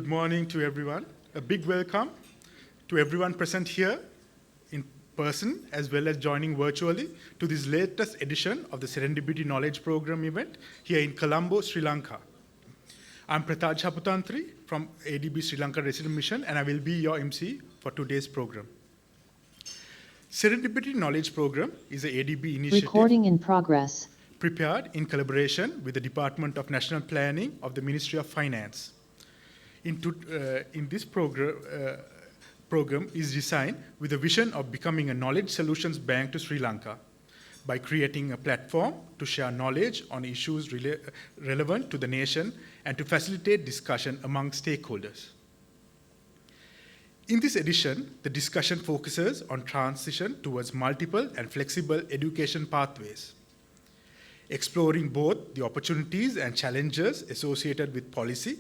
Good morning to everyone. A big welcome to everyone present here in person as well as joining virtually to this latest edition of the Serendipity Knowledge Program event here in Colombo, Sri Lanka. I'm Prataj Haputantri from ADB Sri Lanka Resident Mission, and I will be your MC for today's program. Serendipity Knowledge Program is an ADB initiative Recording in progress. Prepared in collaboration with the Department of National Planning of the Ministry of Finance. In this program is designed with a vision of becoming a knowledge solutions bank to Sri Lanka by creating a platform to share knowledge on issues relevant to the nation and to facilitate discussion among stakeholders. In this edition, the discussion focuses on transition towards multiple and flexible education pathways, exploring both the opportunities and challenges associated with policy,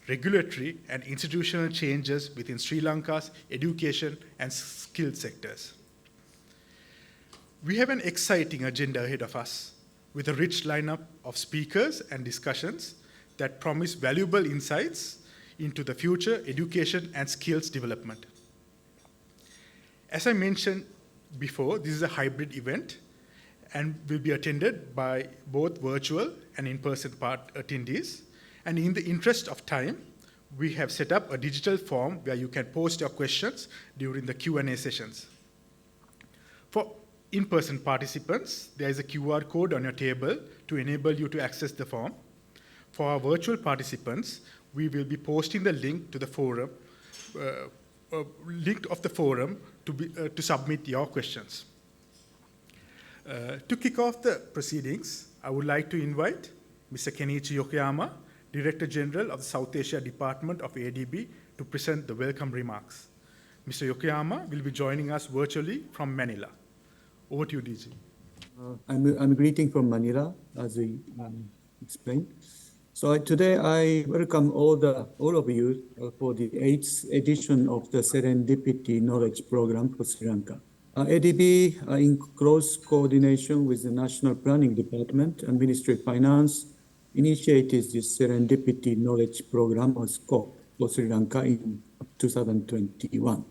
regulatory, and institutional changes within Sri Lanka's education and skill sectors. We have an exciting agenda ahead of us with a rich lineup of speakers and discussions that promise valuable insights into the future education and skills development. As I mentioned before, this is a hybrid event and will be attended by both virtual and in-person attendees. And in the interest of time, we have set up a digital form where you can post your questions during the Q&A sessions. For in-person participants, there is a QR code on your table to enable you to access the form. For our virtual participants, we will be posting the link to the forum, to submit your questions. To kick off the proceedings, I would like to invite Mr. Kenichi Yokoyama, Director General of the South Asia Department of ADB, to present the welcome remarks. Mr. Yokoyama will be joining us virtually from Manila. Over to you, DG. I'm greeting from Manila, as I explained. So today I welcome all of you for the 8th edition of the Serendipity Knowledge Program for Sri Lanka. ADB, in close coordination with the National Planning Department and Ministry of Finance, initiated this Serendipity Knowledge Program, or SKOP, for Sri Lanka in 2021.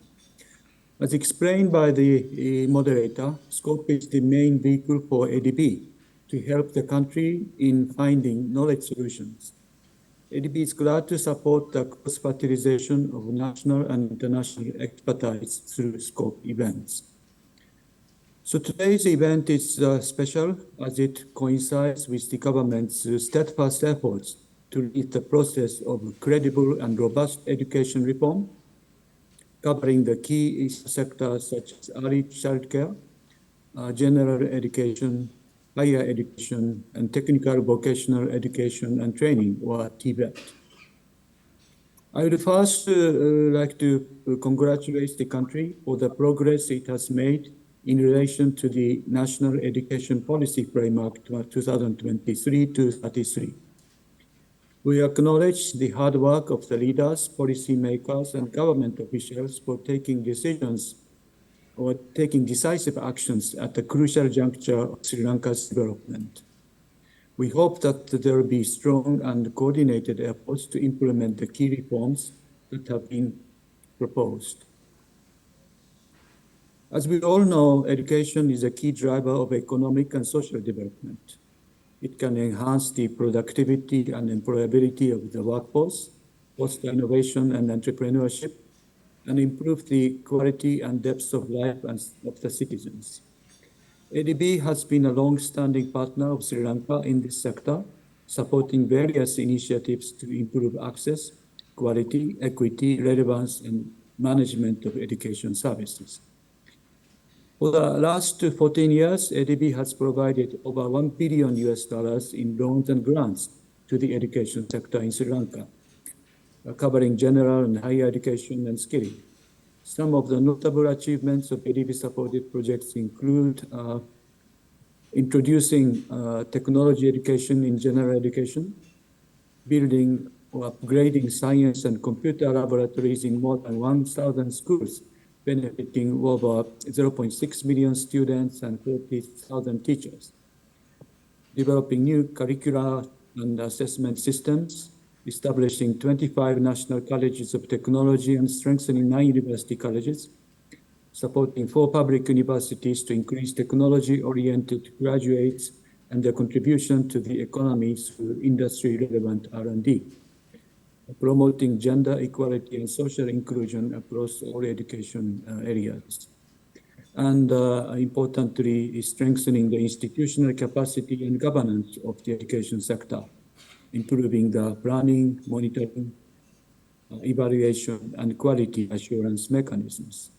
As explained by the moderator, SKOP is the main vehicle for ADB to help the country in finding knowledge solutions. ADB is glad to support the cross-fertilization of national and international expertise through SKOP events. So today's event is special as it coincides with the government's steadfast efforts to lead the process of credible and robust education reform, covering the key sectors such as early childcare, general education, higher education, and technical vocational education and training, or TVET. I would first like to congratulate the country for the progress it has made in relation to the National Education Policy Framework 2023-33. We acknowledge the hard work of the leaders, policymakers, and government officials for taking decisions or taking decisive actions at the crucial juncture of Sri Lanka's development. We hope that there will be strong and coordinated efforts to implement the key reforms that have been proposed. As we all know, education is a key driver of economic and social development. It can enhance the productivity and employability of the workforce, foster innovation and entrepreneurship, and improve the quality and depth of life of the citizens. ADB has been a long-standing partner of Sri Lanka in this sector, supporting various initiatives to improve access, quality, equity, relevance, and management of education services. For the last 14 years, ADB has provided over $1 billion in loans and grants to the education sector in Sri Lanka, covering general and higher education and skilling. Some of the notable achievements of ADB-supported projects include introducing technology education in general education, building or upgrading science and computer laboratories in more than 1,000 schools, benefiting over 0.6 million students and 30,000 teachers, developing new curricula and assessment systems, establishing 25 national colleges of technology and strengthening 9 university colleges, supporting 4 public universities to increase technology-oriented graduates and their contribution to the economy through industry-relevant R&D, promoting gender equality and social inclusion across all education areas. And importantly, strengthening the institutional capacity and governance of the education sector, improving the planning, monitoring, evaluation, and quality assurance mechanisms.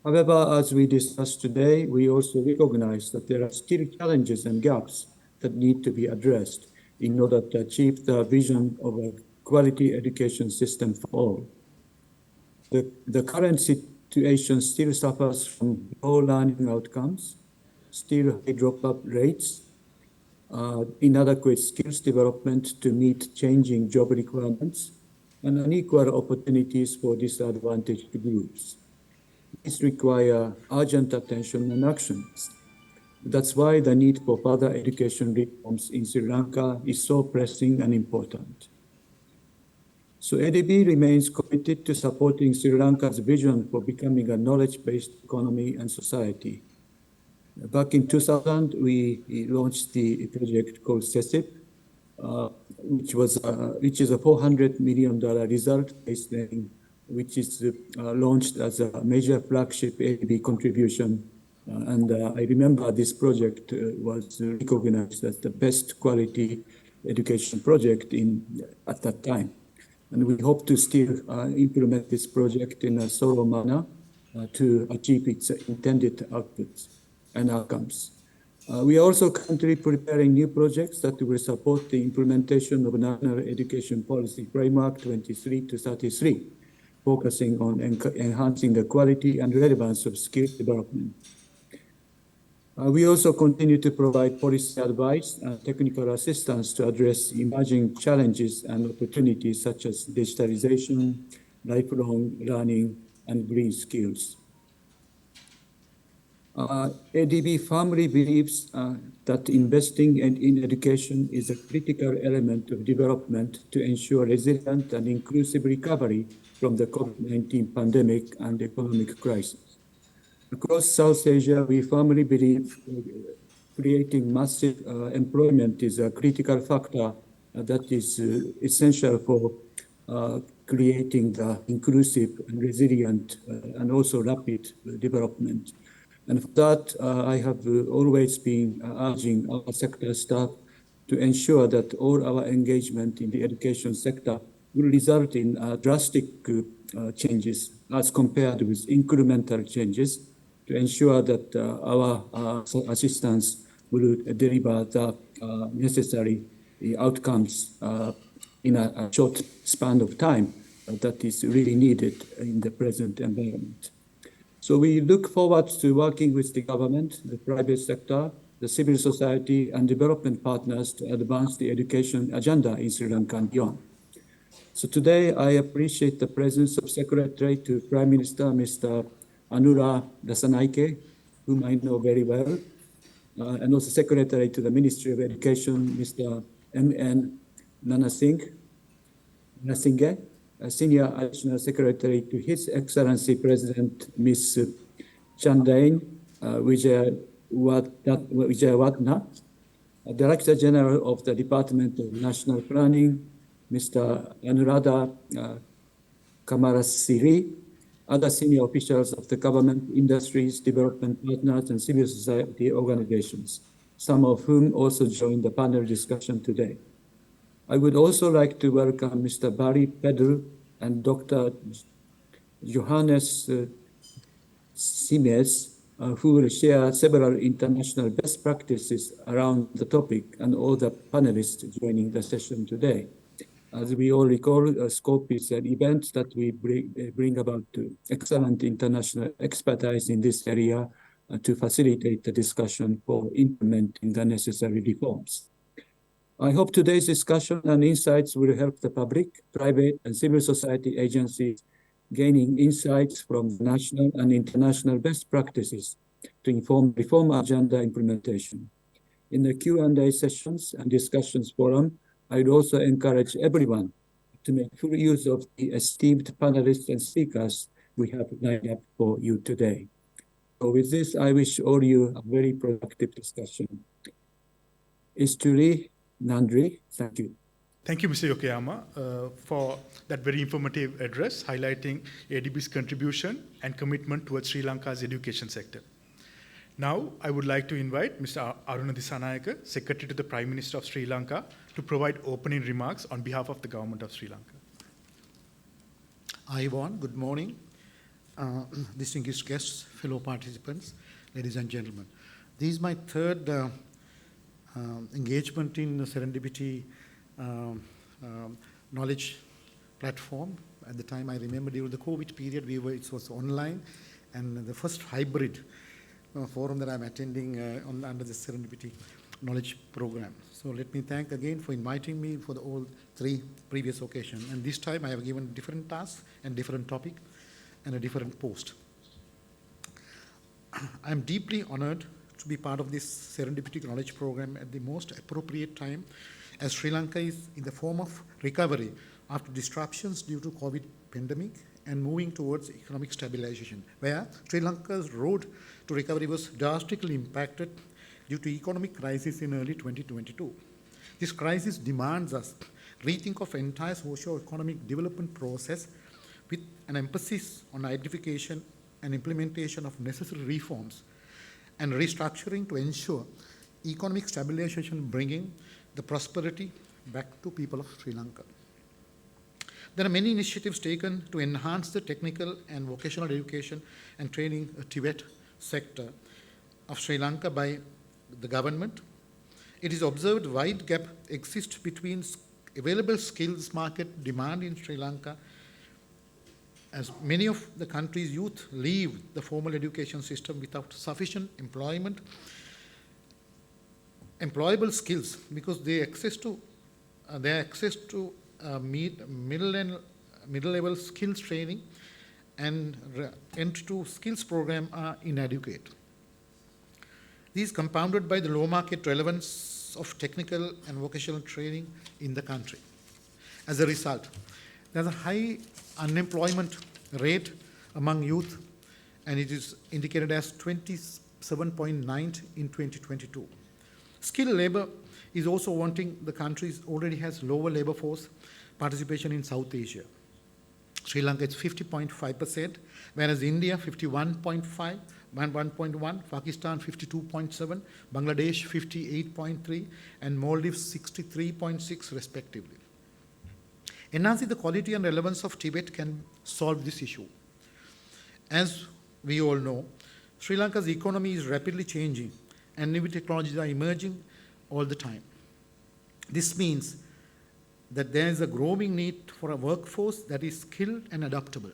However, as we discussed today, we also recognize that there are still challenges and gaps that need to be addressed in order to achieve the vision of a quality education system for all. The current situation still suffers from low learning outcomes, still high dropout rates, inadequate skills development to meet changing job requirements, and unequal opportunities for disadvantaged groups. These require urgent attention and actions. That's why the need for further education reforms in Sri Lanka is so pressing and important. So ADB remains committed to supporting Sri Lanka's vision for becoming a knowledge-based economy and society. Back in 2000, we launched the project called SESIP, which is a $400 million result-based lending, which is launched as a major flagship ADB contribution. And I remember this project was recognized as the best quality education project at that time. And we hope to still implement this project in a thorough manner to achieve its intended outputs and outcomes. We are also currently preparing new projects that will support the implementation of National Education Policy Framework 23 to 33, focusing on enhancing the quality and relevance of skill development. We also continue to provide policy advice and technical assistance to address emerging challenges and opportunities such as digitalization, lifelong learning, and green skills. ADB firmly believes that investing in education is a critical element of development to ensure resilient and inclusive recovery from the COVID-19 pandemic and economic crisis. Across South Asia, we firmly believe creating massive employment is a critical factor that is essential for creating the inclusive and resilient and also rapid development. And for that, I have always been urging our sector staff to ensure that all our engagement in the education sector will result in drastic changes as compared with incremental changes to ensure that our assistance will deliver the necessary outcomes in a short span of time that is really needed in the present environment. So we look forward to working with the government, the private sector, the civil society, and development partners to advance the education agenda in Sri Lanka and beyond. So today, I appreciate the presence of Secretary to Prime Minister, Mr. Anura Dasanaike, whom I know very well, and also Secretary to the Ministry of Education, Mr. M.N. Nanasinghe, Senior Additional Secretary to His Excellency President Ms. Chandain Wijayawardena, Director General of the Department of National Planning, Mr. Anuradha Kamarasiri, other senior officials of the government, industries, development partners, and civil society organizations, some of whom also joined the panel discussion today. I would also like to welcome Mr. Barry Pedal and Dr. Johannes Simes, who will share several international best practices around the topic, and all the panelists joining the session today. As we all recall, SKOP is an event that we bring about excellent international expertise in this area to facilitate the discussion for implementing the necessary reforms. I hope today's discussion and insights will help the public, private, and civil society agencies gaining insights from national and international best practices to inform reform agenda implementation. In the Q&A sessions and discussions forum, I'd also encourage everyone to make full use of the esteemed panelists and speakers we have lined up for you today. So with this, I wish all you a very productive discussion. Isturi Nandri, thank you. Thank you, Mr. Yokoyama, for that very informative address highlighting ADB's contribution and commitment towards Sri Lanka's education sector. Now, I would like to invite Mr. Aruna Disanayake, Secretary to the Prime Minister of Sri Lanka, to provide opening remarks on behalf of the government of Sri Lanka. Ivan, good morning. Distinguished guests, fellow participants, ladies and gentlemen. This is my third engagement in the Serendipity knowledge platform. At the time, I remember during the COVID period, it was online, and the first hybrid forum that I'm attending under the Serendipity knowledge program. So let me thank again for inviting me for all three previous occasions. And this time I have given different tasks and different topic and a different post. I'm deeply honored to be part of this Serendipity knowledge program at the most appropriate time, as Sri Lanka is in the form of recovery after disruptions due to COVID pandemic and moving towards economic stabilization, where Sri Lanka's road to recovery was drastically impacted due to economic crisis in early 2022. This crisis demands us rethink of entire socio-economic development process with an emphasis on identification and implementation of necessary reforms and restructuring to ensure economic stabilization, bringing the prosperity back to people of Sri Lanka. There are many initiatives taken to enhance the technical and vocational education and training Tibet sector of Sri Lanka by the government. It is observed wide gap exists between available skills market demand in Sri Lanka, as many of the country's youth leave the formal education system without sufficient employable skills, because their access to middle-level skills training and entry to skills program are inadequate. These compounded by the low market relevance of technical and vocational training in the country. As a result, there's a high unemployment rate among youth, and it is indicated as 27.9 in 2022. Skilled labor is also wanting. The country already has lower labor force participation in South Asia. Sri Lanka is 50.5%, whereas India 51.5, 1.1, Pakistan 52.7, Bangladesh 58.3, and Maldives 63.6 respectively. Enhancing the quality and relevance of Tibet can solve this issue. As we all know, Sri Lanka's economy is rapidly changing and new technologies are emerging all the time. This means that there is a growing need for a workforce that is skilled and adaptable.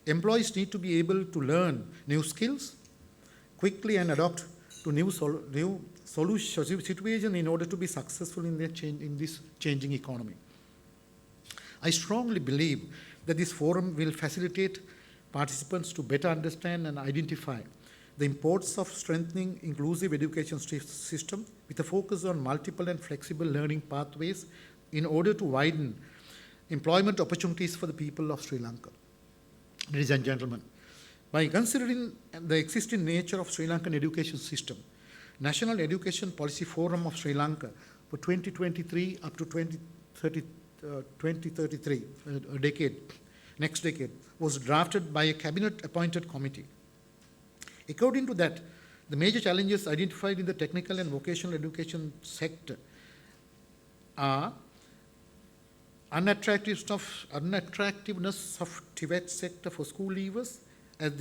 Employees need to be able to learn new skills quickly and adapt to new situation in order to be successful in this changing economy. I strongly believe that this forum will facilitate participants to better understand and identify the importance of strengthening inclusive education system with a focus on multiple and flexible learning pathways in order to widen employment opportunities for the people of Sri Lanka. Ladies and gentlemen, by considering the existing nature of Sri Lankan education system, National Education Policy Forum of Sri Lanka for 2023 up to 2033, next decade, was drafted by a cabinet-appointed committee. According to that, the major challenges identified in the technical and vocational education sector are unattractiveness of Tibet sector for school leavers, and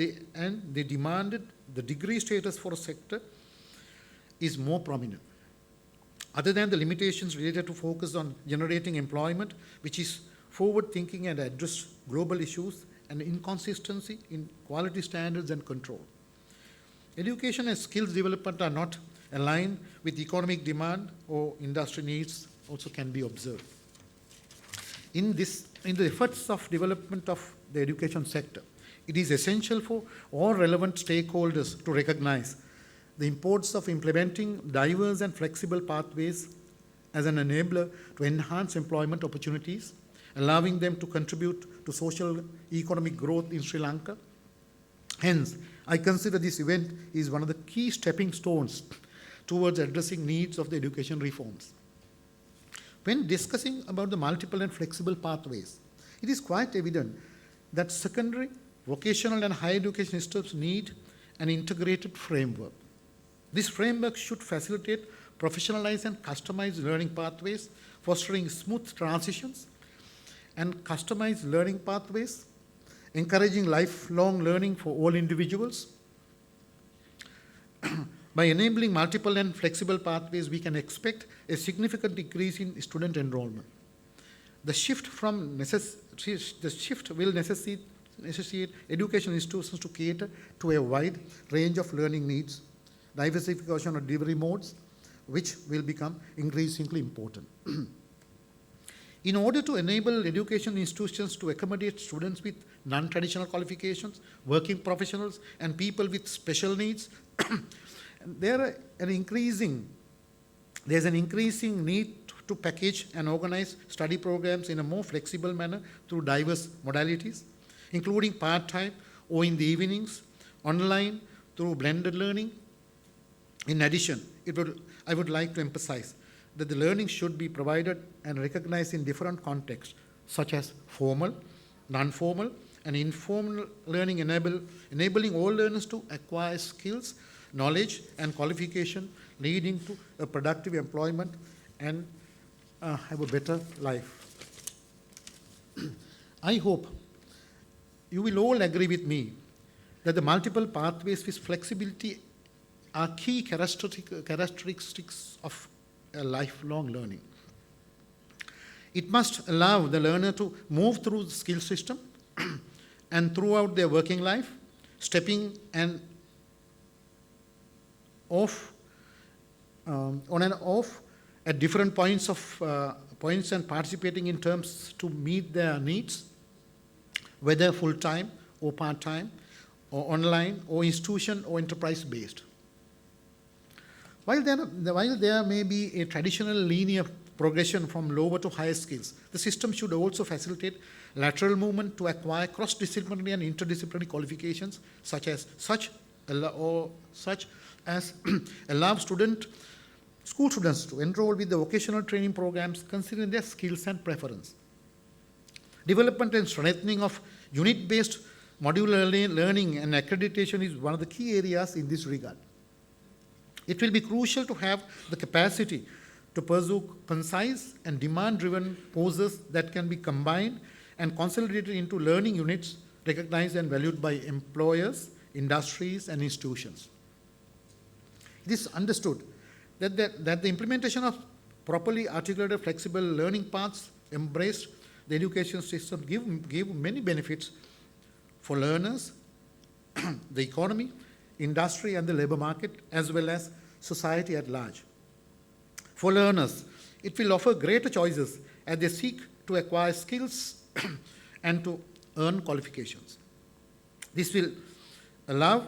they demanded the degree status for a sector is more prominent. Other than the limitations related to focus on generating employment, which is forward-thinking and address global issues, and inconsistency in quality standards and control. Education and skills development are not aligned with economic demand or industry needs also can be observed. In the efforts of development of the education sector, it is essential for all relevant stakeholders to recognize the importance of implementing diverse and flexible pathways as an enabler to enhance employment opportunities, allowing them to contribute to social economic growth in Sri Lanka. Hence, I consider this event is one of the key stepping stones towards addressing needs of the education reforms. When discussing about the multiple and flexible pathways, it is quite evident that secondary, vocational and higher education systems need an integrated framework. This framework should facilitate professionalized and customized learning pathways, fostering smooth transitions and customized learning pathways, encouraging lifelong learning for all individuals. By enabling multiple and flexible pathways, we can expect a significant increase in student enrollment. The shift will necessitate education institutions to cater to a wide range of learning needs, diversification of delivery modes, which will become increasingly important. In order to enable education institutions to accommodate students with non-traditional qualifications, working professionals, and people with special needs, there's an increasing need to package and organize study programs in a more flexible manner through diverse modalities, including part-time or in the evenings, online, through blended learning. In addition, I would like to emphasize that the learning should be provided and recognized in different contexts, such as formal, non-formal, and informal learning, enabling all learners to acquire skills, knowledge, and qualification, leading to a productive employment and have a better life. I hope you will all agree with me that the multiple pathways with flexibility are key characteristics of a lifelong learning. It must allow the learner to move through the skill system and throughout their working life, stepping on and off at different points and participating in terms to meet their needs, whether full-time or part-time, or online, or institution or enterprise-based. While there may be a traditional linear progression from lower to higher skills, the system should also facilitate lateral movement to acquire cross-disciplinary and interdisciplinary qualifications, such as allow school students to enroll with the vocational training programs considering their skills and preference. Development and strengthening of unit-based modular learning and accreditation is one of the key areas in this regard. It will be crucial to have the capacity to pursue concise and demand-driven courses that can be combined and consolidated into learning units recognized and valued by employers, industries, and institutions. It is understood that the implementation of properly articulated flexible learning paths embraced the education system give many benefits for learners, the economy, industry, and the labor market, as well as society at large. For learners, it will offer greater choices as they seek to acquire skills and to earn qualifications. This will allow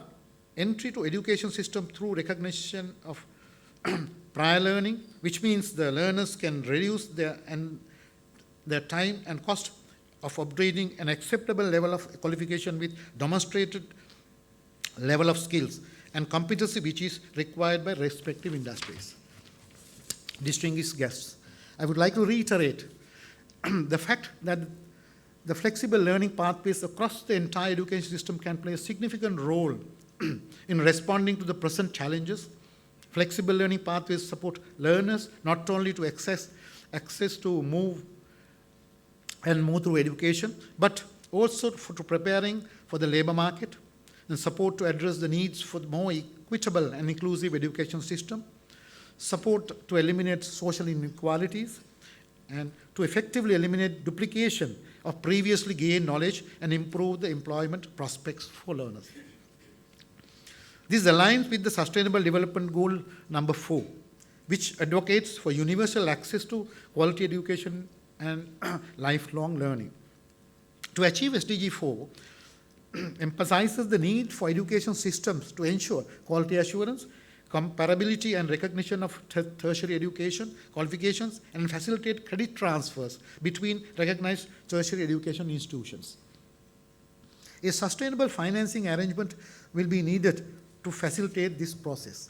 entry to education system through recognition of prior learning, which means the learners can reduce their time and cost of upgrading an acceptable level of qualification with demonstrated level of skills and competency which is required by respective industries. Distinguished guests, I would like to reiterate the fact that the flexible learning pathways across the entire education system can play a significant role in responding to the present challenges. Flexible learning pathways support learners not only to access to move through education, but also to preparing for the labor market, and support to address the needs for the more equitable and inclusive education system, support to eliminate social inequalities, and to effectively eliminate duplication of previously gained knowledge and improve the employment prospects for learners. This aligns with the Sustainable Development Goal number 4, which advocates for universal access to quality education and lifelong learning. To achieve SDG 4, emphasizes the need for education systems to ensure quality assurance, comparability and recognition of tertiary education qualifications, and facilitate credit transfers between recognized tertiary education institutions. A sustainable financing arrangement will be needed to facilitate this process.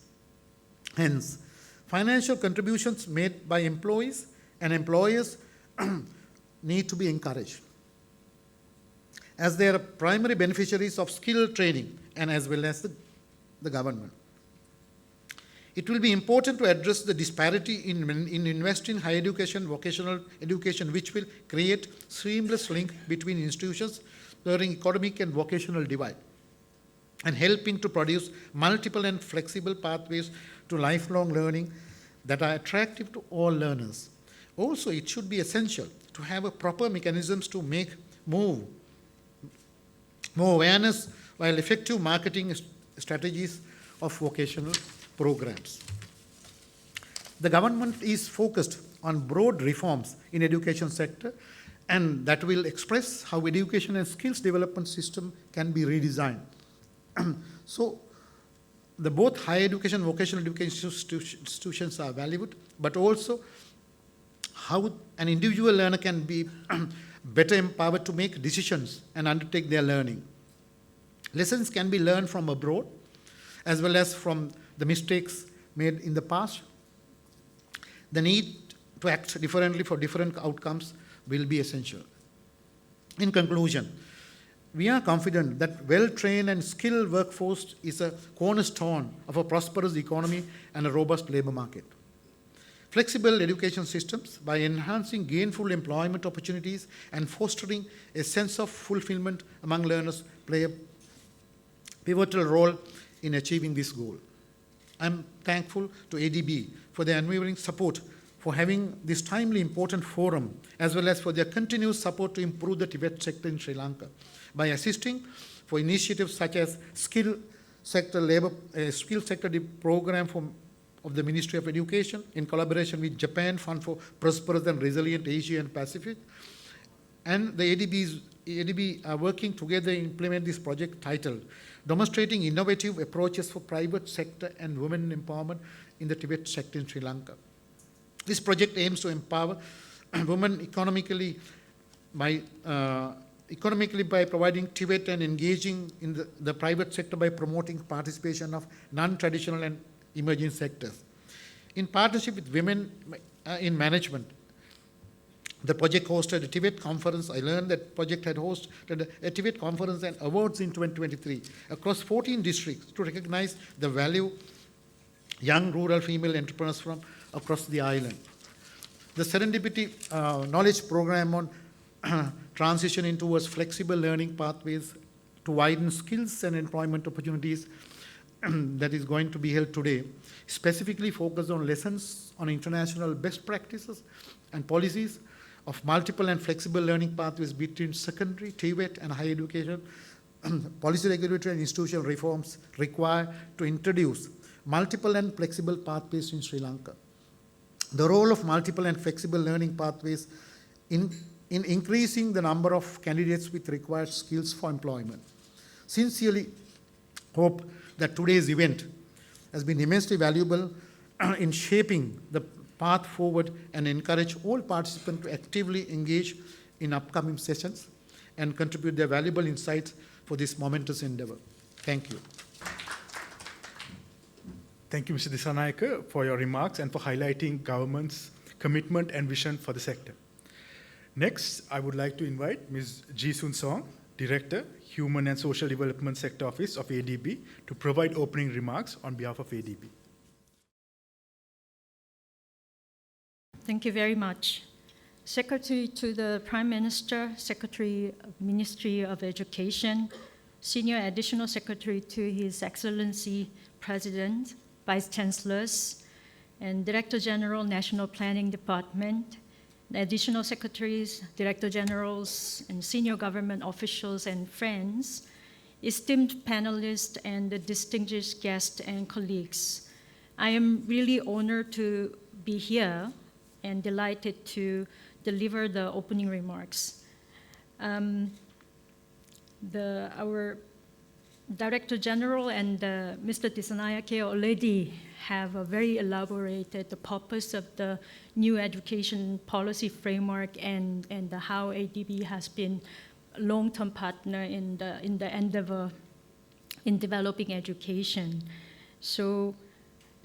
Hence, financial contributions made by employees and employers need to be encouraged, as they are primary beneficiaries of skill training and as well as the government. It will be important to address the disparity in investing in higher education, vocational education, which will create seamless link between institutions, blurring economic and vocational divide, and helping to produce multiple and flexible pathways to lifelong learning that are attractive to all learners. Also, it should be essential to have a proper mechanisms to make more awareness while effective marketing strategies of vocational programs. The government is focused on broad reforms in education sector, and that will express how education and skills development system can be redesigned. So, the both higher education and vocational education institutions are valued, but also how an individual learner can be better empowered to make decisions and undertake their learning. Lessons can be learned from abroad, as well as from the mistakes made in the past. The need to act differently for different outcomes will be essential. In conclusion, we are confident that well-trained and skilled workforce is a cornerstone of a prosperous economy and a robust labor market. Flexible education systems, by enhancing gainful employment opportunities and fostering a sense of fulfillment among learners, play a pivotal role in achieving this goal. I'm thankful to ADB for their unwavering support for having this timely important forum, as well as for their continuous support to improve the Tibet sector in Sri Lanka by assisting for initiatives such as skill sector program of the Ministry of Education in collaboration with Japan Fund for Prosperous and Resilient Asia and Pacific. And the ADB are working together to implement this project titled Demonstrating Innovative Approaches for Private Sector and Women Empowerment in the Tibet sector in Sri Lanka. This project aims to empower women economically by providing Tibet and engaging in the private sector by promoting participation of non-traditional and emerging sectors. In partnership with women in management, the project hosted a Tibet conference. I learned that project had hosted a Tibet conference and awards in 2023 across 14 districts to recognize the value young rural female entrepreneurs from across the island. The Serendipity knowledge program on transitioning towards flexible learning pathways to widen skills and employment opportunities that is going to be held today, specifically focused on lessons on international best practices and policies of multiple and flexible learning pathways between secondary, Tibet, and higher education. Policy, regulatory, and institutional reforms required to introduce multiple and flexible pathways in Sri Lanka. The role of multiple and flexible learning pathways in increasing the number of candidates with required skills for employment. Sincerely hope that today's event has been immensely valuable in shaping the path forward and encourage all participants to actively engage in upcoming sessions and contribute their valuable insights for this momentous endeavor. Thank you. Thank you, Mr. Dissanayake, for your remarks and for highlighting government's commitment and vision for the sector. Next, I would like to invite Ms. Ji Sun Song, Director, Human and Social Development Sector Office of ADB, to provide opening remarks on behalf of ADB. Thank you very much. Secretary to the Prime Minister, Secretary of Ministry of Education, Senior Additional Secretary to His Excellency President, Vice Chancellors, and Director General, National Planning Department, Additional Secretaries, Director Generals, and senior government officials and friends, esteemed panelists, and the distinguished guests and colleagues. I am really honored to be here and delighted to deliver the opening remarks. Our Director General and Mr. Dissanayake already have very elaborated the purpose of the new education policy framework and how ADB has been a long-term partner in the endeavor in developing education. So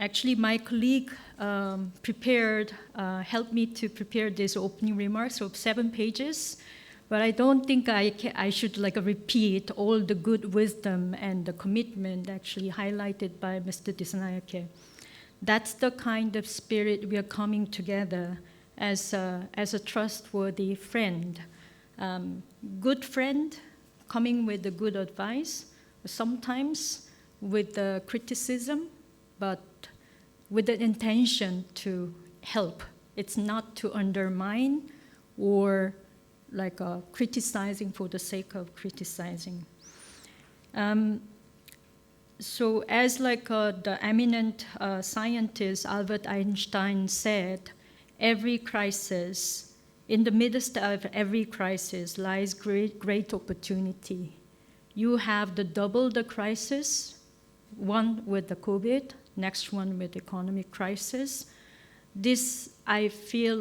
actually my colleague helped me to prepare this opening remarks of 7 pages. But I don't think I should repeat all the good wisdom and the commitment actually highlighted by Mr. Dissanayake. That's the kind of spirit we are coming together as a trustworthy friend. Good friend coming with the good advice, sometimes with the criticism, but with the intention to help. It's not to undermine or criticizing for the sake of criticizing. So as the eminent scientist Albert Einstein said, in the midst of every crisis lies great opportunity. You have double the crisis, one with the COVID, next one with economic crisis. This, I feel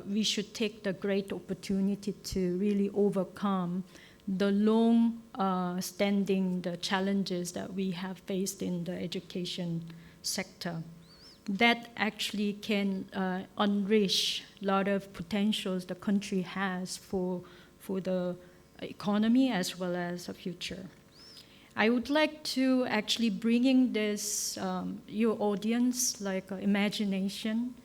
we should take the great opportunity to really overcome the long-standing challenges that we have faced in the education sector. That actually can unleash a lot of potentials the country has for the economy as well as the future. I would like to actually bringing this, your audience, imagination,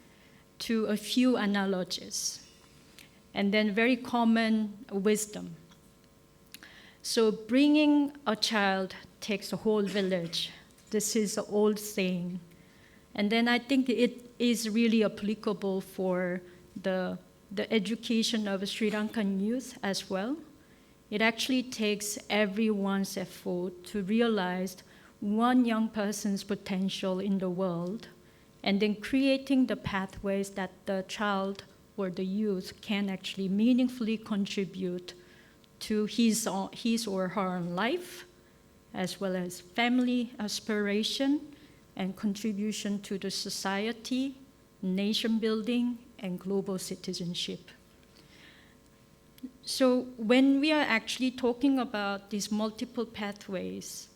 to a few analogies, and then very common wisdom. So bringing a child takes a whole village. This is an old saying. And then I think it is really applicable for the education of Sri Lankan youth as well. It actually takes everyone's effort to realize one young person's potential in the world, and then creating the pathways that the child or the youth can actually meaningfully contribute to his or her own life, as well as family aspiration and contribution to the society, nation building, and global citizenship. So when we are actually talking about these multiple pathways,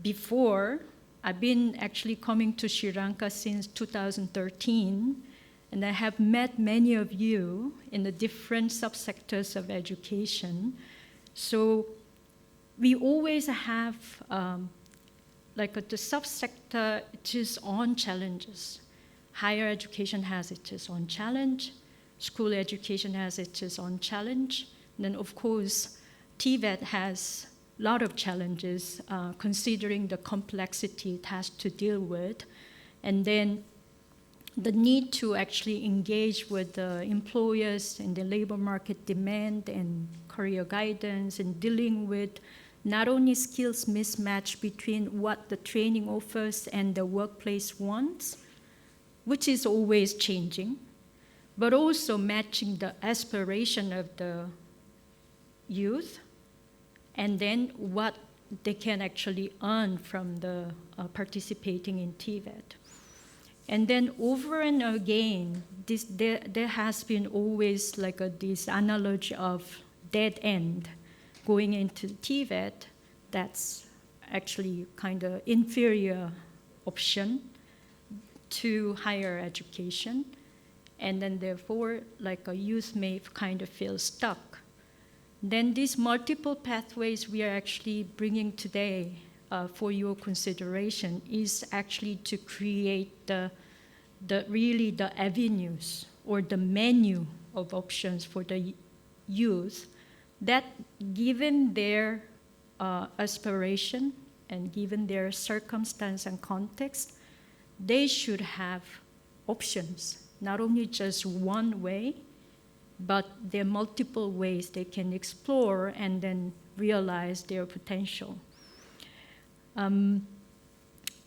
before, I've been actually coming to Sri Lanka since 2013, and I have met many of you in the different subsectors of education. So we always have the subsector, its own challenges. Higher education has its own challenge. School education has its own challenge. And then, of course, TVET has a lot of challenges considering the complexity it has to deal with. And then the need to actually engage with the employers and the labor market demand and career guidance and dealing with not only skills mismatch between what the training offers and the workplace wants, which is always changing, but also matching the aspiration of the youth and then what they can actually earn from the participating in TVET. And then over and again, there has been always this analogy of dead end going into TVET. That's actually kind of inferior option to higher education. And then therefore, a youth may kind of feel stuck. Then these multiple pathways we are actually bringing today for your consideration is actually to create the avenues or the menu of options for the youth that, given their aspiration and given their circumstance and context, they should have options, not only just one way, but there are multiple ways they can explore and then realize their potential.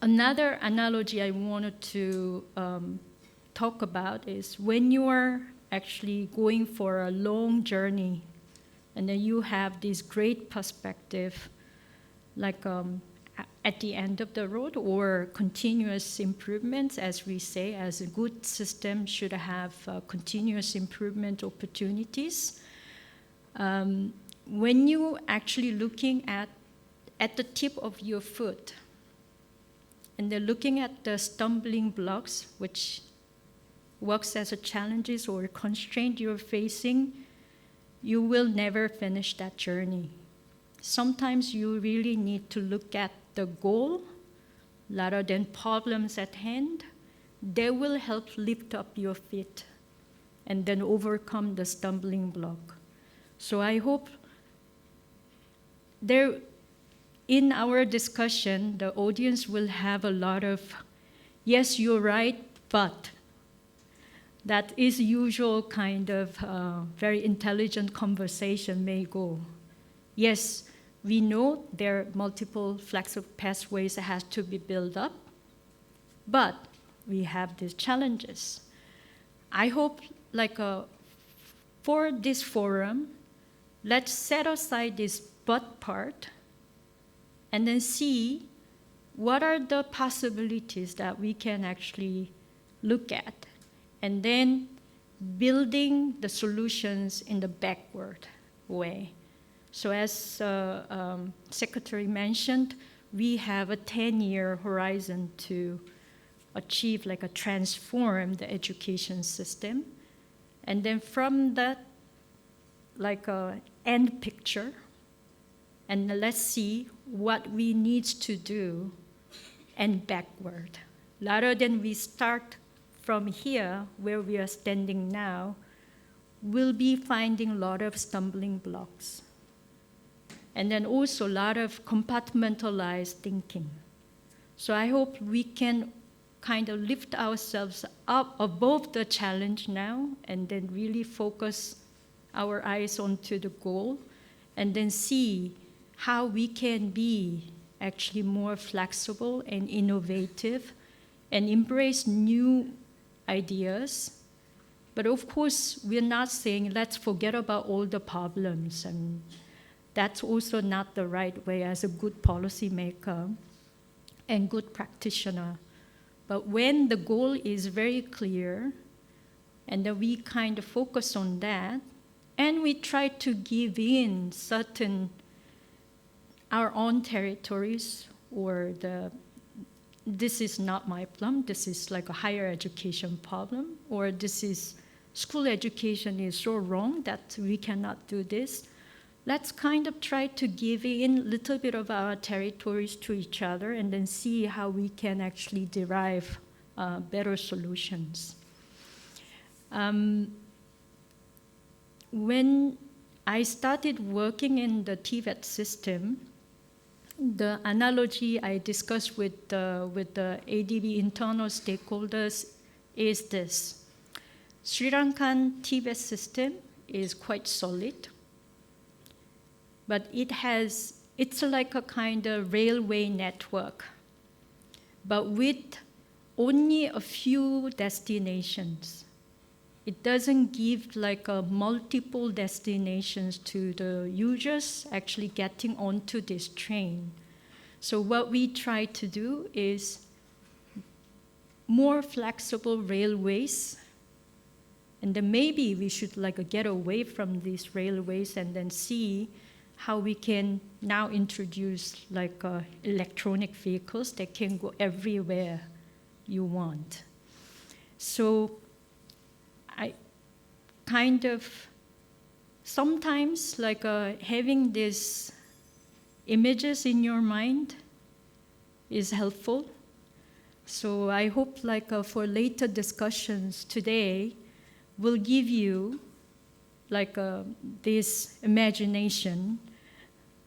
Another analogy I wanted to talk about is when you are actually going for a long journey and then you have this great perspective, like at the end of the road, or continuous improvements, as we say, as a good system should have continuous improvement opportunities. When you actually looking at the tip of your foot, and then looking at the stumbling blocks, which works as a challenges or constraint you're facing, you will never finish that journey. Sometimes you really need to look at the goal rather than problems at hand. They will help lift up your feet and then overcome the stumbling block. So I hope in our discussion, the audience will have a lot of, yes, you're right, but that is usual kind of very intelligent conversation may go. Yes, we know there are multiple flexible pathways that has to be built up, but we have these challenges. I hope for this forum, let's set aside this but part and then see what are the possibilities that we can actually look at, and then building the solutions in the backward way. So as Secretary mentioned, we have a 10-year horizon to achieve transform the education system. And then from that end picture, and let's see what we need to do and backward. Rather than we start from here, where we are standing now, we'll be finding a lot of stumbling blocks. And then also a lot of compartmentalized thinking. So I hope we can kind of lift ourselves up above the challenge now, and then really focus our eyes onto the goal, and then see how we can be actually more flexible and innovative and embrace new ideas. But of course, we're not saying let's forget about all the problems, and that's also not the right way as a good policymaker and good practitioner. But when the goal is very clear, and then we kind of focus on that, and we try to give in certain our own territories, or this is not my problem, this is like a higher education problem, or this is school education is so wrong that we cannot do this. Let's kind of try to give in a little bit of our territories to each other, and then see how we can actually derive better solutions. When I started working in the TVET system, the analogy I discussed with the ADB internal stakeholders is this. Sri Lankan TVET system is quite solid, but it's like a kind of railway network, but with only a few destinations. It doesn't give multiple destinations to the users actually getting onto this train. So what we try to do is more flexible railways, and then maybe we should get away from these railways and then see how we can now introduce electronic vehicles that can go everywhere you want. So I kind of sometimes having these images in your mind is helpful. So I hope for later discussions today, we'll give you this imagination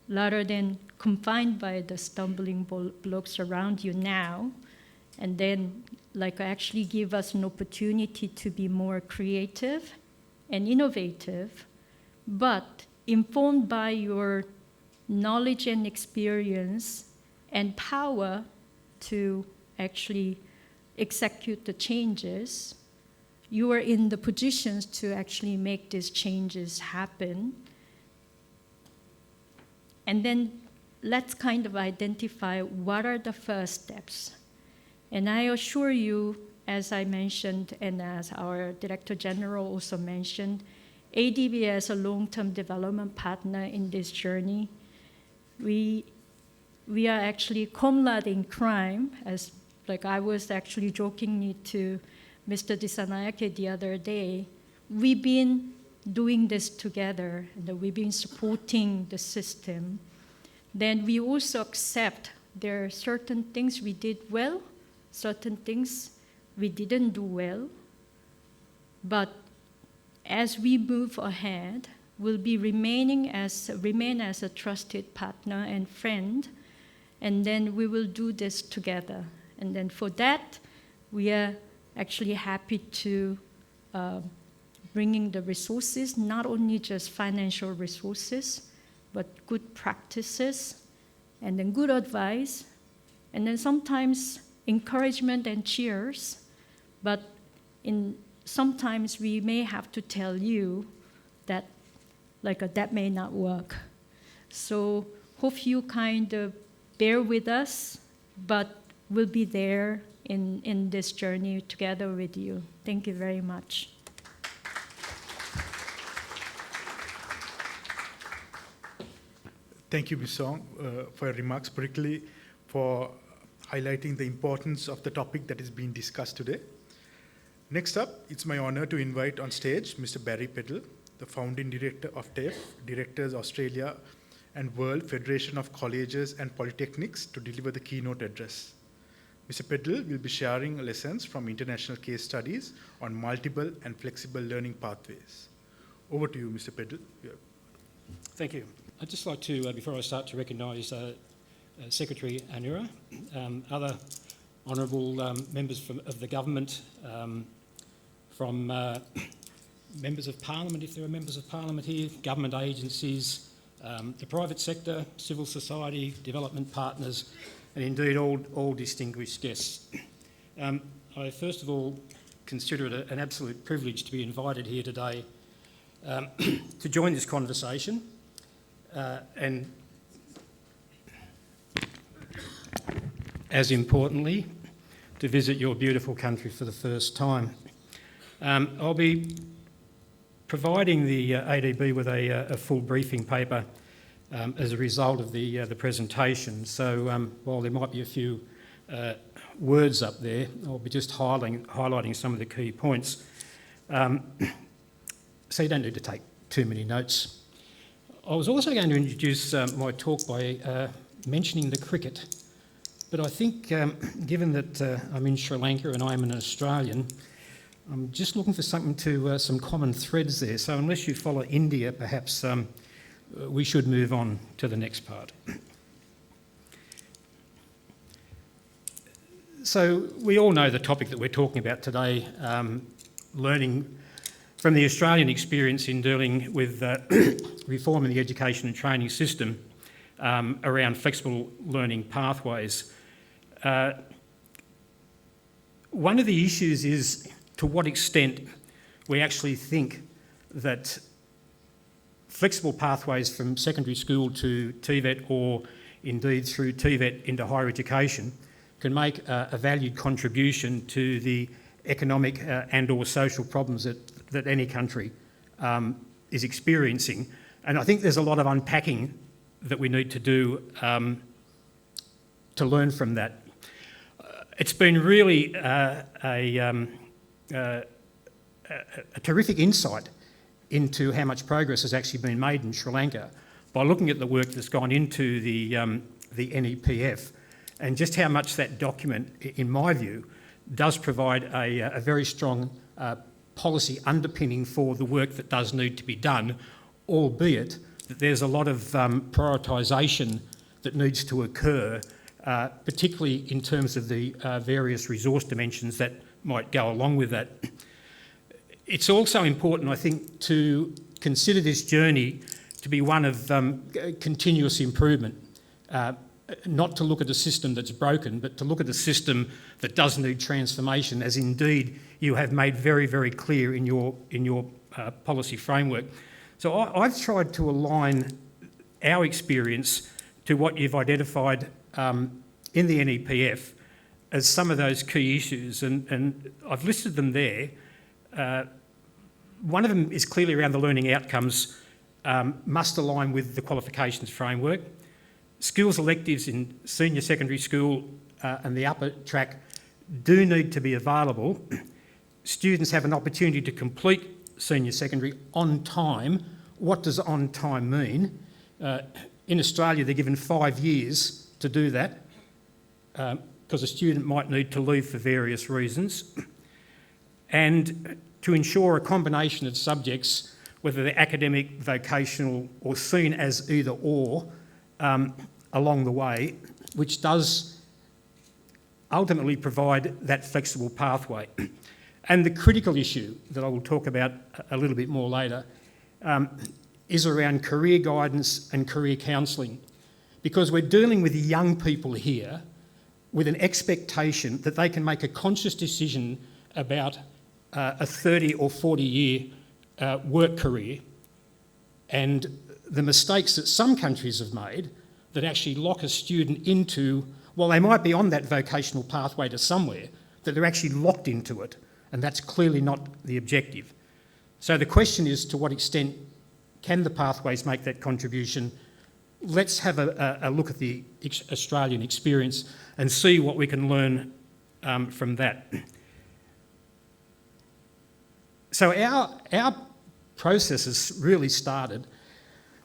rather than confined by the stumbling blocks around you now, and then actually give us an opportunity to be more creative and innovative, but informed by your knowledge and experience and power to actually execute the changes. You are in the positions to actually make these changes happen. And then let's kind of identify what are the first steps. And I assure you, as I mentioned, and as our Director General also mentioned, ADB as a long-term development partner in this journey, we are actually comrade in crime, as like I was actually jokingly to Mr. Dissanayake the other day. We've been doing this together, and we've been supporting the system. Then we also accept there are certain things we did well, certain things we didn't do well, but as we move ahead, we'll be remain as a trusted partner and friend, and then we will do this together. And then for that, we are actually happy to bringing the resources, not only just financial resources, but good practices, and then good advice, and then sometimes encouragement and cheers, but sometimes we may have to tell you that that may not work. So hope you kind of bear with us, but we'll be there in this journey together with you. Thank you very much. Thank you, Ms. Song, for your remarks, particularly for highlighting the importance of the topic that is being discussed today. Next up, it's my honor to invite on stage Mr. Barry Peddle, the founding director of TAFE, Directors Australia and World Federation of Colleges and Polytechnics, to deliver the keynote address. Mr. Peddle will be sharing lessons from international case studies on multiple and flexible learning pathways. Over to you, Mr. Peddle. Yeah. Thank you. I'd just like to, before I start, to recognise Secretary Anura, other honourable members of the government, from members of parliament, if there are members of parliament here, government agencies, the private sector, civil society, development partners, and indeed all distinguished guests. I first of all consider it an absolute privilege to be invited here today to join this conversation and, as importantly, to visit your beautiful country for the first time. I'll be providing the ADB with a full briefing paper as a result of the presentation. So while there might be a few words up there, I'll be just highlighting some of the key points. So you don't need to take too many notes. I was also going to introduce my talk by mentioning the cricket, but I think given that I'm in Sri Lanka and I'm an Australian, I'm just looking for something to some common threads there. So unless you follow India, perhaps we should move on to the next part. So we all know the topic that we're talking about today, learning from the Australian experience in dealing with reforming the education and training system around flexible learning pathways. One of the issues is to what extent we actually think that flexible pathways from secondary school to TVET, or indeed through TVET into higher education, can make a valued contribution to the economic and or social problems that any country is experiencing. And I think there's a lot of unpacking that we need to do to learn from that. It's been really a terrific insight into how much progress has actually been made in Sri Lanka by looking at the work that's gone into the NEPF, and just how much that document, in my view, does provide a very strong policy underpinning for the work that does need to be done, albeit that there's a lot of prioritisation that needs to occur, particularly in terms of the various resource dimensions that might go along with that. It's also important, I think, to consider this journey to be one of continuous improvement. Not to look at a system that's broken, but to look at a system that does need transformation, as indeed you have made very, very clear in your policy framework. So I've tried to align our experience to what you've identified in the NEPF as some of those key issues, and I've listed them there. One of them is clearly around the learning outcomes must align with the qualifications framework. Skills electives in senior secondary school and the upper track do need to be available. Students have an opportunity to complete senior secondary on time. What does on time mean? In Australia, they're given 5 years to do that because a student might need to leave for various reasons. And to ensure a combination of subjects, whether they're academic, vocational, or seen as either or, along the way, which does ultimately provide that flexible pathway. And the critical issue that I will talk about a little bit more later is around career guidance and career counselling, because we're dealing with young people here with an expectation that they can make a conscious decision about a 30 or 40 year work career, and the mistakes that some countries have made that actually lock a student into, well, they might be on that vocational pathway to somewhere, that they're actually locked into it, and that's clearly not the objective. So the question is, to what extent can the pathways make that contribution? Let's have a look at the Australian experience and see what we can learn from that. So our processes really started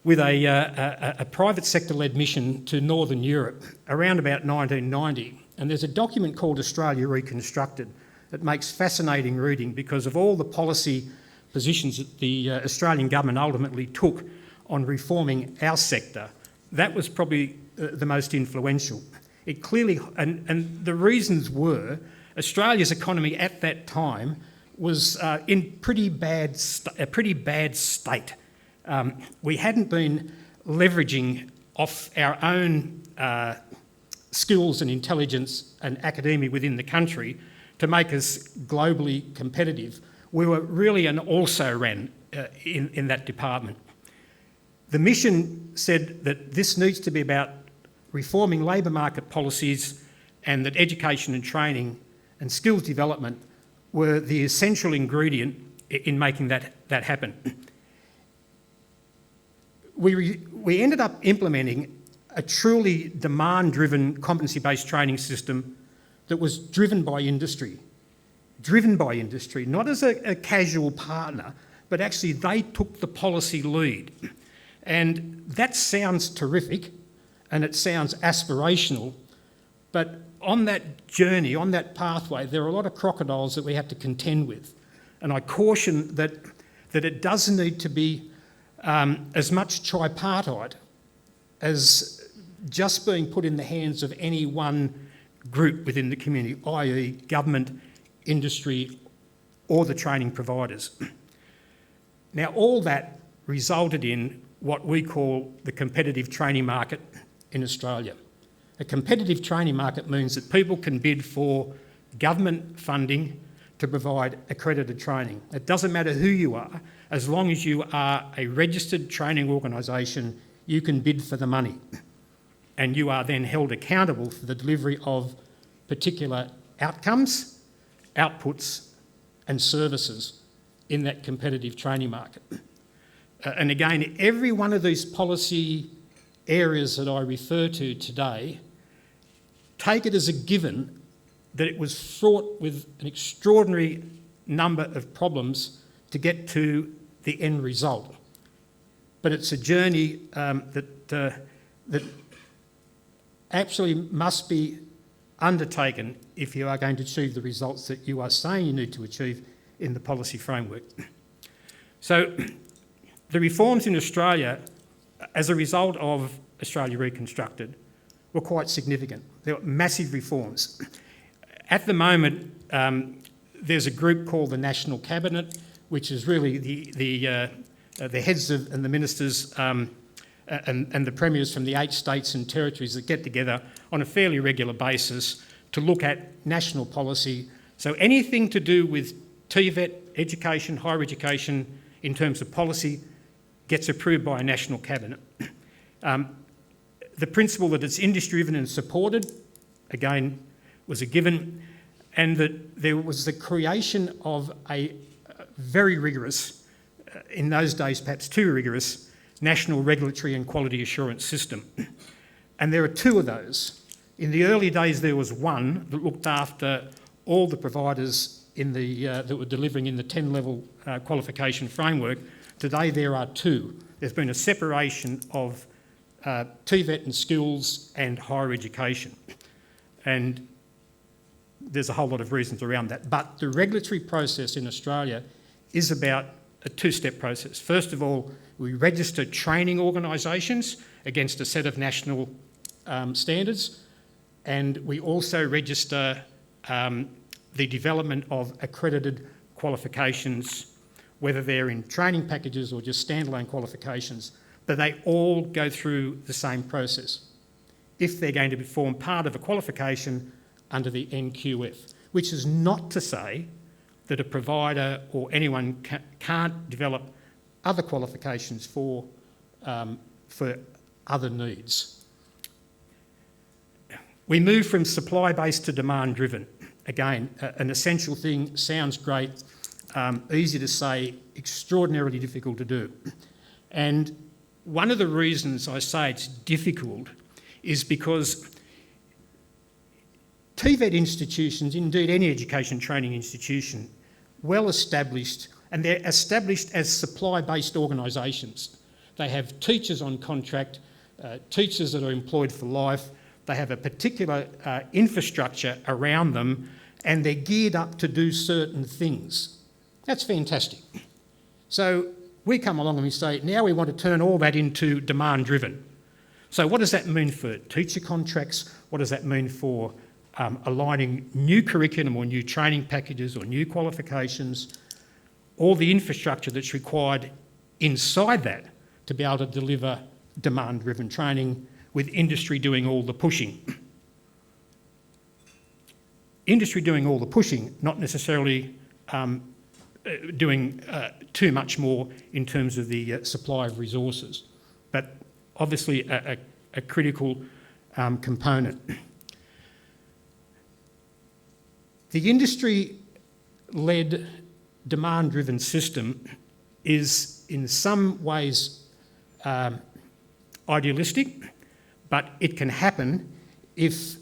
with a private sector-led mission to Northern Europe around about 1990. And there's a document called Australia Reconstructed that makes fascinating reading because of all the policy positions that the Australian government ultimately took on reforming our sector. That was probably the most influential. It clearly, and the reasons were, Australia's economy at that time was in a pretty bad state. We hadn't been leveraging off our own skills and intelligence and academia within the country to make us globally competitive. We were really an also-ran in that department. The mission said that this needs to be about reforming labour market policies, and that education and training and skills development were the essential ingredient in making that happen. We ended up implementing a truly demand-driven competency-based training system that was driven by industry, not as a casual partner, but actually they took the policy lead. And that sounds terrific and it sounds aspirational, but on that journey, on that pathway, there are a lot of crocodiles that we have to contend with. And I caution that it does need to be as much tripartite as just being put in the hands of any one group within the community, i.e. government, industry, or the training providers. Now, all that resulted in what we call the competitive training market in Australia. A competitive training market means that people can bid for government funding to provide accredited training. It doesn't matter who you are, as long as you are a registered training organisation, you can bid for the money. And you are then held accountable for the delivery of particular outcomes, outputs and services in that competitive training market. And again, every one of these policy areas that I refer to today, take it as a given that it was fraught with an extraordinary number of problems to get to the end result. But it's a journey that actually must be undertaken if you are going to achieve the results that you are saying you need to achieve in the policy framework. So the reforms in Australia, as a result of Australia Reconstructed, were quite significant. There were massive reforms. At the moment, there's a group called the National Cabinet, which is really the heads of, and the ministers and the premiers from the 8 states and territories that get together on a fairly regular basis to look at national policy. So anything to do with TVET, education, higher education, in terms of policy, gets approved by a national cabinet. the principle that it's industry-driven and supported, again, was a given, and that there was the creation of a very rigorous, in those days perhaps too rigorous, national regulatory and quality assurance system. And there are two of those. In the early days there was one that looked after all the providers in the, that were delivering in the 10-level qualification framework. Today there are two. There's been a separation of TVET and skills and higher education. And there's a whole lot of reasons around that. But the regulatory process in Australia is about a two-step process. First of all, we register training organisations against a set of national standards, and we also register the development of accredited qualifications, whether they're in training packages or just standalone qualifications, but they all go through the same process if they're going to form part of a qualification under the NQF, which is not to say that a provider or anyone can't develop other qualifications for other needs. We move from supply-based to demand-driven. Again, an essential thing, sounds great, easy to say, extraordinarily difficult to do. And one of the reasons I say it's difficult is because TVET institutions, indeed any education training institution, well established, and they're established as supply-based organisations. They have teachers on contract, teachers that are employed for life, they have a particular infrastructure around them, and they're geared up to do certain things. That's fantastic. So we come along and we say, now we want to turn all that into demand-driven. So what does that mean for teacher contracts? What does that mean for aligning new curriculum or new training packages or new qualifications? All the infrastructure that's required inside that to be able to deliver demand-driven training with industry doing all the pushing. Industry doing all the pushing, not necessarily doing too much more in terms of the supply of resources, but obviously a critical component. The industry-led demand-driven system is in some ways idealistic, but it can happen if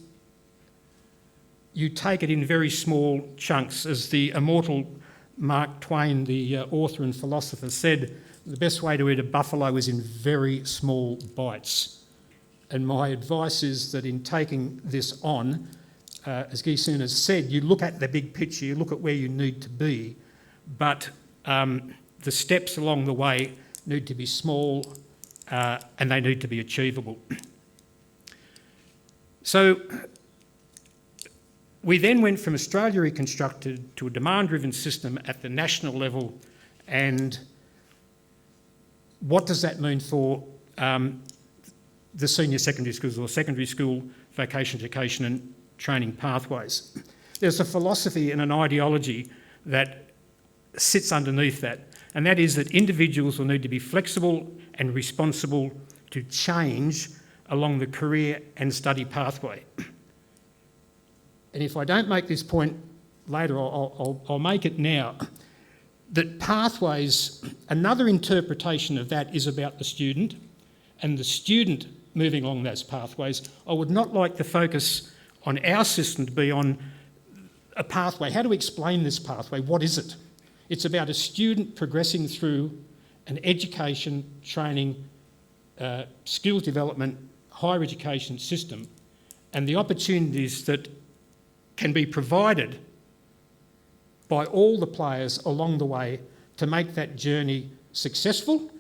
you take it in very small chunks. As the immortal Mark Twain, the author and philosopher, said, the best way to eat a buffalo is in very small bites. And my advice is that in taking this on, as Gisun has said, you look at the big picture, you look at where you need to be, but the steps along the way need to be small and they need to be achievable. So we then went from Australia reconstructed to a demand-driven system at the national level, and what does that mean for the senior secondary schools or secondary school vocational education and training pathways? There's a philosophy and an ideology that sits underneath that, and that is that individuals will need to be flexible and responsible to change along the career and study pathway. And if I don't make this point later, I'll make it now, that pathways, another interpretation of that is about the student and the student moving along those pathways. I would not like the focus on our system to be on a pathway. How do we explain this pathway? What is it? It's about a student progressing through an education, training, skills development, higher education system, and the opportunities that can be provided by all the players along the way to make that journey successful,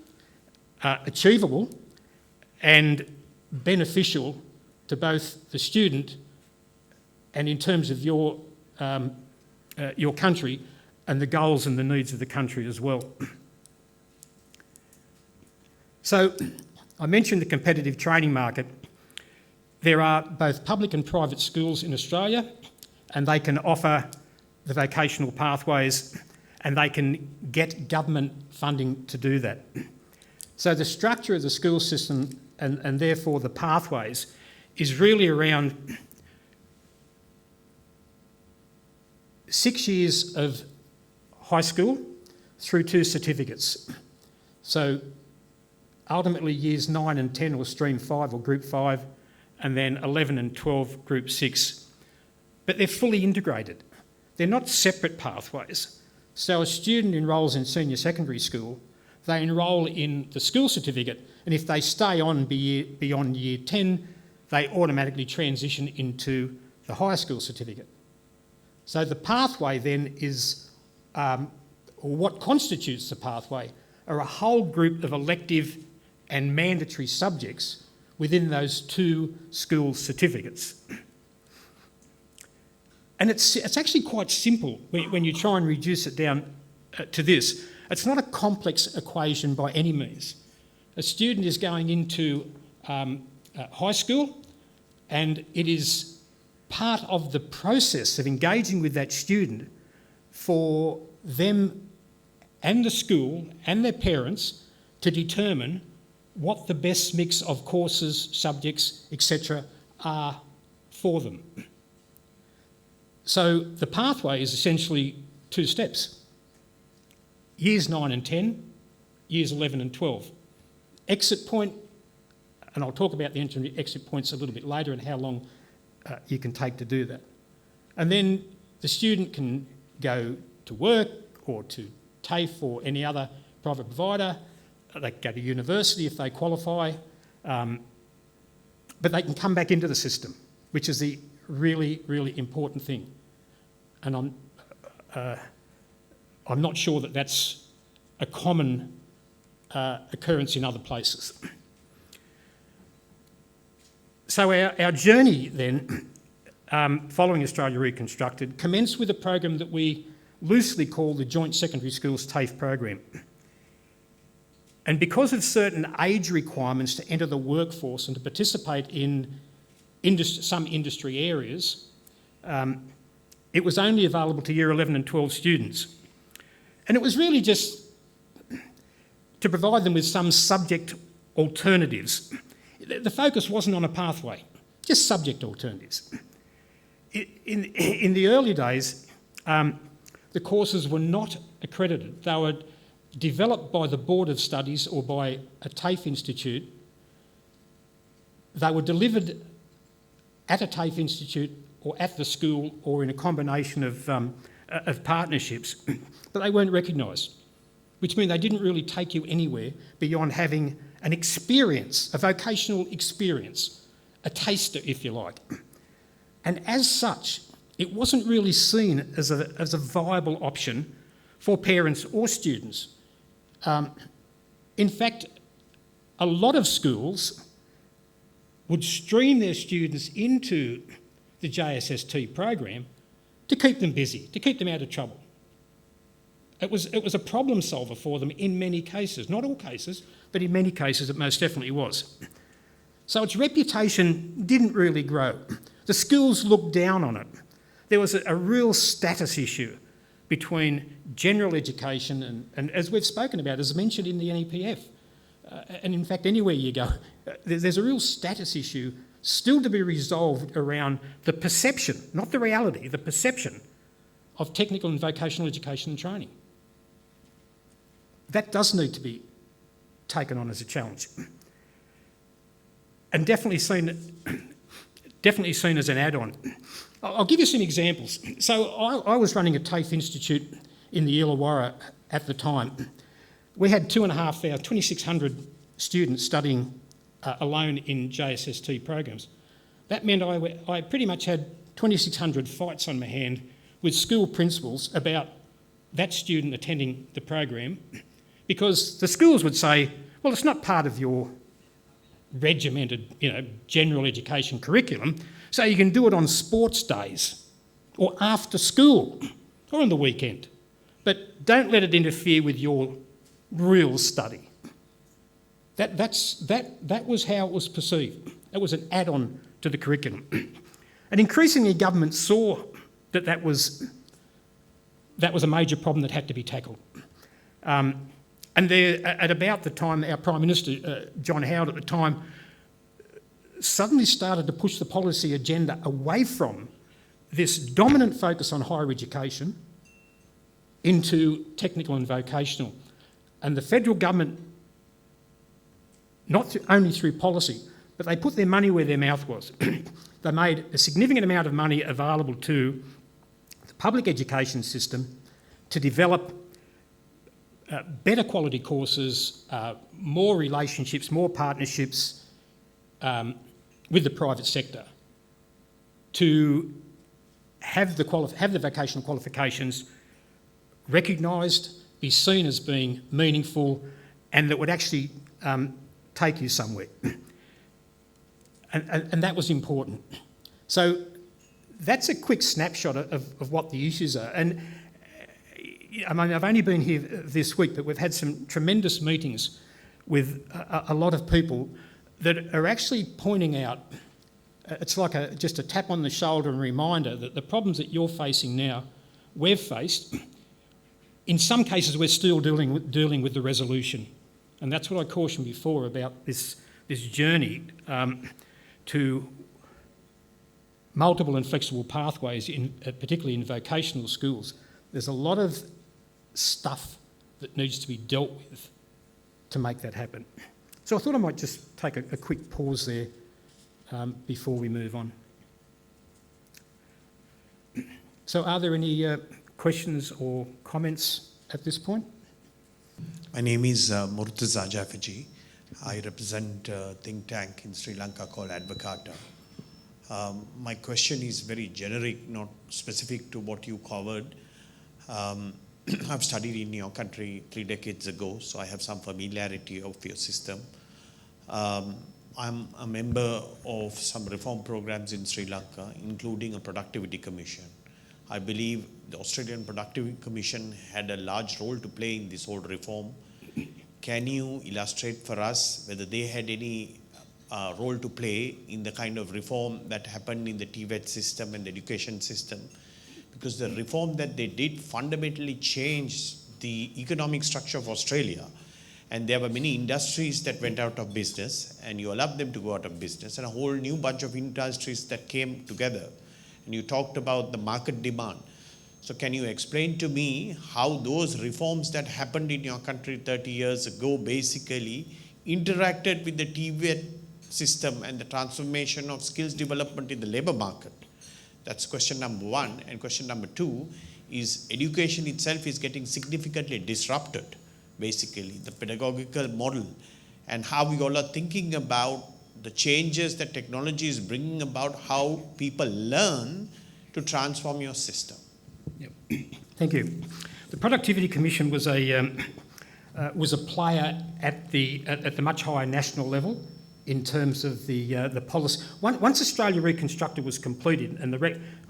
achievable, and beneficial to both the student and in terms of your country and the goals and the needs of the country as well. So I mentioned the competitive training market. There are both public and private schools in Australia, and they can offer the vocational pathways and they can get government funding to do that. So the structure of the school system and therefore the pathways, is really around 6 years of high school through 2 certificates. So ultimately years 9 and 10 or stream 5 or group 5, and then 11 and 12 group 6. But they're fully integrated. They're not separate pathways. So a student enrolls in senior secondary school, they enrol in the school certificate, and if they stay on beyond year 10, they automatically transition into the higher school certificate. So the pathway then is, or what constitutes the pathway, are a whole group of elective and mandatory subjects within those 2 school certificates. And it's actually quite simple when you try and reduce it down to this. It's not a complex equation by any means. A student is going into high school, and it is part of the process of engaging with that student for them and the school and their parents to determine what the best mix of courses, subjects, etc. are for them. So the pathway is essentially 2 steps. Years 9 and 10, years 11 and 12. Exit point, and I'll talk about the entry and exit points a little bit later and how long you can take to do that. And then the student can go to work or to TAFE or any other private provider. They can go to university if they qualify, but they can come back into the system, which is the really, really important thing. And I'm not sure that that's a common occurrence in other places. So our journey then, following Australia Reconstructed, commenced with a program that we loosely call the Joint Secondary Schools TAFE program. And because of certain age requirements to enter the workforce and to participate in some industry areas, it was only available to year 11 and 12 students. And it was really just to provide them with some subject alternatives. The focus wasn't on a pathway, just subject alternatives. In the early days, the courses were not accredited. They were developed by the Board of Studies or by a TAFE institute. They were delivered at a TAFE institute or at the school or in a combination of partnerships, but they weren't recognised, which means they didn't really take you anywhere beyond having an experience, a vocational experience, a taster, if you like. And as such, it wasn't really seen as a viable option for parents or students. In fact, a lot of schools would stream their students into the JSST program to keep them busy, to keep them out of trouble. It was a problem solver for them in many cases, not all cases, but in many cases it most definitely was. So its reputation didn't really grow. The schools looked down on it. There was a real status issue between general education and as we've spoken about, as mentioned in the NEPF, and in fact anywhere you go, there's a real status issue still to be resolved around the perception, not the reality, the perception of technical and vocational education and training. That does need to be taken on as a challenge. And definitely seen as an add-on. I'll give you some examples. So I was running a TAFE institute in the Illawarra at the time. We had 2,600 students studying alone in JSST programs. That meant I pretty much had 2,600 fights on my hand with school principals about that student attending the program, because the schools would say, well, it's not part of your regimented, general education curriculum, so you can do it on sports days or after school or on the weekend, but don't let it interfere with your real study. That was how it was perceived. It was an add-on to the curriculum. And increasingly government saw that was a major problem that had to be tackled. And there, at about the time, our Prime Minister, John Howard at the time, suddenly started to push the policy agenda away from this dominant focus on higher education into technical and vocational. And the federal government, not only through policy, but they put their money where their mouth was. They made a significant amount of money available to the public education system to develop better quality courses, more relationships, more partnerships with the private sector, to have the vocational qualifications recognised, be seen as being meaningful, and that would actually take you somewhere. And that was important. So that's a quick snapshot of what the issues are. And I mean, I've only been here this week, but we've had some tremendous meetings with a lot of people that are actually pointing out, it's like just a tap on the shoulder and reminder that the problems that you're facing now, we've faced. In some cases, we're still dealing with the resolution. And that's what I cautioned before about this journey to multiple and flexible pathways, particularly in vocational schools. There's a lot of stuff that needs to be dealt with to make that happen. So I thought I might just take a quick pause there before we move on. So are there any questions or comments at this point? My name is Murtaza Jafaji. I represent a think tank in Sri Lanka called Advocata. My question is very generic, not specific to what you covered. I've studied in your country 3 decades ago, so I have some familiarity of your system. I'm a member of some reform programs in Sri Lanka, including a productivity commission. I believe the Australian Productivity Commission had a large role to play in this whole reform. Can you illustrate for us whether they had any role to play in the kind of reform that happened in the TVET system and the education system? Because the reform that they did fundamentally changed the economic structure of Australia. And there were many industries that went out of business, and you allowed them to go out of business, and a whole new bunch of industries that came together. And you talked about the market demand. So can you explain to me how those reforms that happened in your country 30 years ago basically interacted with the TVET system and the transformation of skills development in the labour market? That's question number one. And question number two is education itself is getting significantly disrupted, basically, the pedagogical model, and how we all are thinking about the changes that technology is bringing about how people learn to transform your system. Yep. Thank you. The Productivity Commission was a player at the much higher national level in terms of the policy. Once Australia Reconstructed was completed, and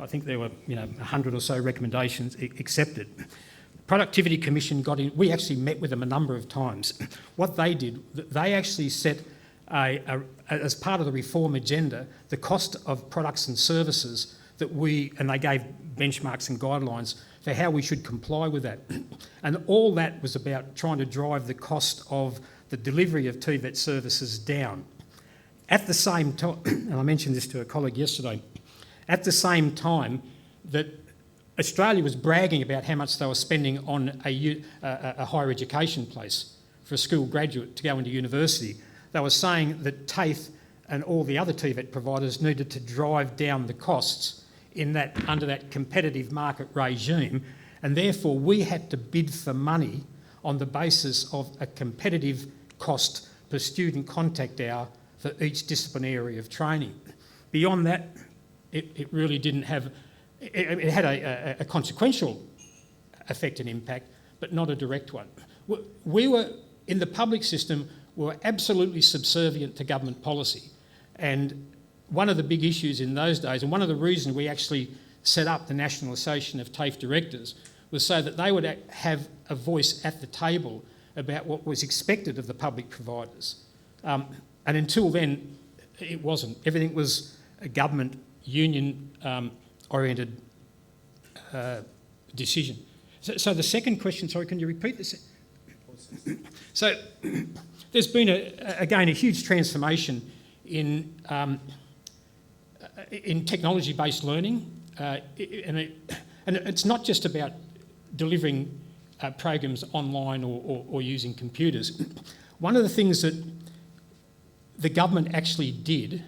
I think there were 100 or so recommendations accepted, the Productivity Commission got in. We actually met with them a number of times. What they did, they actually set as part of the reform agenda, the cost of products and services and they gave benchmarks and guidelines for how we should comply with that. And all that was about trying to drive the cost of the delivery of TVET services down. At the same time, and I mentioned this to a colleague yesterday, at the same time that Australia was bragging about how much they were spending on a higher education place for a school graduate to go into university, they were saying that TAFE and all the other TVET providers needed to drive down the costs under that competitive market regime, and therefore we had to bid for money on the basis of a competitive cost per student contact hour for each discipline area of training. Beyond that, it really didn't have... It had a consequential effect and impact, but not a direct one. We were, in the public system, were absolutely subservient to government policy. And one of the big issues in those days, and one of the reasons we actually set up the National Association of TAFE Directors, was so that they would have a voice at the table about what was expected of the public providers. And until then, it wasn't. Everything was a government, union-oriented decision. So the second question, sorry, can you repeat this? So there's been, again, a huge transformation in technology-based learning, and it's not just about delivering programs online or using computers. One of the things that the government actually did,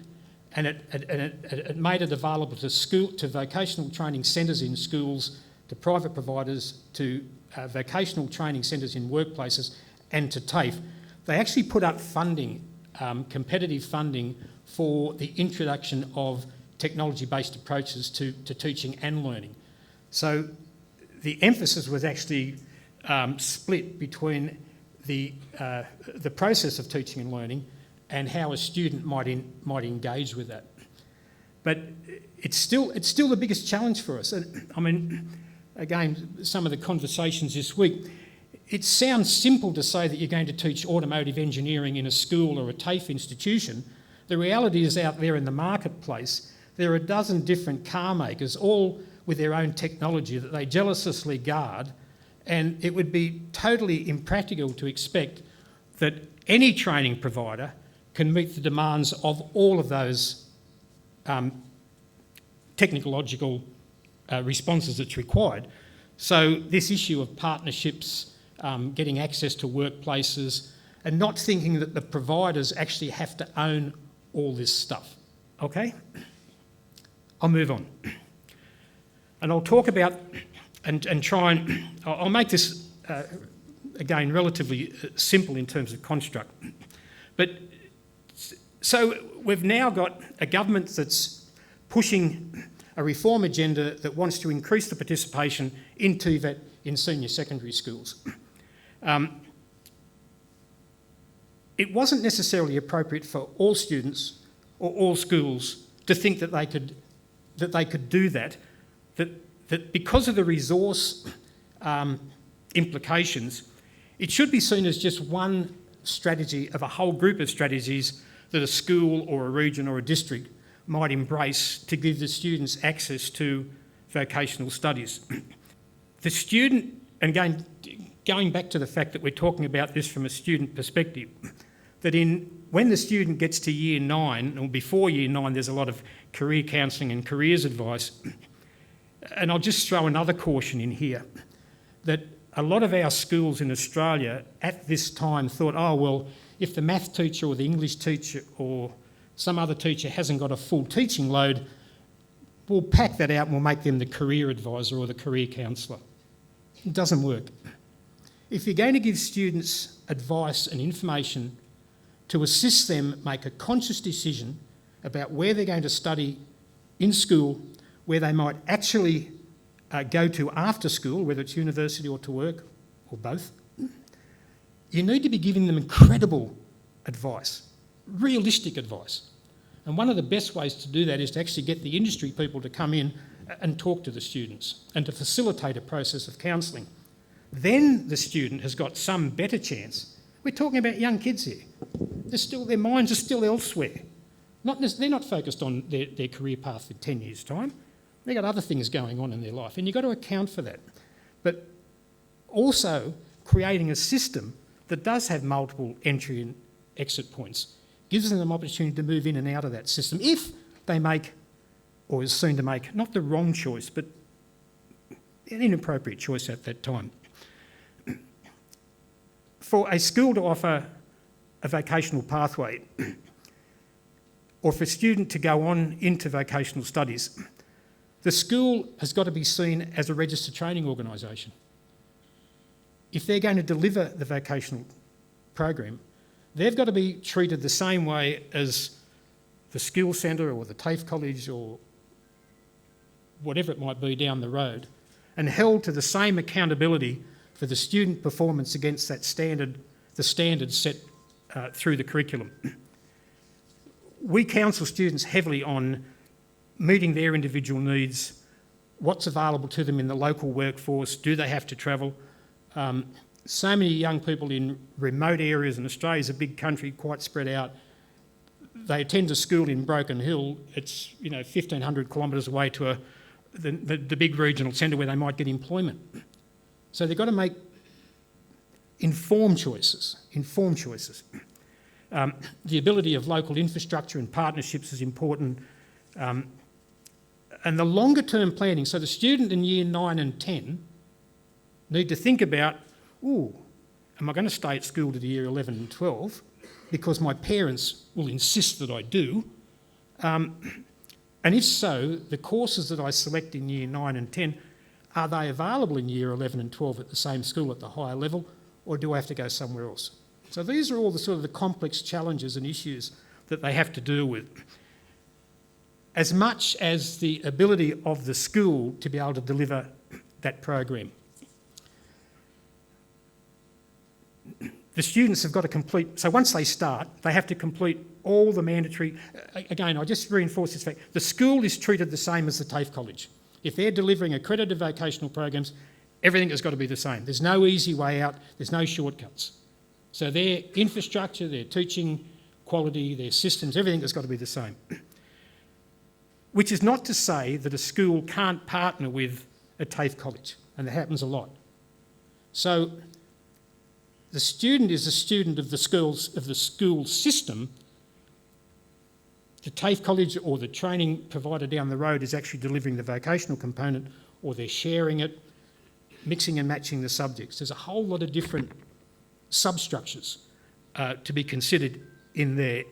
and it made it available to vocational training centres in schools, to private providers, to vocational training centres in workplaces, and to TAFE. They actually put up funding, competitive funding, for the introduction of technology-based approaches to teaching and learning. So the emphasis was actually split between the process of teaching and learning and how a student might engage with that. But it's still the biggest challenge for us. And I mean, again, some of the conversations this week, it sounds simple to say that you're going to teach automotive engineering in a school or a TAFE institution. The reality is, out there in the marketplace, there are a dozen different car makers, all with their own technology that they jealously guard, and it would be totally impractical to expect that any training provider can meet the demands of all of those technological responses that's required. So this issue of partnerships, getting access to workplaces, and not thinking that the providers actually have to own all this stuff. Okay? I'll move on. And I'll talk about and try and... I'll make this, again, relatively simple in terms of construct. But so we've now got a government that's pushing a reform agenda that wants to increase the participation in TVET in senior secondary schools. It wasn't necessarily appropriate for all students or all schools to think that they could do that because of the resource implications, it should be seen as just one strategy of a whole group of strategies that a school or a region or a district might embrace to give the students access to vocational studies. The student, and again, going back to the fact that we're talking about this from a student perspective, that when the student gets to year 9, or before year 9, there's a lot of career counselling and careers advice. And I'll just throw another caution in here, that a lot of our schools in Australia at this time thought, oh, well, if the math teacher or the English teacher or some other teacher hasn't got a full teaching load, we'll pack that out and we'll make them the career advisor or the career counsellor. It doesn't work. If you're going to give students advice and information to assist them make a conscious decision about where they're going to study in school, where they might actually go to after school, whether it's university or to work, or both, you need to be giving them incredible advice, realistic advice. And one of the best ways to do that is to actually get the industry people to come in and talk to the students and to facilitate a process of counselling. Then the student has got some better chance. We're talking about young kids here. Their minds are still elsewhere. They're not focused on their career path in 10 years' time. They've got other things going on in their life, and you've got to account for that. But also creating a system that does have multiple entry and exit points gives them an opportunity to move in and out of that system if they make, or is soon to make, not the wrong choice, but an inappropriate choice at that time. For a school to offer a vocational pathway, or for a student to go on into vocational studies, the school has got to be seen as a registered training organisation. If they're going to deliver the vocational program, they've got to be treated the same way as the skill centre or the TAFE college or whatever it might be down the road, and held to the same accountability for the student performance against that standard, the standards set through the curriculum. We counsel students heavily on meeting their individual needs, what's available to them in the local workforce, do they have to travel? So many young people in remote areas, and Australia's a big country, quite spread out. They attend a school in Broken Hill. It's 1,500 kilometres away to the big regional centre where they might get employment. So they've got to make informed choices. The ability of local infrastructure and partnerships is important. And the longer term planning, so the student in year 9 and 10 need to think about, am I going to stay at school to the year 11 and 12 because my parents will insist that I do? And if so, the courses that I select in year 9 and 10, are they available in year 11 and 12 at the same school at the higher level, or do I have to go somewhere else? So these are all the sort of the complex challenges and issues that they have to deal with. As much as the ability of the school to be able to deliver that program. The students have got to complete, so once they start, they have to complete all the mandatory, again, I just reinforce this fact, the school is treated the same as the TAFE college. If they're delivering accredited vocational programs, everything has got to be the same. There's no easy way out, there's no shortcuts. So their infrastructure, their teaching quality, their systems, everything has got to be the same. Which is not to say that a school can't partner with a TAFE college, and that happens a lot. So the student is a student of the school system. The TAFE college or the training provider down the road is actually delivering the vocational component, or they're sharing it, mixing and matching the subjects. There's a whole lot of different substructures to be considered in there.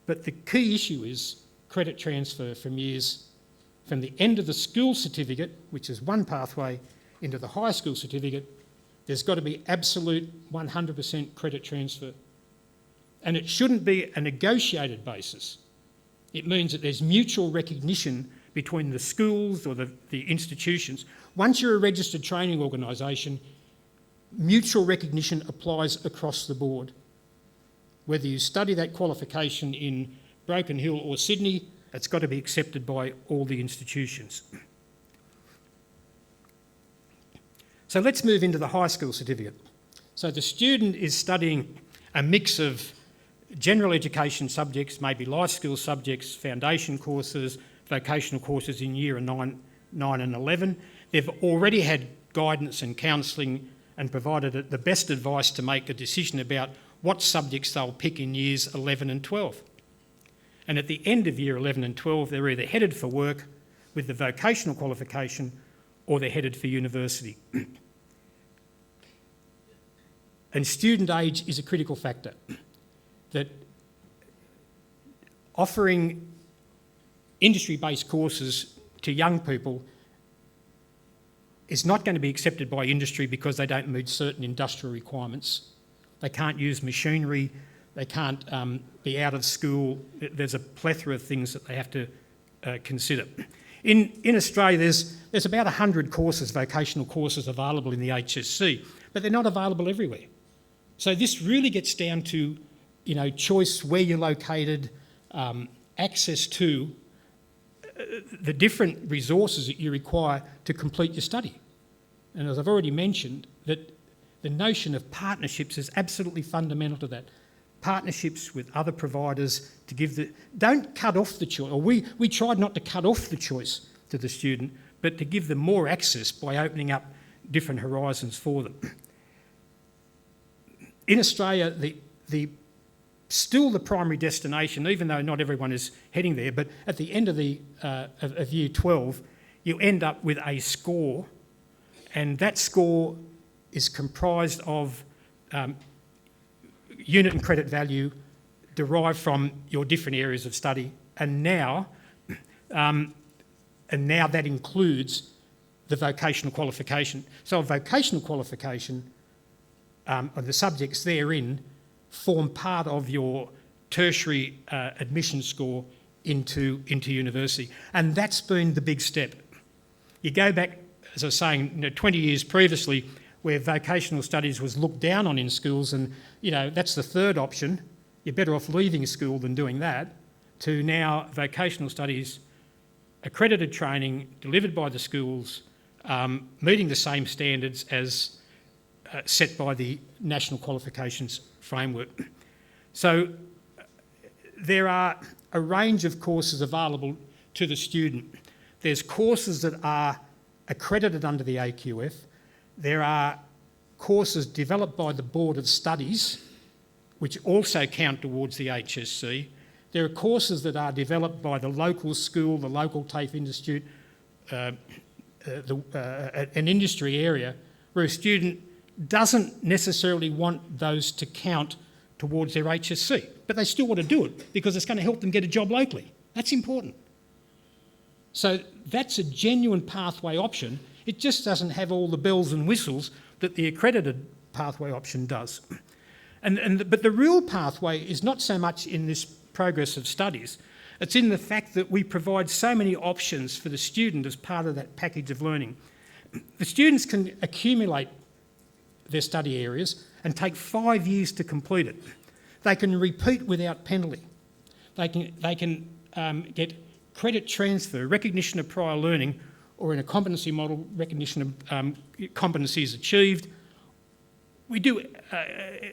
But the key issue is credit transfer from the end of the school certificate, which is one pathway, into the high school certificate. There's got to be absolute 100% credit transfer. And it shouldn't be a negotiated basis. It means that there's mutual recognition between the schools or the institutions. Once you're a registered training organisation, mutual recognition applies across the board. Whether you study that qualification in Broken Hill or Sydney, it's got to be accepted by all the institutions. So let's move into the high school certificate. So the student is studying a mix of general education subjects, maybe life skills subjects, foundation courses, vocational courses in year 9 and 11. They've already had guidance and counselling and provided the best advice to make a decision about what subjects they'll pick in years 11 and 12. And at the end of year 11 and 12, they're either headed for work with the vocational qualification or they're headed for university. And student age is a critical factor. That offering industry-based courses to young people is not going to be accepted by industry because they don't meet certain industrial requirements. They can't use machinery, they can't be out of school. There's a plethora of things that they have to consider. In Australia, there's about 100 courses, vocational courses available in the HSC, but they're not available everywhere. So this really gets down to, choice, where you're located, access to the different resources that you require to complete your study. And as I've already mentioned, that the notion of partnerships is absolutely fundamental to that. Partnerships with other providers to give don't cut off the choice, or we tried not to cut off the choice to the student, but to give them more access by opening up different horizons for them. In Australia, still the primary destination, even though not everyone is heading there, but at the end of year 12, you end up with a score, and that score is comprised of unit and credit value derived from your different areas of study, and now that includes the vocational qualification. So a vocational qualification, the subjects therein form part of your tertiary admission score into university. And that's been the big step. You go back, as I was saying, 20 years previously, where vocational studies was looked down on in schools, and that's the third option. You're better off leaving school than doing that, to now vocational studies, accredited training delivered by the schools, meeting the same standards as set by the National Qualifications Framework. So there are a range of courses available to the student. There's courses that are accredited under the AQF. There are courses developed by the Board of Studies, which also count towards the HSC. There are courses that are developed by the local school, the local TAFE institute, an industry area, where a student doesn't necessarily want those to count towards their HSC, but they still want to do it because it's going to help them get a job locally. That's important. So that's a genuine pathway option. It just doesn't have all the bells and whistles that the accredited pathway option does. But the real pathway is not so much in this progress of studies, it's in the fact that we provide so many options for the student as part of that package of learning. The students can accumulate their study areas and take 5 years to complete it. They can repeat without penalty. They can get credit transfer, recognition of prior learning, or in a competency model, recognition of competencies achieved. We do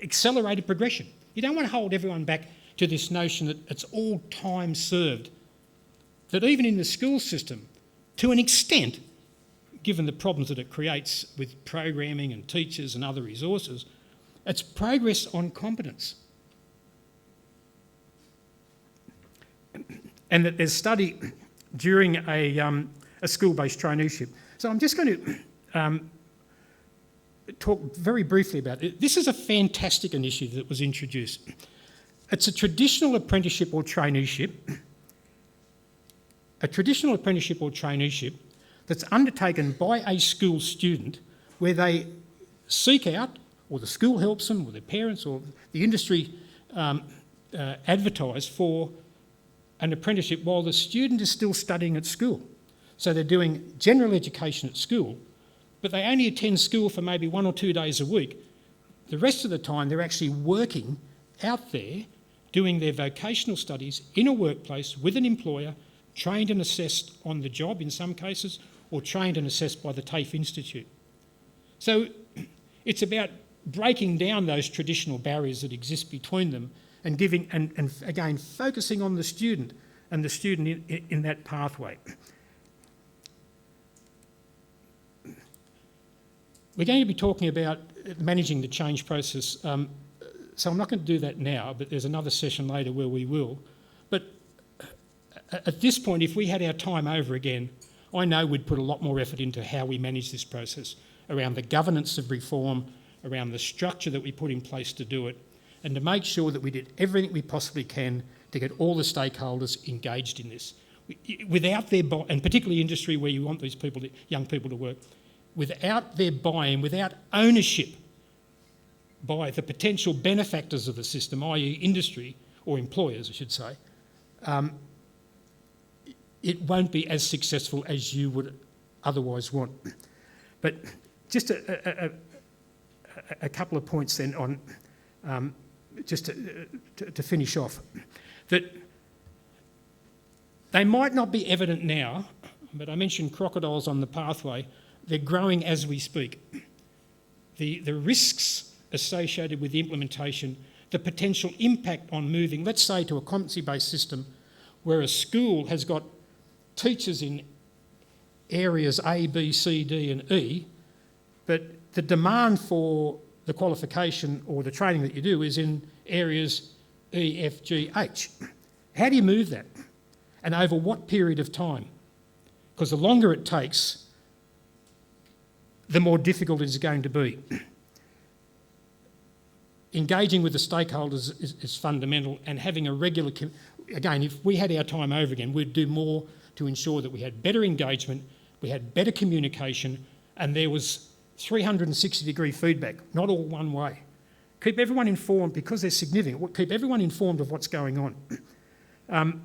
accelerated progression. You don't want to hold everyone back to this notion that it's all time served. That even in the school system, to an extent, given the problems that it creates with programming and teachers and other resources, it's progress on competence. And that there's study during a school-based traineeship. So I'm just going to talk very briefly about it. This is a fantastic initiative that was introduced. It's a traditional apprenticeship or traineeship. A traditional apprenticeship or traineeship that's undertaken by a school student where they seek out, or the school helps them, or their parents, or the industry advertise for an apprenticeship while the student is still studying at school. So they're doing general education at school, but they only attend school for maybe 1 or 2 days a week. The rest of the time they're actually working out there, doing their vocational studies in a workplace with an employer, trained and assessed on the job in some cases, or trained and assessed by the TAFE Institute. So it's about breaking down those traditional barriers that exist between them and giving, and again, focusing on the student and the student in that pathway. We're going to be talking about managing the change process, so I'm not going to do that now, but there's another session later where we will. But at this point, if we had our time over again, I know we'd put a lot more effort into how we manage this process, around the governance of reform, around the structure that we put in place to do it, and to make sure that we did everything we possibly can to get all the stakeholders engaged in this. Without their and particularly industry where you want these people, young people to work, without their buy-in, without ownership by the potential benefactors of the system, i.e. industry, or employers I should say, it won't be as successful as you would otherwise want. But just a couple of points then on, just to finish off, that they might not be evident now, but I mentioned crocodiles on the pathway. They're growing as we speak. The risks associated with the implementation, the potential impact on moving, let's say, to a competency-based system where a school has got teachers in areas A, B, C, D and E, but the demand for the qualification or the training that you do is in areas E, F, G, H. How do you move that? And over what period of time? Because the longer it takes, the more difficult it is going to be. Engaging with the stakeholders is fundamental, and having a regular... Again, if we had our time over again, we'd do more to ensure that we had better engagement, we had better communication, and there was 360-degree feedback, not all one way. Keep everyone informed, because they're significant, keep everyone informed of what's going on.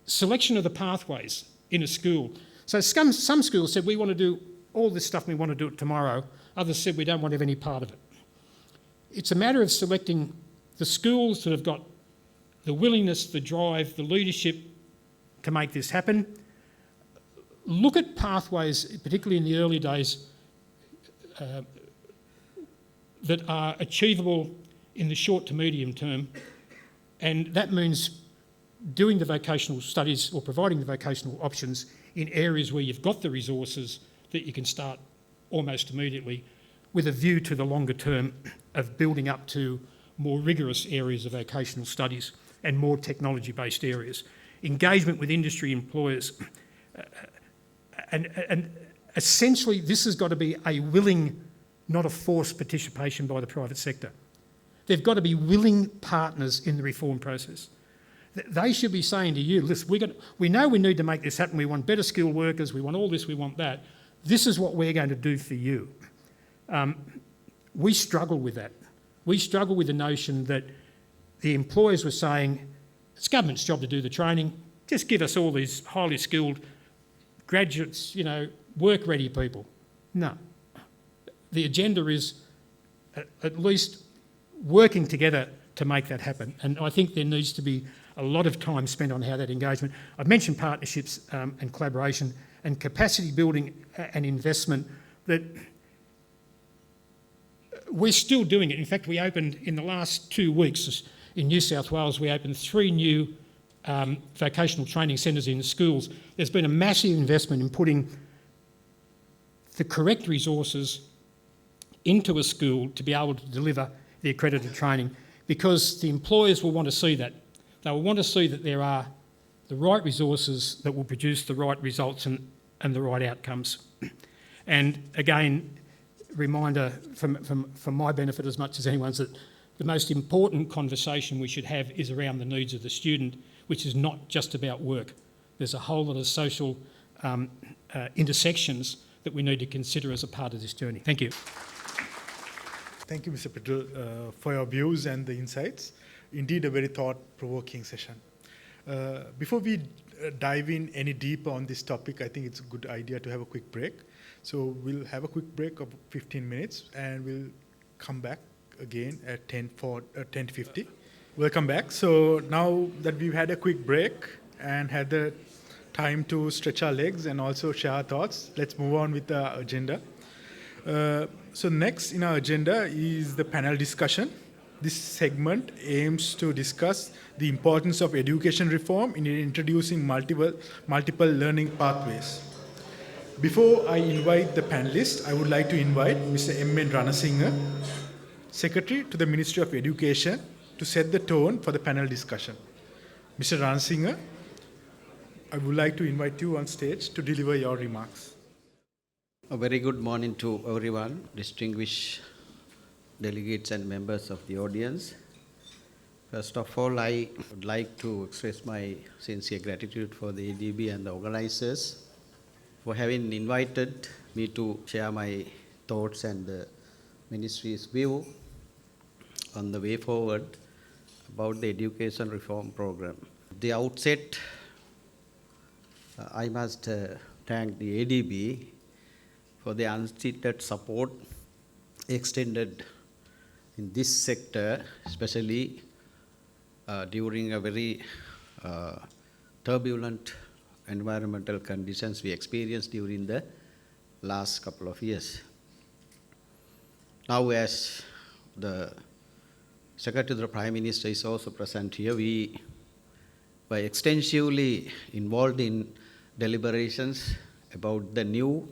Selection of the pathways in a school. So some schools said, we want to do all this stuff, we want to do it tomorrow. Others said, we don't want to have any part of it. It's a matter of selecting the schools that have got the willingness, the drive, the leadership to make this happen. Look at pathways, particularly in the early days, that are achievable in the short to medium term, and that means doing the vocational studies or providing the vocational options in areas where you've got the resources that you can start almost immediately, with a view to the longer term of building up to more rigorous areas of vocational studies and more technology-based areas. Engagement with industry employers. And essentially, this has got to be a willing, not a forced participation by the private sector. They've got to be willing partners in the reform process. They should be saying to you, listen, we know we need to make this happen. We want better skilled workers. We want all this. We want that. This is what we're going to do for you. We struggle with that. We struggle with the notion that the employers were saying, it's government's job to do the training. Just give us all these highly skilled graduates, work-ready people. No. The agenda is at least working together to make that happen. And I think there needs to be a lot of time spent on how that engagement. I've mentioned partnerships and collaboration and capacity building and investment that we're still doing it. In fact, we opened in the last 2 weeks in New South Wales, we opened 3 new vocational training centres in schools. There's been a massive investment in putting the correct resources into a school to be able to deliver the accredited training, because the employers will want to see that. They will want to see that there are the right resources that will produce the right results and the right outcomes. And again, reminder for my benefit as much as anyone's, that the most important conversation we should have is around the needs of the student, which is not just about work. There's a whole lot of social intersections that we need to consider as a part of this journey. Thank you. Thank you, Mr. Petrel, for your views and the insights. Indeed, a very thought-provoking session. Before we dive in any deeper on this topic, I think it's a good idea to have a quick break. So we'll have a quick break of 15 minutes and we'll come back again at 10:50. Welcome back. So now that we've had a quick break and had the time to stretch our legs and also share our thoughts, let's move on with the agenda. So next in our agenda is the panel discussion. This segment aims to discuss the importance of education reform in introducing multiple learning pathways. Before I invite the panelists, I would like to invite Mr. M.N. Ranasinghe, Secretary to the Ministry of Education, to set the tone for the panel discussion. Mr. Ranasinghe, I would like to invite you on stage to deliver your remarks. A very good morning to everyone, distinguished delegates and members of the audience. First of all, I would like to express my sincere gratitude for the ADB and the organizers for having invited me to share my thoughts and the Ministry's view on the way forward about the education reform program. At the outset, I must thank the ADB for the unstated support extended in this sector, especially during a very turbulent environmental conditions we experienced during the last couple of years. Now, as the Secretary to the Prime Minister is also present here, we were extensively involved in deliberations about the new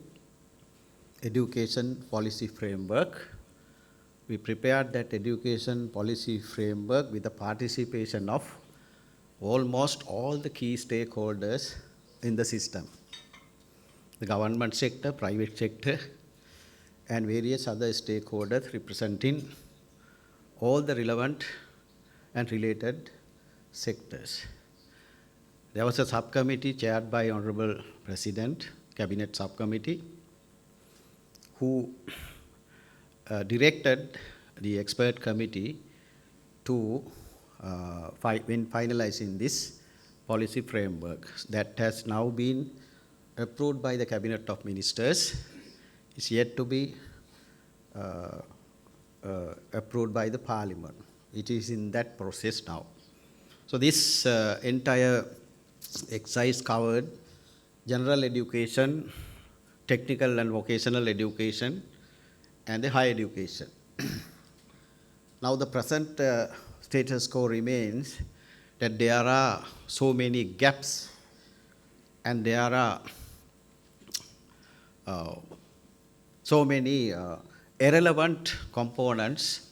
education policy framework. We prepared that education policy framework with the participation of almost all the key stakeholders in the system, the government sector, private sector, and various other stakeholders representing all the relevant and related sectors. There was a subcommittee chaired by Honorable President, Cabinet Subcommittee, who directed the expert committee to when finalizing this policy framework that has now been approved by the Cabinet of Ministers, is yet to be approved by the Parliament. It is in that process now. So this entire exercise covered general education, technical and vocational education, and the higher education. Now the present status quo remains that there are so many gaps and there are so many irrelevant components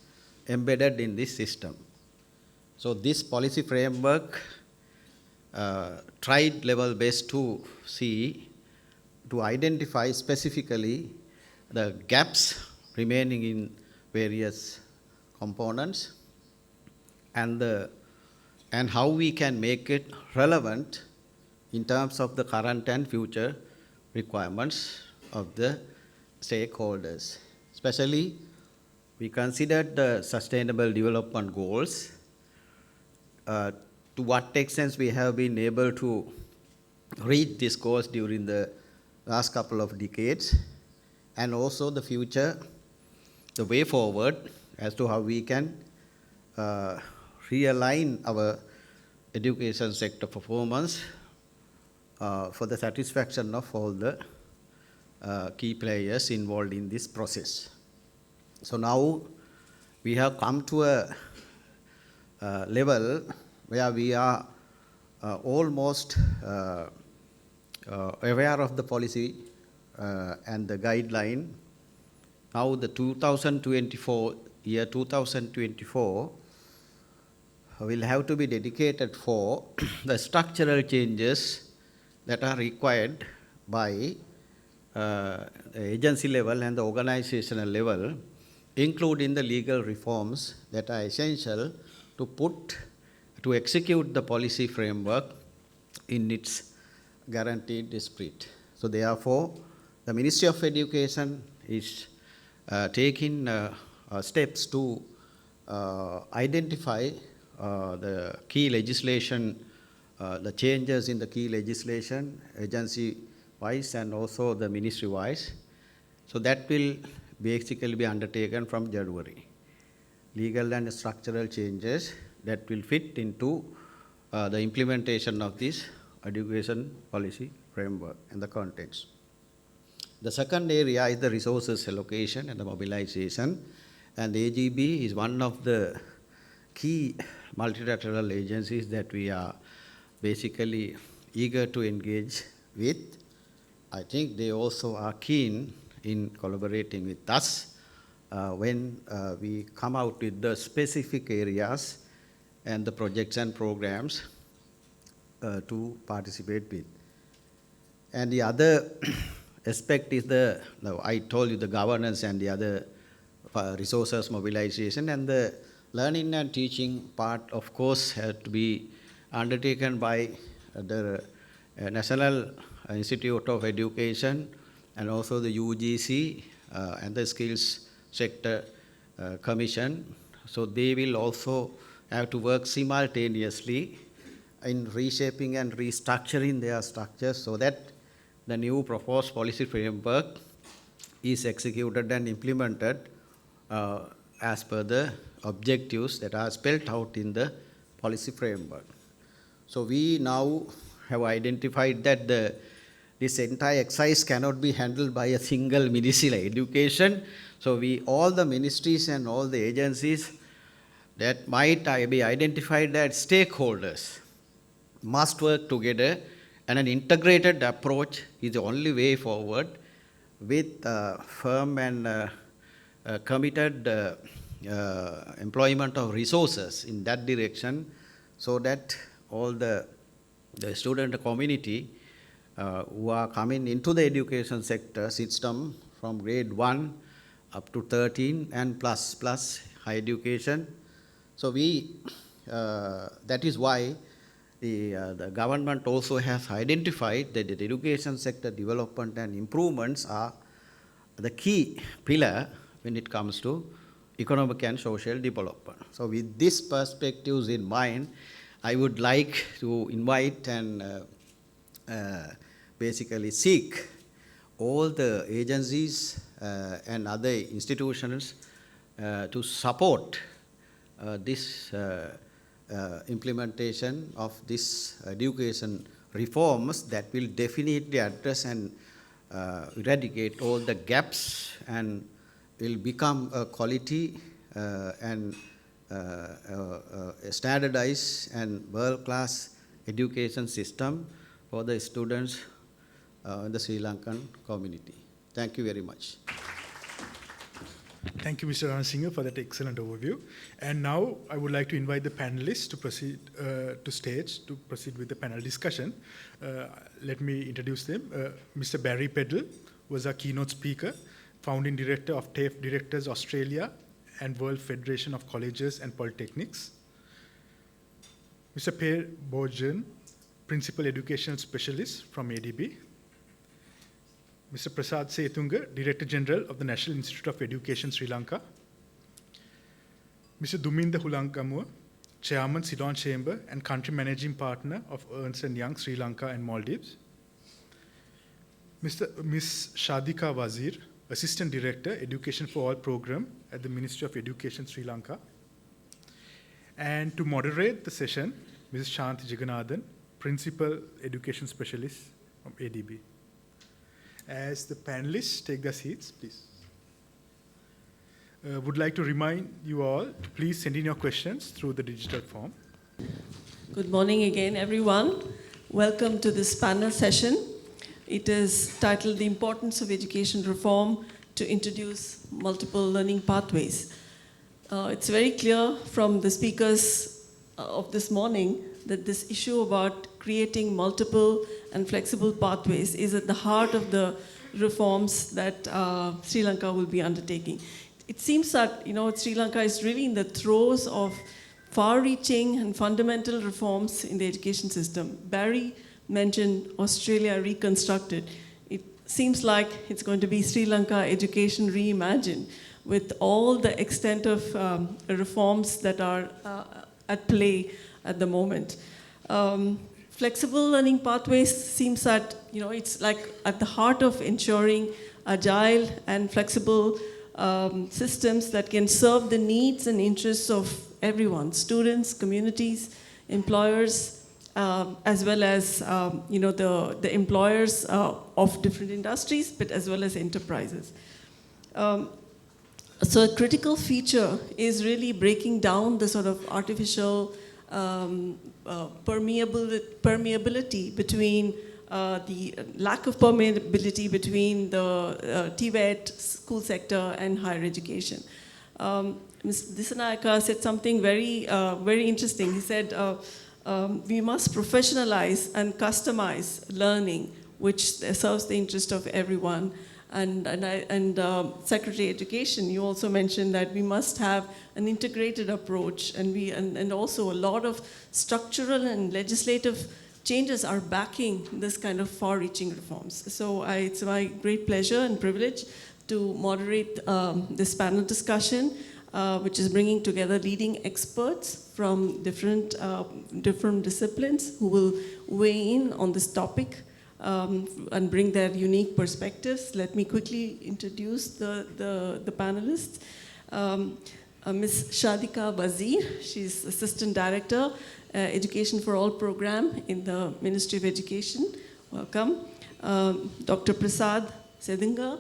embedded in this system. So this policy framework tried level based to see, to identify specifically the gaps remaining in various components and how we can make it relevant in terms of the current and future requirements of the stakeholders. Especially, we considered the sustainable development goals, to what extent we have been able to reach these goals during the last couple of decades, and also the future, the way forward as to how we can realign our education sector performance for the satisfaction of all the key players involved in this process. So now we have come to a level where we are almost aware of the policy and the guideline. Now the 2024 will have to be dedicated for the structural changes that are required by the agency level and the organizational level, including the legal reforms that are essential to execute the policy framework in its guaranteed spirit. So therefore, the Ministry of Education is taking steps to identify the key legislation, the changes in the key legislation, agency-wise and also the ministry-wise. So that will basically be undertaken from January. Legal and structural changes that will fit into the implementation of this education policy framework and the contents. The second area is the resources allocation and the mobilization, and the AGB is one of the key multilateral agencies that we are basically eager to engage with. I think they also are keen in collaborating with us when we come out with the specific areas and the projects and programs to participate with. And the other aspect is I told you the governance and the other resources mobilization, and the learning and teaching part, of course, has to be undertaken by the National Institute of Education and also the UGC and the Skills Sector Commission. So they will also have to work simultaneously in reshaping and restructuring their structures so that the new proposed policy framework is executed and implemented as per the objectives that are spelled out in the policy framework. So we now have identified that this entire exercise cannot be handled by a single Ministry like Education. So all the ministries and all the agencies that might be identified as stakeholders must work together, and an integrated approach is the only way forward with firm and committed employment of resources in that direction, so that all the student community who are coming into the education sector system from grade 1 up to 13 and plus higher education. So that is why the government also has identified that the education sector development and improvements are the key pillar when it comes to economic and social development. So with these perspectives in mind, I would like to invite and basically seek all the agencies and other institutions to support this implementation of this education reforms that will definitely address and eradicate all the gaps and will become a quality and a standardized and world-class education system for the students in the Sri Lankan community. Thank you very much. Thank you, Mr. Ranasinghe, for that excellent overview. And now I would like to invite the panelists to proceed to stage to proceed with the panel discussion. Let me introduce them. Mr. Barry Peddle was our keynote speaker, founding director of TAFE Directors Australia and World Federation of Colleges and Polytechnics. Mr. Per Bojan, Principal Educational Specialist from ADB. Mr. Prasad Setunga, Director General of the National Institute of Education, Sri Lanka. Mr. Duminda Hulankamua, Chairman, Ceylon Chamber and Country Managing Partner of Ernst & Young, Sri Lanka and Maldives. Ms. Shadika Wazir, Assistant Director, Education for All Program at the Ministry of Education, Sri Lanka. And to moderate the session, Ms. Shanti Jagannathan, Principal Education Specialist from ADB. As the panelists take their seats, please. Would like to remind you all to please send in your questions through the digital form. Good morning again, everyone. Welcome to this panel session. It is titled The Importance of Education Reform to Introduce Multiple Learning Pathways. It's very clear from the speakers of this morning that this issue about creating multiple and flexible pathways is at the heart of the reforms that Sri Lanka will be undertaking. It seems that Sri Lanka is really in the throes of far-reaching and fundamental reforms in the education system. Barry mentioned Australia reconstructed. It seems like it's going to be Sri Lanka education reimagined with all the extent of reforms that are at play at the moment. Flexible learning pathways seems that it's like at the heart of ensuring agile and flexible systems that can serve the needs and interests of everyone, students, communities, employers, as well as the employers of different industries, but as well as enterprises. So a critical feature is really breaking down the sort of artificial permeability between the lack of permeability between the TVET school sector and higher education. Ms. Disanayaka said something very interesting. He said, we must professionalize and customize learning, which serves the interest of everyone. And Secretary of Education, you also mentioned that we must have an integrated approach, and also a lot of structural and legislative changes are backing this kind of far-reaching reforms. So it's my great pleasure and privilege to moderate this panel discussion, which is bringing together leading experts from different disciplines who will weigh in on this topic and bring their unique perspectives. Let me quickly introduce the panelists. Ms. Shadika Wazir, she's Assistant Director, Education for All Program in the Ministry of Education. Welcome. Dr. Prasad Setunga,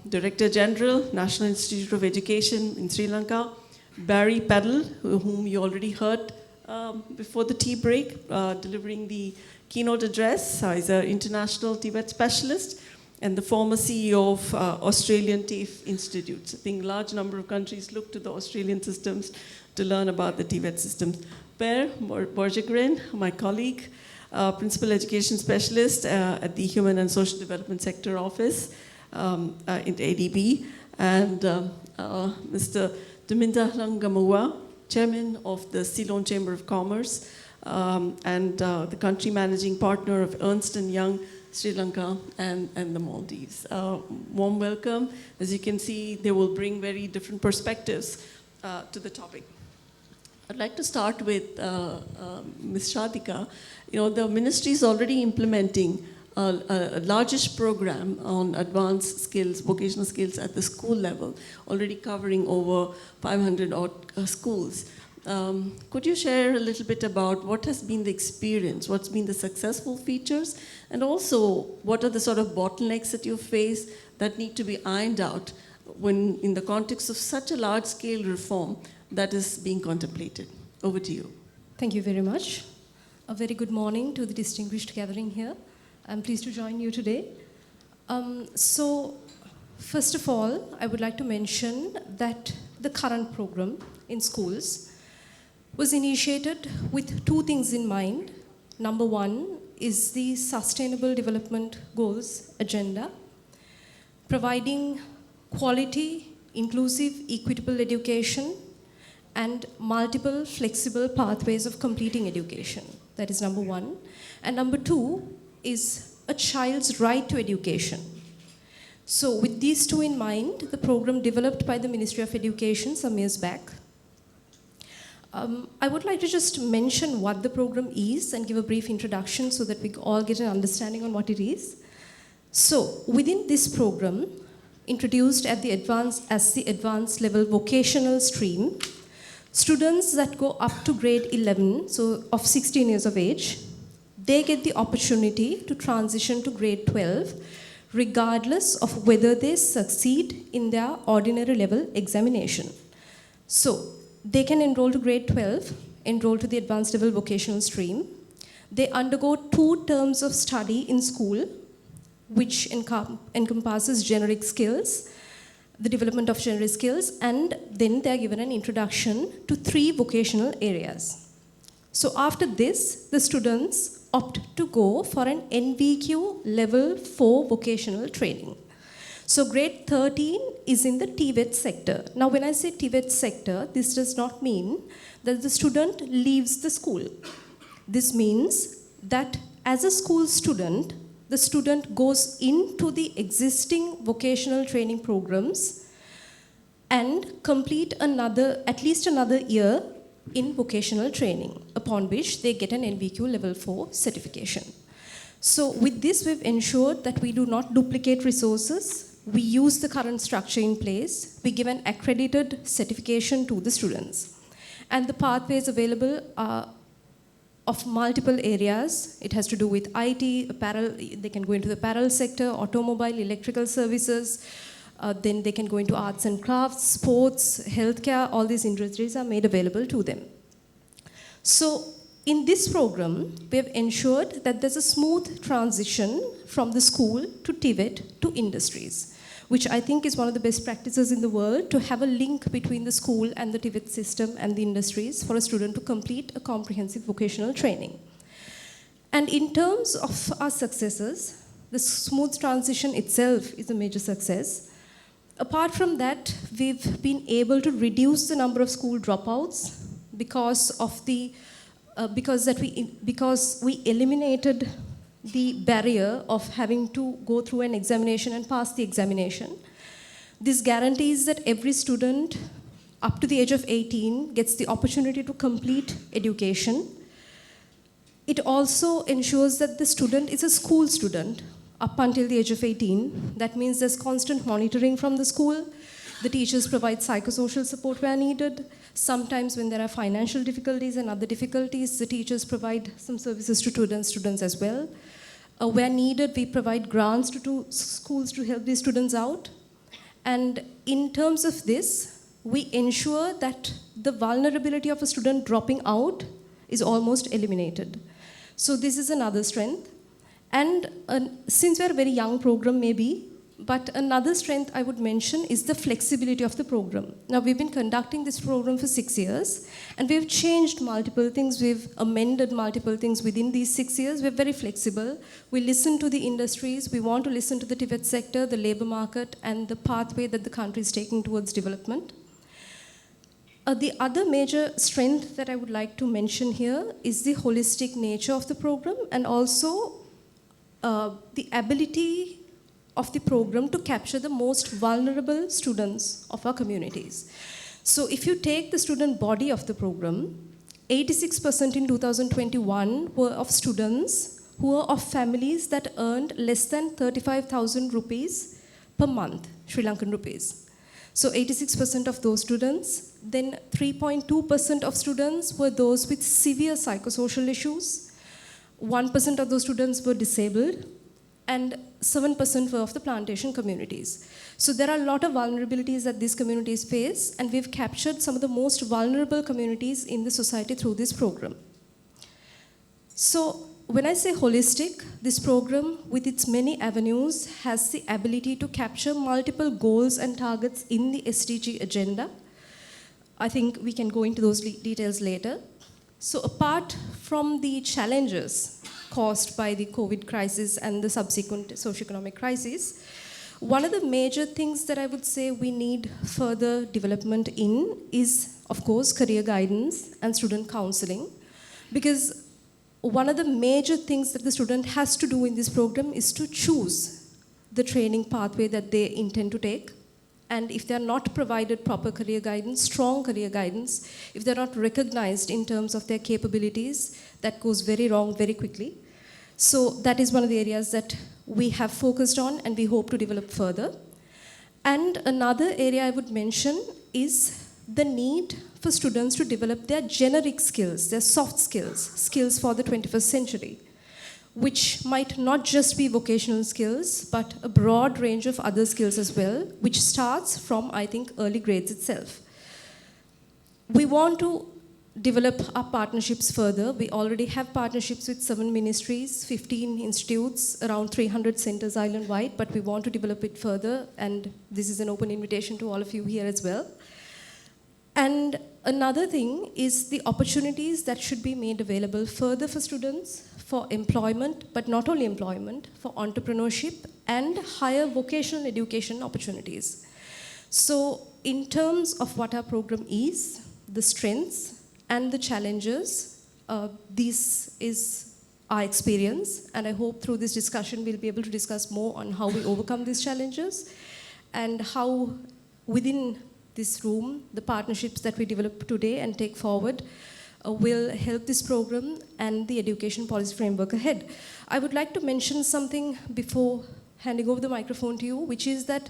Director General, National Institute of Education in Sri Lanka. Barry Peddle, whom you already heard before the tea break, delivering the keynote address. He's an international TVET specialist and the former CEO of Australian TAFE Institutes. I think a large number of countries look to the Australian systems to learn about the TVET systems. Per Borjegren, my colleague, Principal Education Specialist at the Human and Social Development Sector Office in ADB, and Mr. Duminda Hulankamua, Chairman of the Ceylon Chamber of Commerce, and the country managing partner of Ernst & Young, Sri Lanka and the Maldives. Warm welcome. As you can see, they will bring very different perspectives to the topic. I'd like to start with Ms. Shadika. The ministry is already implementing a largest program on advanced skills, vocational skills at the school level, already covering over 500 odd schools. Could you share a little bit about what has been the experience, what's been the successful features, and also what are the sort of bottlenecks that you face that need to be ironed out when in the context of such a large-scale reform that is being contemplated? Over to you. Thank you very much. A very good morning to the distinguished gathering here. I'm pleased to join you today. So First of all, I would like to mention that the current program in schools was initiated with two things in mind. Number one is the Sustainable Development Goals agenda, providing quality, inclusive, equitable education and multiple flexible pathways of completing education. That is number one. And number two is a child's right to education. So with these two in mind, the program developed by the Ministry of Education some years back. I would like to just mention what the program is and give a brief introduction so that we all get an understanding on what it is. So within this program, introduced at the advanced level vocational stream, students that go up to grade 11, so of 16 years of age, they get the opportunity to transition to grade 12 regardless of whether they succeed in their ordinary level examination. So they can enroll to grade 12, enroll to the advanced level vocational stream. They undergo 2 terms of study in school, which encompasses generic skills, the development of generic skills, and then they are given an introduction to 3 vocational areas. So after this, the students opt to go for an NVQ level 4 vocational training. So grade 13 is in the TVET sector. Now when I say TVET sector, this does not mean that the student leaves the school. This means that as a school student, the student goes into the existing vocational training programs and complete at least another year in vocational training, upon which they get an NVQ level 4 certification. So with this, we've ensured that we do not duplicate resources. We use the current structure in place. We give an accredited certification to the students. And the pathways available are of multiple areas. It has to do with IT, apparel. They can go into the apparel sector, automobile, electrical services. Then they can go into arts and crafts, sports, healthcare. All these industries are made available to them. So in this program, we have ensured that there's a smooth transition from the school to TVET to industries, which I think is one of the best practices in the world, to have a link between the school and the TVET system and the industries for a student to complete a comprehensive vocational training. And in terms of our successes, the smooth transition itself is a major success. Apart from that, we've been able to reduce the number of school dropouts because we eliminated the barrier of having to go through an examination and pass the examination. This guarantees that every student up to the age of 18 gets the opportunity to complete education. It also ensures that the student is a school student up until the age of 18. That means there's constant monitoring from the school. The teachers provide psychosocial support where needed. Sometimes when there are financial difficulties and other difficulties, the teachers provide some services to students as well. Where needed, we provide grants to schools to help these students out. And in terms of this, we ensure that the vulnerability of a student dropping out is almost eliminated. So this is another strength. And since we're a very young program maybe, but another strength I would mention is the flexibility of the program. Now we've been conducting this program for 6 years, and we've changed multiple things, we've amended multiple things within these 6 years. We're very flexible. We listen to the industries, we want to listen to the TVET sector, the labor market, and the pathway that the country is taking towards development. The other major strength that I would like to mention here is the holistic nature of the program, and also the ability of the program to capture the most vulnerable students of our communities. So if you take the student body of the program, 86% in 2021 were of students who were of families that earned less than 35,000 rupees per month, Sri Lankan rupees. So 86% of those students. Then 3.2% of students were those with severe psychosocial issues. 1% of those students were disabled, and 7% were of the plantation communities. So there are a lot of vulnerabilities that these communities face, and we've captured some of the most vulnerable communities in the society through this program. So when I say holistic, this program, with its many avenues, has the ability to capture multiple goals and targets in the SDG agenda. I think we can go into those details later. So apart from the challenges caused by the COVID crisis and the subsequent socioeconomic crisis, one of the major things that I would say we need further development in is, of course, career guidance and student counseling. Because one of the major things that the student has to do in this program is to choose the training pathway that they intend to take. And if they're not provided proper career guidance, strong career guidance, if they're not recognized in terms of their capabilities, that goes very wrong very quickly. So that is one of the areas that we have focused on and we hope to develop further. And another area I would mention is the need for students to develop their generic skills, their soft skills, skills for the 21st century, which might not just be vocational skills, but a broad range of other skills as well, which starts from, I think, early grades itself. We want to develop our partnerships further. We already have partnerships with 7 ministries, 15 institutes, around 300 centers island-wide, but we want to develop it further, and this is an open invitation to all of you here as well. And another thing is the opportunities that should be made available further for students, for employment, but not only employment, for entrepreneurship and higher vocational education opportunities. So in terms of what our program is, the strengths and the challenges, this is our experience, and I hope through this discussion we'll be able to discuss more on how we overcome these challenges and how within this room, the partnerships that we develop today and take forward will help this program and the education policy framework ahead. I would like to mention something before handing over the microphone to you, which is that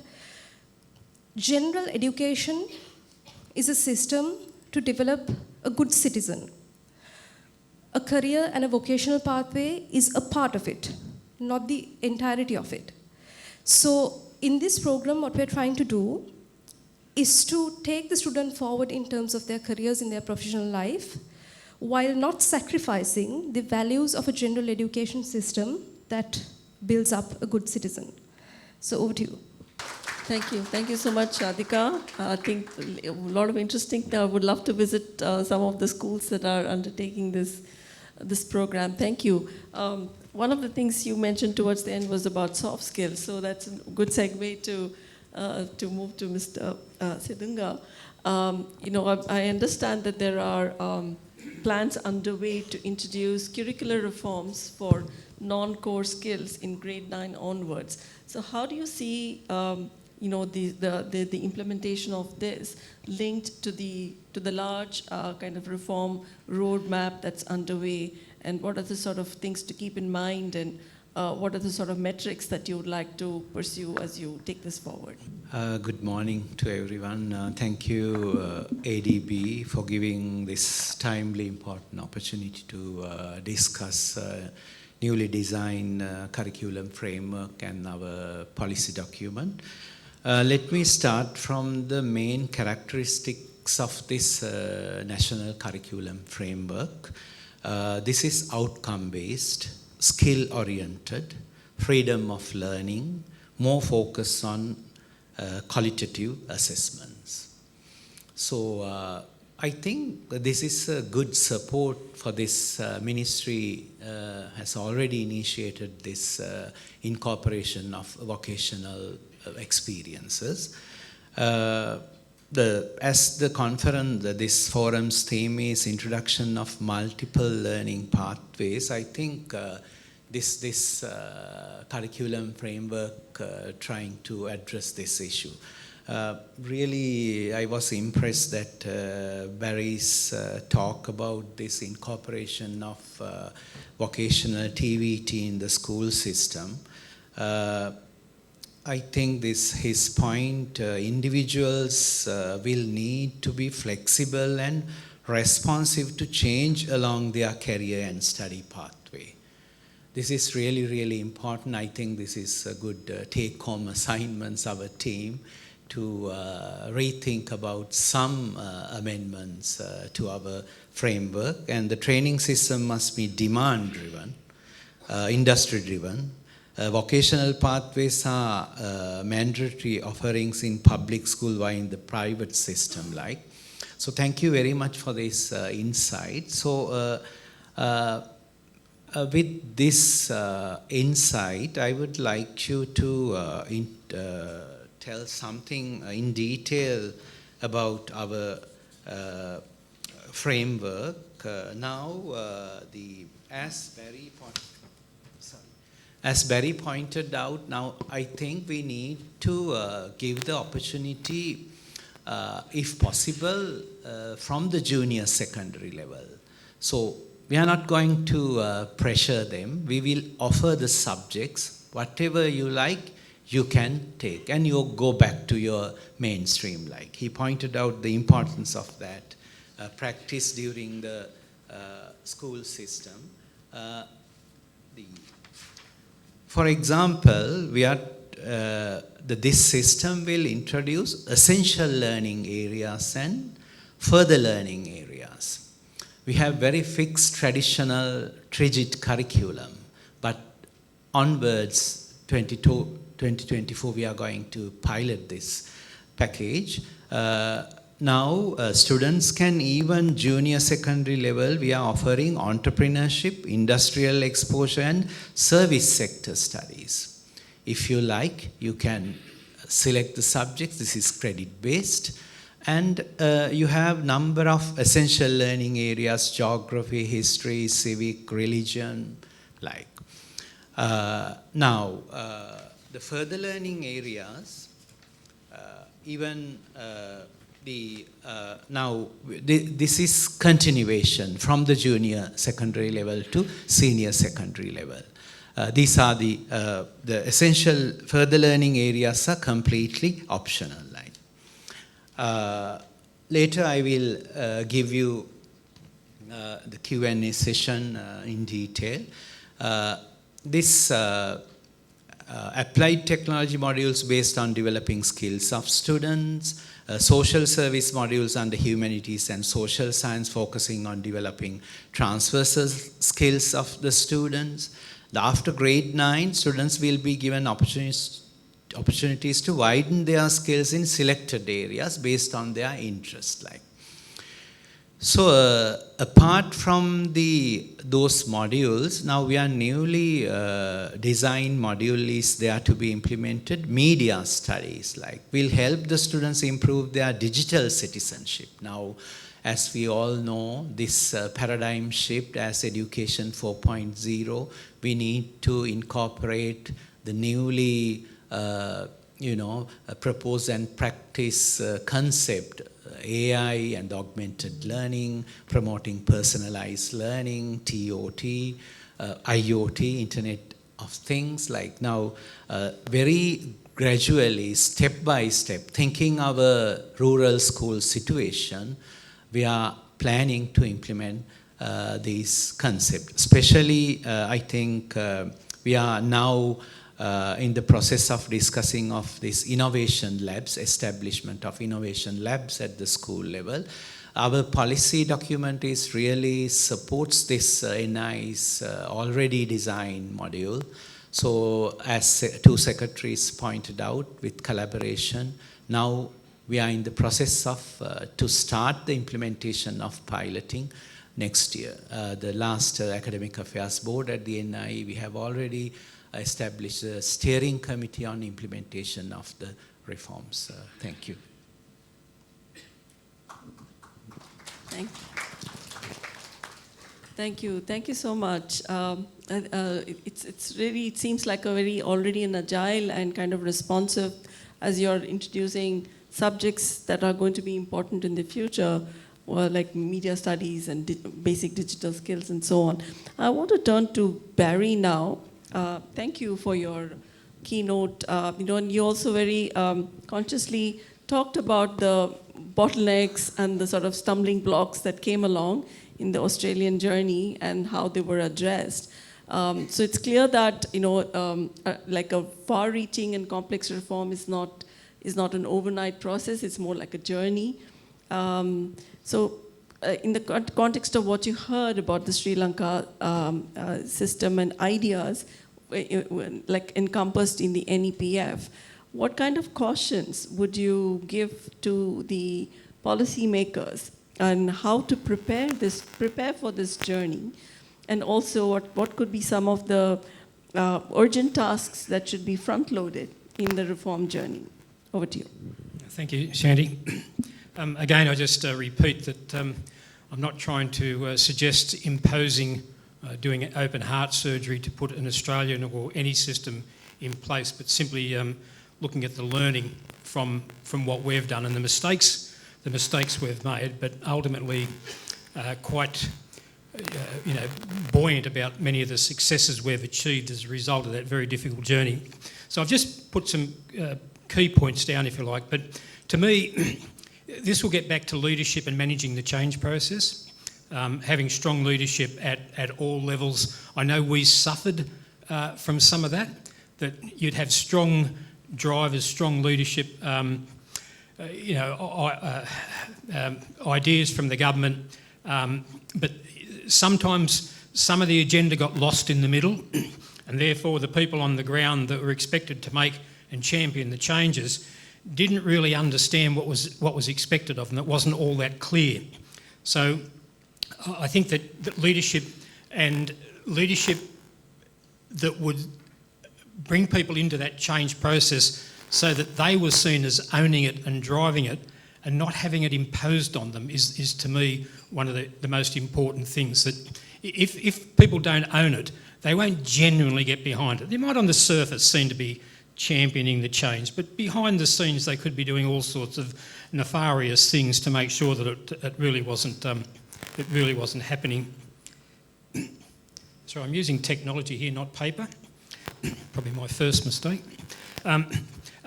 general education is a system to develop a good citizen. A career and a vocational pathway is a part of it, not the entirety of it. So in this program, what we're trying to do is to take the student forward in terms of their careers in their professional life, while not sacrificing the values of a general education system that builds up a good citizen. So over to you. Thank you. Thank you so much, Adhika. I think a lot of interesting, I would love to visit some of the schools that are undertaking this program. Thank you. One of the things you mentioned towards the end was about soft skills. So that's a good segue to move to Mr. Sedunga. I understand that there are plans underway to introduce curricular reforms for non-core skills in grade 9 onwards. So how do you see the implementation of this linked to the large kind of reform roadmap that's underway, and what are the sort of things to keep in mind, and what are the sort of metrics that you would like to pursue as you take this forward? Good morning to everyone. Thank you, ADB, for giving this timely important opportunity to discuss newly designed curriculum framework and our policy document. Let me start from the main characteristics of this national curriculum framework. This is outcome-based, skill-oriented, freedom of learning, more focus on qualitative assessments. So I think this is a good support for this ministry has already initiated this incorporation of vocational experiences. As the conference, this forum's theme is introduction of multiple learning pathways. I think this curriculum framework trying to address this issue. Really, I was impressed that Barry's talk about this incorporation of vocational TVT in the school system. I think his point, individuals will need to be flexible and responsive to change along their career and study pathway. This is really, really important. I think this is a good take-home assignments of our team to rethink about some amendments to our framework. And the training system must be demand-driven. industry-driven. Vocational pathways are mandatory offerings in public school or in the private system like. So thank you very much for this insight. So with this insight, I would like you to tell something in detail about our framework. As Barry pointed out, now I think we need to give the opportunity, if possible, from the junior secondary level. So we are not going to pressure them. We will offer the subjects, whatever you like, you can take, and you go back to your mainstream like. He pointed out the importance of that practice during the school system. For example, this system will introduce essential learning areas and further learning areas. We have very fixed, traditional, rigid curriculum, but onwards, 2024, we are going to pilot this package. Now, students can even junior secondary level, we are offering entrepreneurship, industrial exposure and service sector studies. If you like, you can select the subjects. This is credit based. And you have number of essential learning areas, geography, history, civic, religion, like. Now, the further learning areas, this is continuation from the junior secondary level to senior secondary level. These are the essential further learning areas are completely optional. Later I will give you the Q&A session in detail. This applied technology modules based on developing skills of students, social service modules under humanities and social science focusing on developing transversal skills of the students. After grade 9, students will be given opportunities to widen their skills in selected areas based on their interest. So apart from those modules, now we are newly designed module is there to be implemented. Media studies will help the students improve their digital citizenship. Now, as we all know, this paradigm shift as Education 4.0, we need to incorporate the newly propose and practice concept, AI and augmented learning, promoting personalized learning, TOT, IoT, Internet of Things. Now, very gradually, step by step, thinking our rural school situation, we are planning to implement these concepts. Especially, I think we are now in the process of discussing of this innovation labs, establishment of innovation labs at the school level. Our policy document is really supports this NI's already designed module. So as two secretaries pointed out, with collaboration, now we are in the process of to start the implementation of piloting next year. The last Academic Affairs Board at the NI, we have already established a steering committee on implementation of the reforms. Thank you. Thank you. Thank you so much. It seems like a very already an agile and kind of responsive as you're introducing subjects that are going to be important in the future, like media studies and basic digital skills and so on. I want to turn to Barry now. Thank you for your keynote. And you also very consciously talked about the bottlenecks and the sort of stumbling blocks that came along in the Australian journey and how they were addressed. So it's clear that like a far-reaching and complex reform is not an overnight process. It's more like a journey. So in the context of what you heard about the Sri Lanka system and ideas like encompassed in the NEPF, what kind of cautions would you give to the policymakers on how to prepare for this journey? And also what could be some of the urgent tasks that should be front-loaded in the reform journey? Over to you. Thank you, Shanti. Again, I just repeat that I'm not trying to suggest imposing doing open heart surgery to put an Australian or any system in place, but simply looking at the learning from what we've done and the mistakes we've made, but ultimately quite buoyant about many of the successes we've achieved as a result of that very difficult journey. So I've just put some key points down, if you like, but to me, this will get back to leadership and managing the change process, having strong leadership at all levels. I know we suffered from some of that you'd have strong drivers, strong leadership, ideas from the government, but sometimes some of the agenda got lost in the middle, and therefore the people on the ground that were expected to make and champion the changes didn't really understand what was expected of them. It wasn't all that clear. So I think that leadership that would bring people into that change process so that they were seen as owning it and driving it and not having it imposed on them is to me one of the most important things. That if people don't own it, they won't genuinely get behind it. They might on the surface seem to be championing the change, but behind the scenes they could be doing all sorts of nefarious things to make sure that it really wasn't happening. So I'm using technology here, not paper. Probably my first mistake.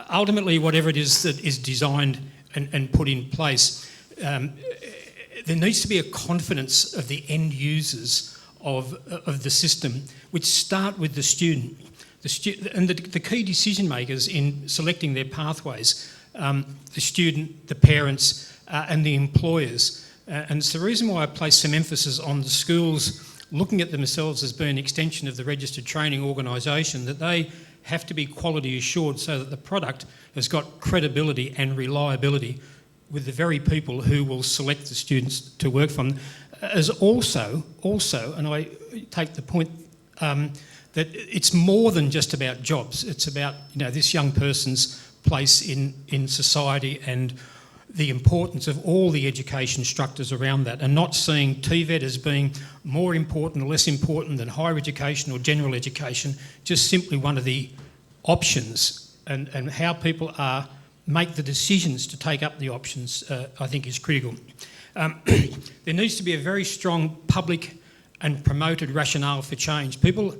Ultimately, whatever it is that is designed and put in place, there needs to be a confidence of the end users of the system, which start with the student. And the key decision makers in selecting their pathways, the student, the parents, and the employers. And it's the reason why I place some emphasis on the schools looking at themselves as being an extension of the registered training organisation, that they have to be quality assured so that the product has got credibility and reliability with the very people who will select the students to work from. As also, and I take the point that it's more than just about jobs. It's about this young person's place in society and the importance of all the education structures around that, and not seeing TVET as being more important or less important than higher education or general education, just simply one of the options, and how people make the decisions to take up the options, I think is critical. There needs to be a very strong public and promoted rationale for change. People,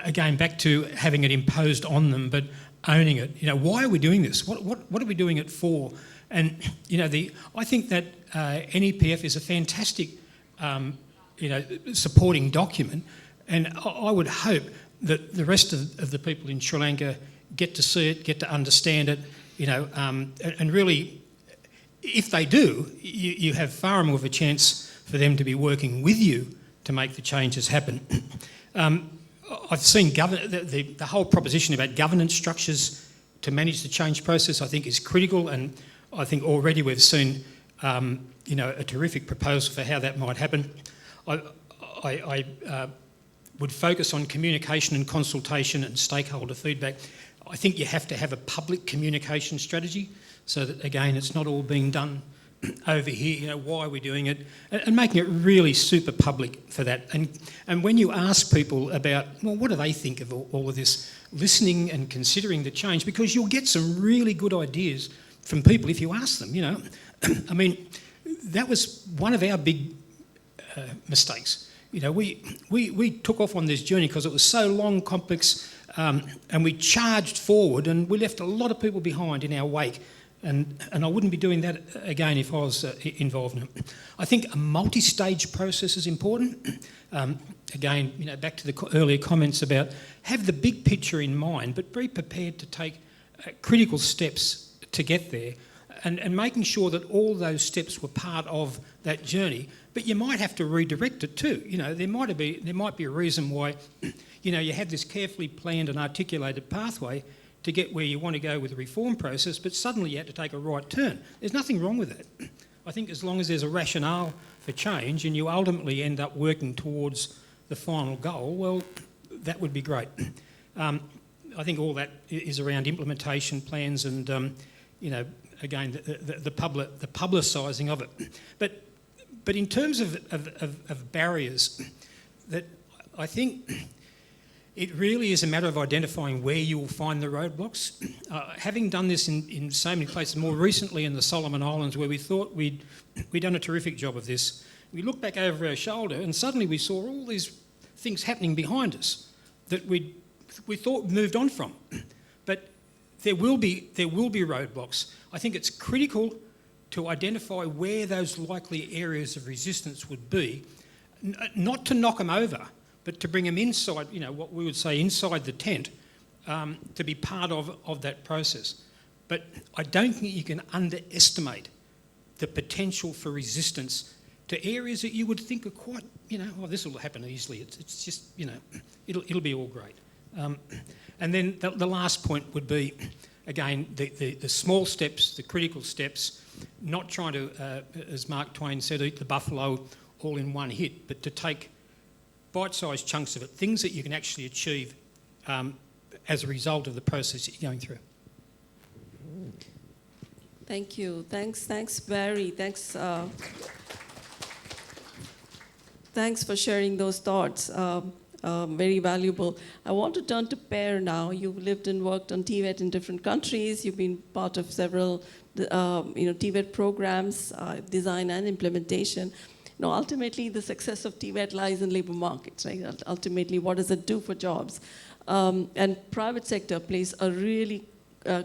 again, back to having it imposed on them, but owning it. Why are we doing this? What are we doing it for? And I think that NEPF is a fantastic, supporting document, and I would hope that the rest of the people in Sri Lanka get to see it, get to understand it, and really, if they do, you have far more of a chance for them to be working with you to make the changes happen. I've seen the whole proposition about governance structures to manage the change process, I think, is critical, and I think already we've seen, a terrific proposal for how that might happen. I would focus on communication and consultation and stakeholder feedback. I think you have to have a public communication strategy so that, again, it's not all being done over here, why are we doing it, and making it really super public for that. And when you ask people about, well, what do they think of all of this, listening and considering the change, because you'll get some really good ideas from people if you ask them, I mean, that was one of our big mistakes. We took off on this journey because it was so long, complex, and we charged forward and we left a lot of people behind in our wake. And I wouldn't be doing that again if I was involved in it. I think a multi-stage process is important. Again, back to the earlier comments about have the big picture in mind, but be prepared to take critical steps to get there. and making sure that all those steps were part of that journey. But you might have to redirect it too. You know, there might be a reason why, you know, you have this carefully planned and articulated pathway to get where you want to go with the reform process, but suddenly you have to take a right turn. There's nothing wrong with that. I think as long as there's a rationale for change and you ultimately end up working towards the final goal, well, that would be great. I think all that is around implementation plans and, you know, again, the publicising of it. But in terms of barriers, that I think it really is a matter of identifying where you will find the roadblocks. Having done this in so many places, more recently in the Solomon Islands, where we thought we'd done a terrific job of this, we looked back over our shoulder and suddenly we saw all these things happening behind us that we thought we moved on from. But there will be roadblocks. I think it's critical to identify where those likely areas of resistance would be, not to knock them over, but to bring them inside, you know, what we would say inside the tent, to be part of that process. But I don't think you can underestimate the potential for resistance to areas that you would think are quite, you know, oh, this will happen easily. It's just, you know, it'll be all great. And then the last point would be, again, the small steps, the critical steps, not trying to, as Mark Twain said, eat the buffalo all in one hit, but to take bite-sized chunks of it, things that you can actually achieve as a result of the process that you're going through. Thank you. Thanks, Barry. Thanks for sharing those thoughts. Very valuable. I want to turn to Per now. You've lived and worked on TVET in different countries. You've been part of several, TVET programs, design and implementation. Now, ultimately, the success of TVET lies in labor markets, right? Ultimately, what does it do for jobs? And private sector plays a really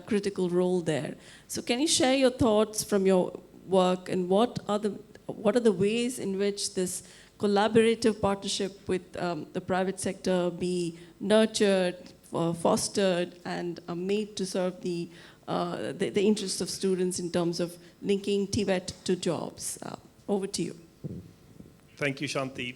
critical role there. So can you share your thoughts from your work, and what are the ways in which this collaborative partnership with the private sector be nurtured, fostered, and made to serve the interests of students in terms of linking TVET to jobs? Over to you. Thank you, Shanti.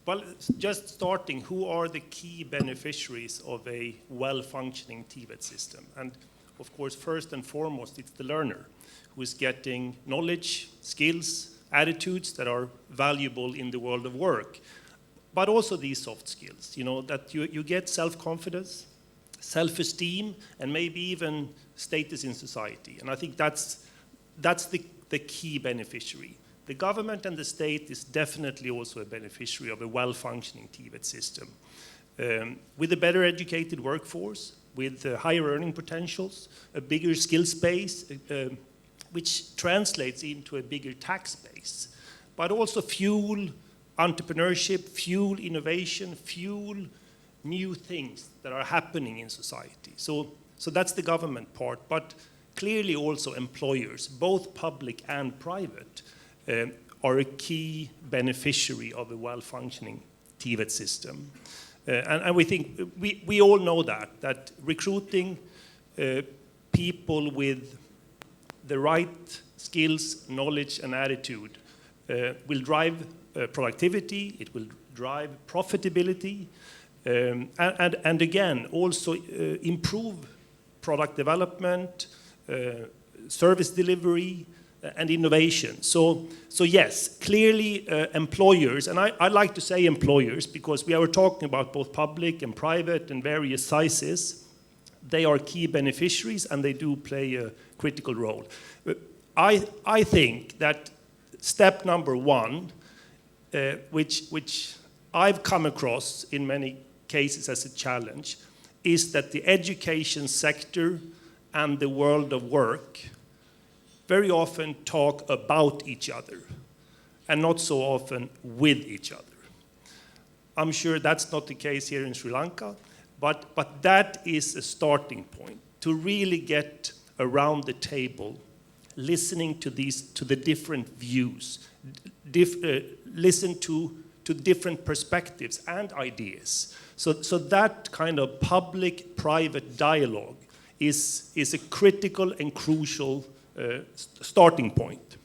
Well, just starting, who are the key beneficiaries of a well-functioning TVET system? And of course, first and foremost, it's the learner who is getting knowledge, skills, attitudes that are valuable in the world of work, but also these soft skills, you know, that you get self-confidence, self-esteem, and maybe even status in society. And I think that's the key beneficiary. The government and the state is definitely also a beneficiary of a well-functioning TVET system. With a better educated workforce, with higher earning potentials, a bigger skills base, which translates into a bigger tax base, but also fuel entrepreneurship, fuel innovation, fuel new things that are happening in society. So that's the government part, but clearly also employers, both public and private, are a key beneficiary of a well-functioning TVET system. And we think, we all know that recruiting people with the right skills, knowledge, and attitude will drive productivity, it will drive profitability, and again, also improve product development, service delivery, and innovation. So yes, clearly employers, and I like to say employers because we are talking about both public and private and various sizes. They are key beneficiaries and they do play a critical role. I think that step number one, which I've come across in many cases as a challenge, is that the education sector and the world of work very often talk about each other and not so often with each other. I'm sure that's not the case here in Sri Lanka, but that is a starting point to really get around the table, listening to the different views, listen to different perspectives and ideas. So that kind of public-private dialogue is a critical and crucial starting point.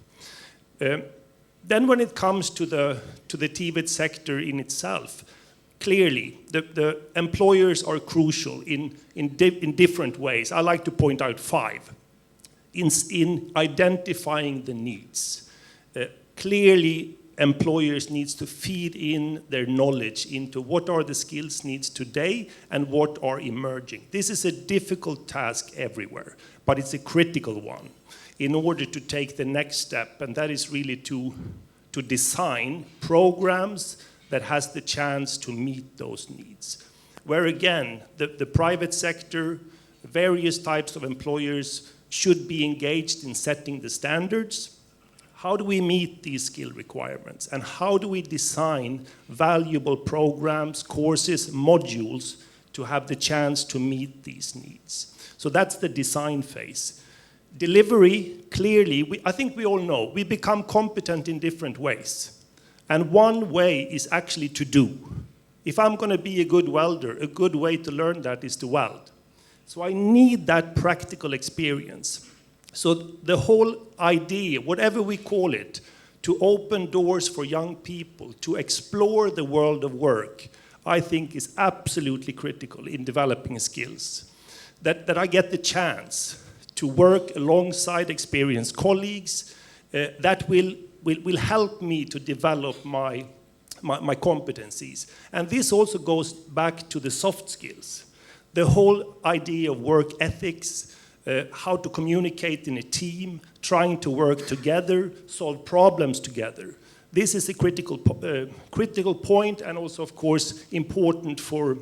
Then when it comes to the TVET sector in itself, clearly the employers are crucial in different ways. I like to point out 5. In identifying the needs. Clearly, employers need to feed in their knowledge into what are the skills needs today and what are emerging. This is a difficult task everywhere, but it's a critical one in order to take the next step, and that is really to design programs that has the chance to meet those needs. Where again, the private sector, various types of employers should be engaged in setting the standards. How do we meet these skill requirements? And how do we design valuable programs, courses, modules to have the chance to meet these needs? So that's the design phase. Delivery, clearly, I think we all know, we become competent in different ways. And one way is actually to do. If I'm going to be a good welder, a good way to learn that is to weld. So I need that practical experience. So the whole idea, whatever we call it, to open doors for young people to explore the world of work, I think is absolutely critical in developing skills. That I get the chance to work alongside experienced colleagues that will help me to develop my competencies. And this also goes back to the soft skills. The whole idea of work ethics, how to communicate in a team, trying to work together, solve problems together. This is a critical point, and also, of course, important for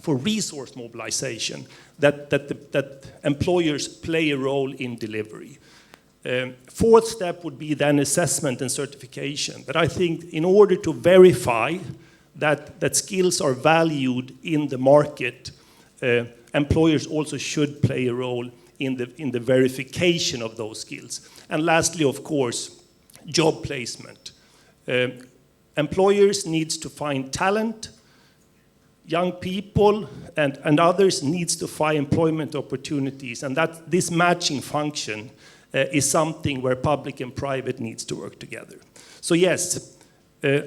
resource mobilization, that employers play a role in delivery. 4th step would be then assessment and certification. But I think in order to verify that skills are valued in the market, employers also should play a role in the verification of those skills. And lastly, of course, job placement. Employers needs to find talent, young people and others needs to find employment opportunities, and that this matching function is something where public and private needs to work together. So yes,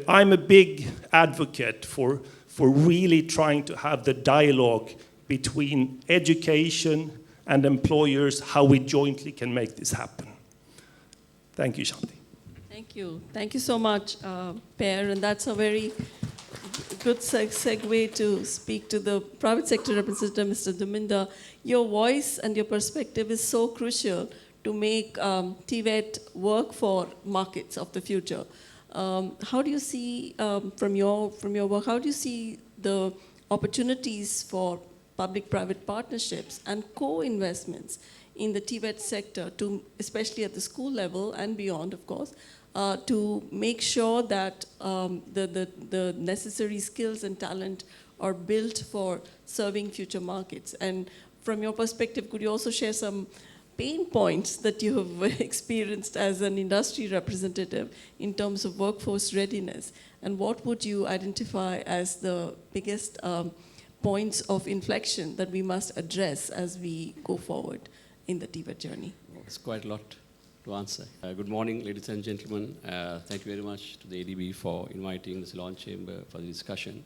I'm a big advocate for really trying to have the dialogue between education and employers, how we jointly can make this happen. Thank you, Shanti. Thank you. Thank you so much, Per. And that's a very good segue to speak to the private sector representative, Mr. Duminda. Your voice and your perspective is so crucial to make TVET work for markets of the future. How do you see, from your work, how do you see the opportunities for public-private partnerships and co-investments in the TVET sector, to, especially at the school level and beyond, of course, to make sure that the necessary skills and talent are built for serving future markets? And from your perspective, could you also share some pain points that you have experienced as an industry representative in terms of workforce readiness? And what would you identify as the biggest points of inflection that we must address as we go forward in the TVET journey? It's quite a lot to answer. Good morning, ladies and gentlemen. Thank you very much to the ADB for inviting the Ceylon Chamber for the discussion.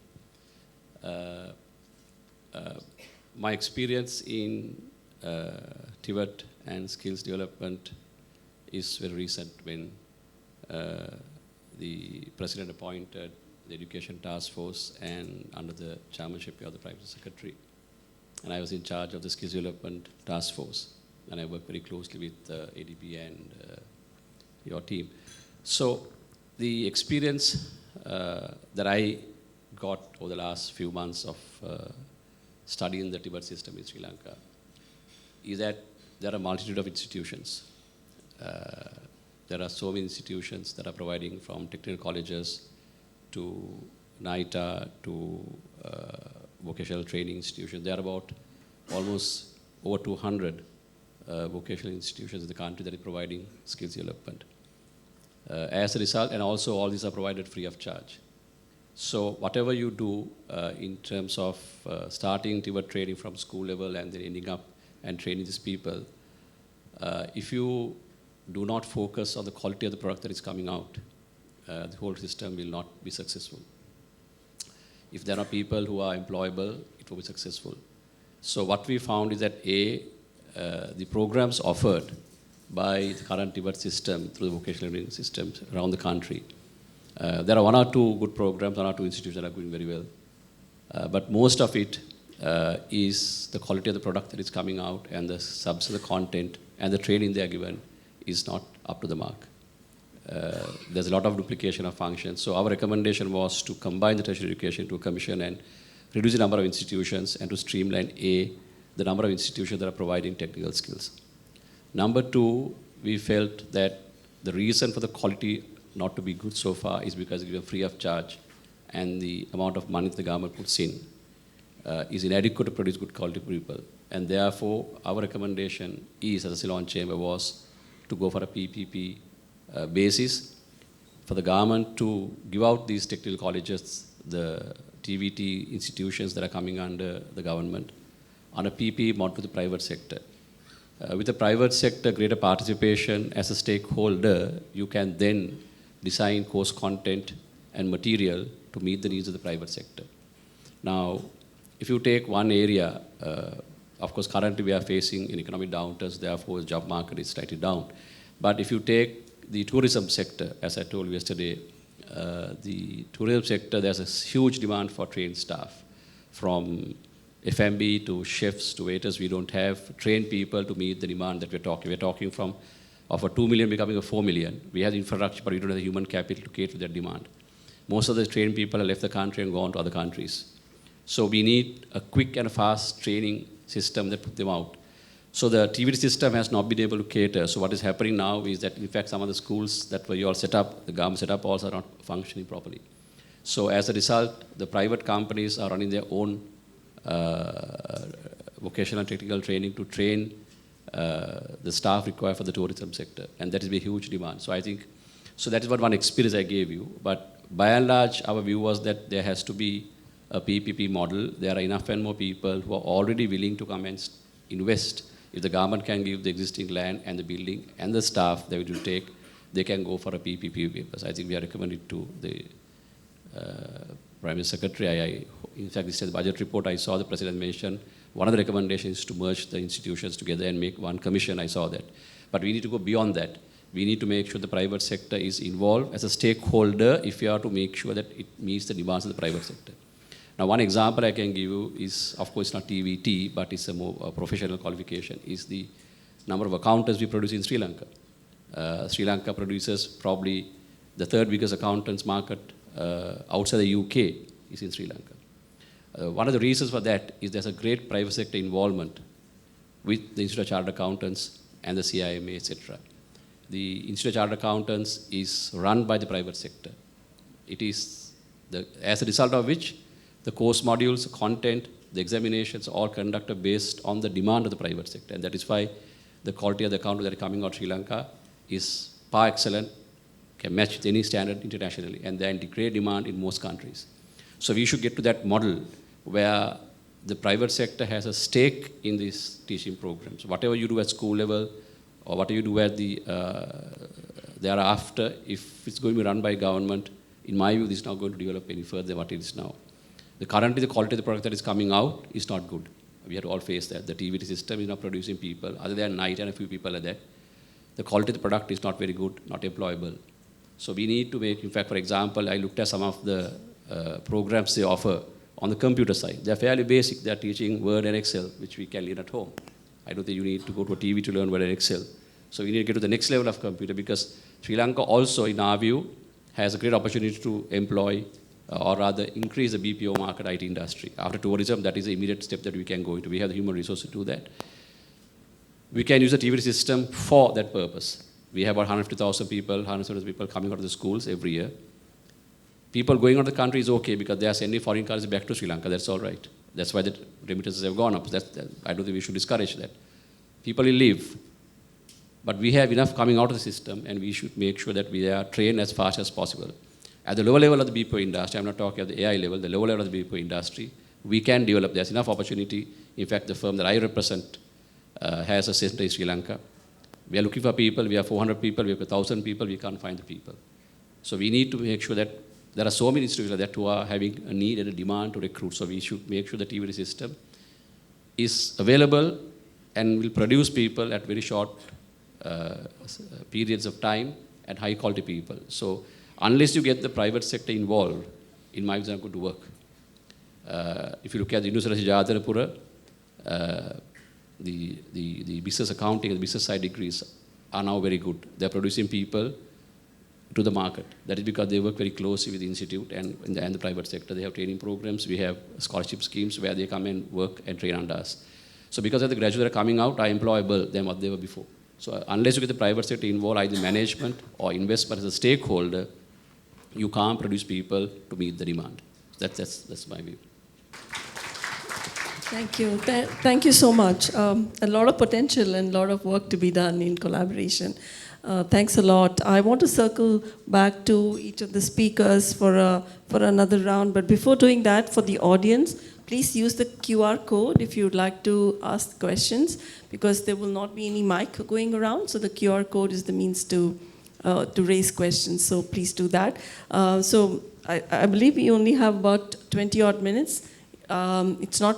My experience in TVET and skills development is very recent, when the President appointed the Education Task Force, and under the chairmanship of the Private Secretary. And I was in charge of the Skills Development Task Force, and I worked very closely with ADB and your team. So the experience that I got over the last few months of studying the TVET system in Sri Lanka is that there are a multitude of institutions. There are so many institutions that are providing, from technical colleges to NITA to vocational training institutions. There are about almost over 200 vocational institutions in the country that are providing skills development. As a result, and also all these are provided free of charge. So whatever you do in terms of starting TVET training from school level and then ending up and training these people, if you do not focus on the quality of the product that is coming out, the whole system will not be successful. If there are people who are employable, it will be successful. So what we found is that the programs offered by the current TVET system through the vocational training systems around the country, there are one or two good programs, one or two institutions that are doing very well. But most of it is the quality of the product that is coming out, and the substance of the content and the training they are given is not up to the mark. There's a lot of duplication of functions. So our recommendation was to combine the tertiary education to a commission and reduce the number of institutions and to streamline the number of institutions that are providing technical skills. Number two, we felt that the reason for the quality not to be good so far is because it's given free of charge, and the amount of money the government puts in is inadequate to produce good quality people. And therefore, our recommendation is, as a Ceylon Chamber, was to go for a PPP basis for the government to give out these technical colleges, the TVT institutions that are coming under the government, on a PPP model to the private sector. With the private sector greater participation as a stakeholder, you can then design course content and material to meet the needs of the private sector. Now, if you take one area, of course, currently we are facing an economic downturn, therefore the job market is slightly down. But if you take the tourism sector, as I told you yesterday, the tourism sector, there's a huge demand for trained staff. From F&B to chefs to waiters, we don't have trained people to meet the demand that we're talking. We're talking from of a 2 million becoming a 4 million. We have the infrastructure, but we don't have the human capital to cater to that demand. Most of the trained people have left the country and gone to other countries. So we need a quick and fast training system that puts them out. So the TVT system has not been able to cater. So what is happening now is that, in fact, some of the schools that were all set up, the government set up, also are not functioning properly. So as a result, the private companies are running their own vocational and technical training to train the staff required for the tourism sector. And that is a huge demand. So I think, so that is what one experience I gave you. But by and large, our view was that there has to be a PPP model. There are enough and more people who are already willing to come and invest. If the government can give the existing land and the building and the staff that it will take, they can go for a PPP because I think we are recommended to the Prime Minister Secretary. In fact, this is the budget report I saw the President mention. One of the recommendations is to merge the institutions together and make one commission. I saw that. But we need to go beyond that. We need to make sure the private sector is involved as a stakeholder if we are to make sure that it meets the demands of the private sector. Now, one example I can give you is, of course, not TVT, but it's a more professional qualification, is the number of accountants we produce in Sri Lanka. Sri Lanka produces probably the third biggest accountants market outside the UK is in Sri Lanka. One of the reasons for that is there's a great private sector involvement with the Institute of Chartered Accountants and the CIMA, etc. The Institute of Chartered Accountants is run by the private sector. It is, as a result of which, the course modules, the content, the examinations are all conducted based on the demand of the private sector. And that is why the quality of the accountants that are coming out of Sri Lanka is par excellent, can match with any standard internationally, and they are in great demand in most countries. So we should get to that model where the private sector has a stake in these teaching programs. Whatever you do at school level or whatever you do at the thereafter, if it's going to be run by government, in my view, this is not going to develop any further than what it is now. Currently, the quality of the product that is coming out is not good. We have to all face that. The TVT system is not producing people. Other than night and a few people are there. The quality of the product is not very good, not employable. So we need to make, in fact, for example, I looked at some of the programs they offer on the computer side. They're fairly basic. They're teaching Word and Excel, which we can learn at home. I don't think you need to go to a TV to learn Word and Excel. So we need to get to the next level of computer because Sri Lanka also, in our view, has a great opportunity to employ or rather increase the BPO market IT industry. After tourism, that is the immediate step that we can go into. We have the human resources to do that. We can use the TVT system for that purpose. We have about 150,000 people, 170,000 people coming out of the schools every year. People going out of the country is okay because they are sending foreign currency back to Sri Lanka. That's all right. That's why the remittances have gone up. I don't think we should discourage that. People will leave. But we have enough coming out of the system, and we should make sure that we are trained as fast as possible. At the lower level of the BPO industry, I'm not talking at the AI level, the lower level of the BPO industry, we can develop. There's enough opportunity. In fact, the firm that I represent has a center in Sri Lanka. We are looking for people, we have 400 people, we have 1,000 people, we can't find the people. So we need to make sure that there are so many institutions that who are having a need and a demand to recruit. So we should make sure the TVET system is available and will produce people at very short periods of time and high quality people. So unless you get the private sector involved, in my view, it's not going to work. If you look at the University of Jadavapura, the business accounting and the business side degrees are now very good. They're producing people to the market. That is because they work very closely with the institute and the private sector. They have training programs. We have scholarship schemes where they come and work and train under us. So because of the graduates that are coming out are employable than what they were before. So unless you get the private sector involved, either management or investment as a stakeholder, you can't produce people to meet the demand. That's my view. Thank you. Thank you so much. A lot of potential and a lot of work to be done in collaboration. Thanks a lot. I want to circle back to each of the speakers for another round. But before doing that, for the audience, please use the QR code if you'd like to ask questions, because there will not be any mic going around. So the QR code is the means to raise questions. So please do that. So I believe we only have about 20 odd minutes. It's not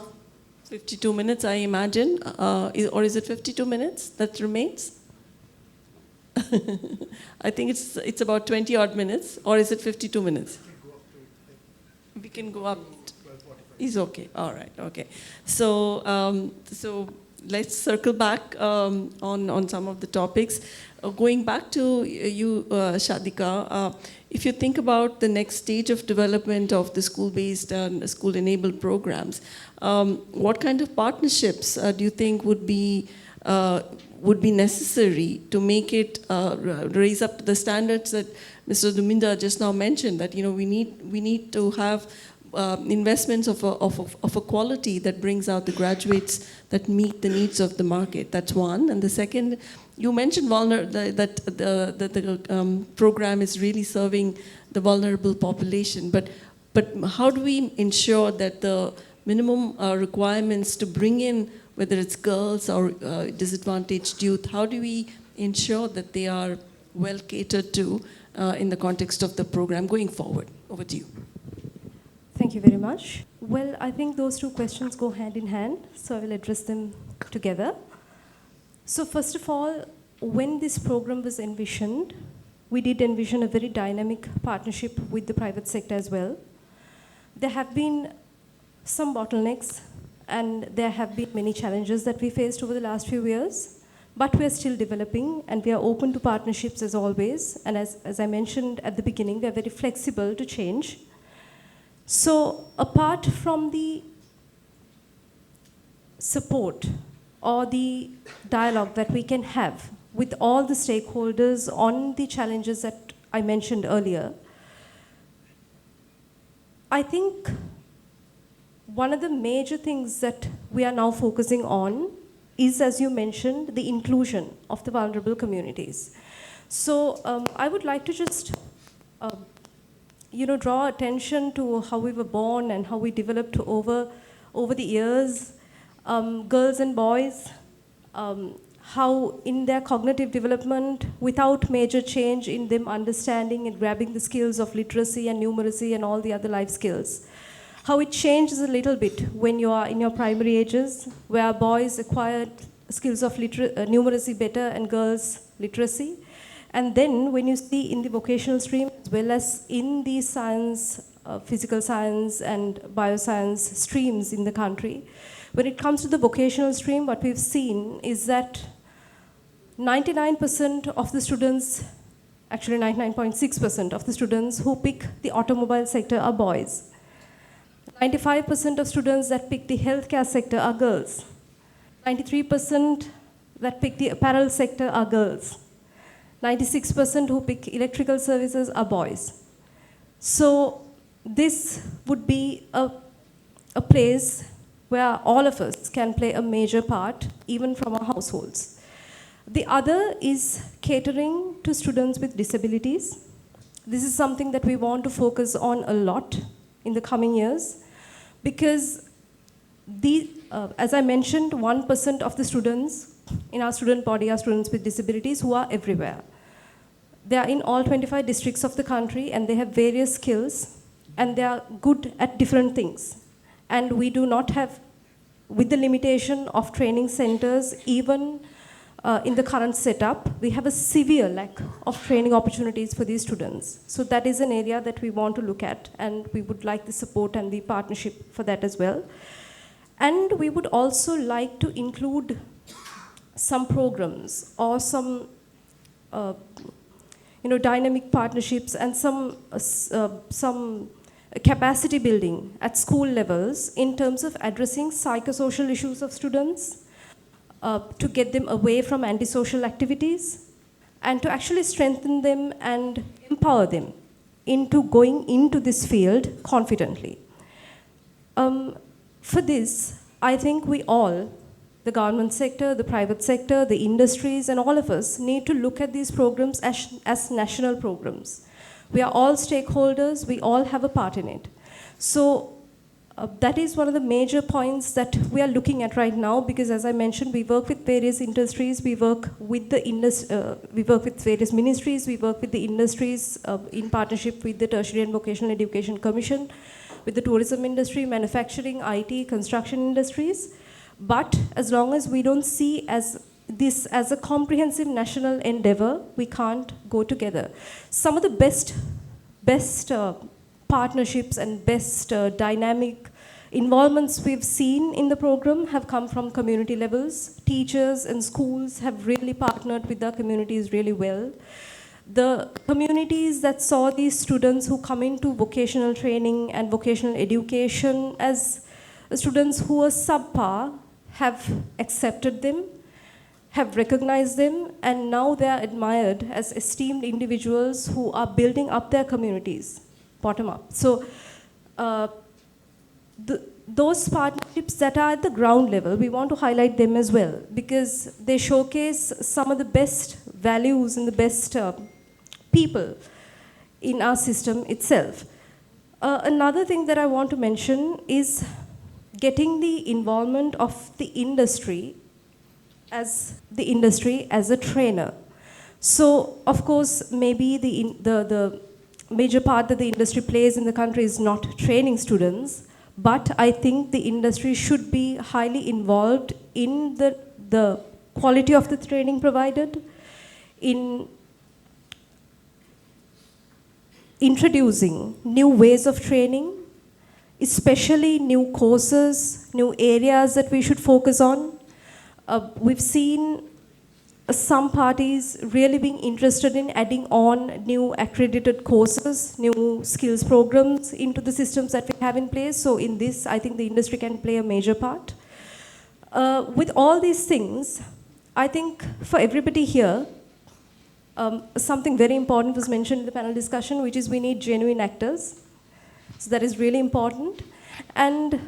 52 minutes, I imagine, or is it 52 minutes that remains? I think it's about 20 odd minutes, or is it 52 minutes? We can go up. Is okay. All right. Okay. So so let's circle back on some of the topics. Going back to you, Shadika, if you think about the next stage of development of the school-based and school-enabled programs, what kind of partnerships do you think would be necessary to make it raise up to the standards that Mr. Duminda just now mentioned? That we need to have investments of a quality that brings out the graduates that meet the needs of the market. That's one. And the second, you mentioned that the program is really serving the vulnerable population. But how do we ensure that the minimum requirements to bring in, whether it's girls or disadvantaged youth, how do we ensure that they are well catered to in the context of the program going forward? Over to you. Thank you very much. Well, I think those two questions go hand in hand, so I will address them together. So first of all, when this program was envisioned, we did envision a very dynamic partnership with the private sector as well. There have been some bottlenecks, and there have been many challenges that we faced over the last few years, but we are still developing, and we are open to partnerships as always. And as I mentioned at the beginning, we are very flexible to change. So apart from the support or the dialogue that we can have with all the stakeholders on the challenges that I mentioned earlier, I think one of the major things that we are now focusing on is, as you mentioned, the inclusion of the vulnerable communities. So I would like to just draw attention to how we were born and how we developed over the years. Girls and boys, how in their cognitive development, without major change in them understanding and grabbing the skills of literacy and numeracy and all the other life skills, how it changes a little bit when you are in your primary ages, where boys acquire skills of numeracy better and girls literacy. And then when you see in the vocational stream, as well as in the science, physical science and bioscience streams in the country, when it comes to the vocational stream, what we've seen is that 99% of the students, actually 99.6% of the students who pick the automobile sector are boys. 95% of students that pick the healthcare sector are girls. 93% that pick the apparel sector are girls. 96% who pick electrical services are boys. So this would be a place where all of us can play a major part, even from our households. The other is catering to students with disabilities. This is something that we want to focus on a lot in the coming years, because as I mentioned, 1% of the students in our student body are students with disabilities who are everywhere. They are in all 25 districts of the country, and they have various skills, and they are good at different things. And we do not have, with the limitation of training centers, even in the current setup, we have a severe lack of training opportunities for these students. So that is an area that we want to look at, and we would like the support and the partnership for that as well. And we would also like to include some programs or some dynamic partnerships and some capacity building at school levels in terms of addressing psychosocial issues of students, to get them away from antisocial activities, and to actually strengthen them and empower them into going into this field confidently. For this, I think we all, the government sector, the private sector, the industries, and all of us need to look at these programs as national programs. We are all stakeholders, we all have a part in it. So that is one of the major points that we are looking at right now, because as I mentioned, we work with various industries, we work with various ministries, we work with the industries in partnership with the Tertiary and Vocational Education Commission, with the tourism industry, manufacturing, IT, construction industries. But as long as we don't see this as a comprehensive national endeavor, we can't go together. Some of the best partnerships and best dynamic involvements we've seen in the program have come from community levels. Teachers and schools have really partnered with their communities really well. The communities that saw these students who come into vocational training and vocational education as students who are subpar have accepted them, have recognized them, and now they are admired as esteemed individuals who are building up their communities, bottom up. So those partnerships that are at the ground level, we want to highlight them as well, because they showcase some of the best values and the best people in our system itself. Another thing that I want to mention is getting the involvement of the industry as a trainer. So, of course, maybe the major part that the industry plays in the country is not training students, but I think the industry should be highly involved in the quality of the training provided, in introducing new ways of training, especially new courses, new areas that we should focus on. We've seen some parties really being interested in adding on new accredited courses, new skills programs into the systems that we have in place. So in this, I think the industry can play a major part. With all these things, I think for everybody here, something very important was mentioned in the panel discussion, which is we need genuine actors. So that is really important. And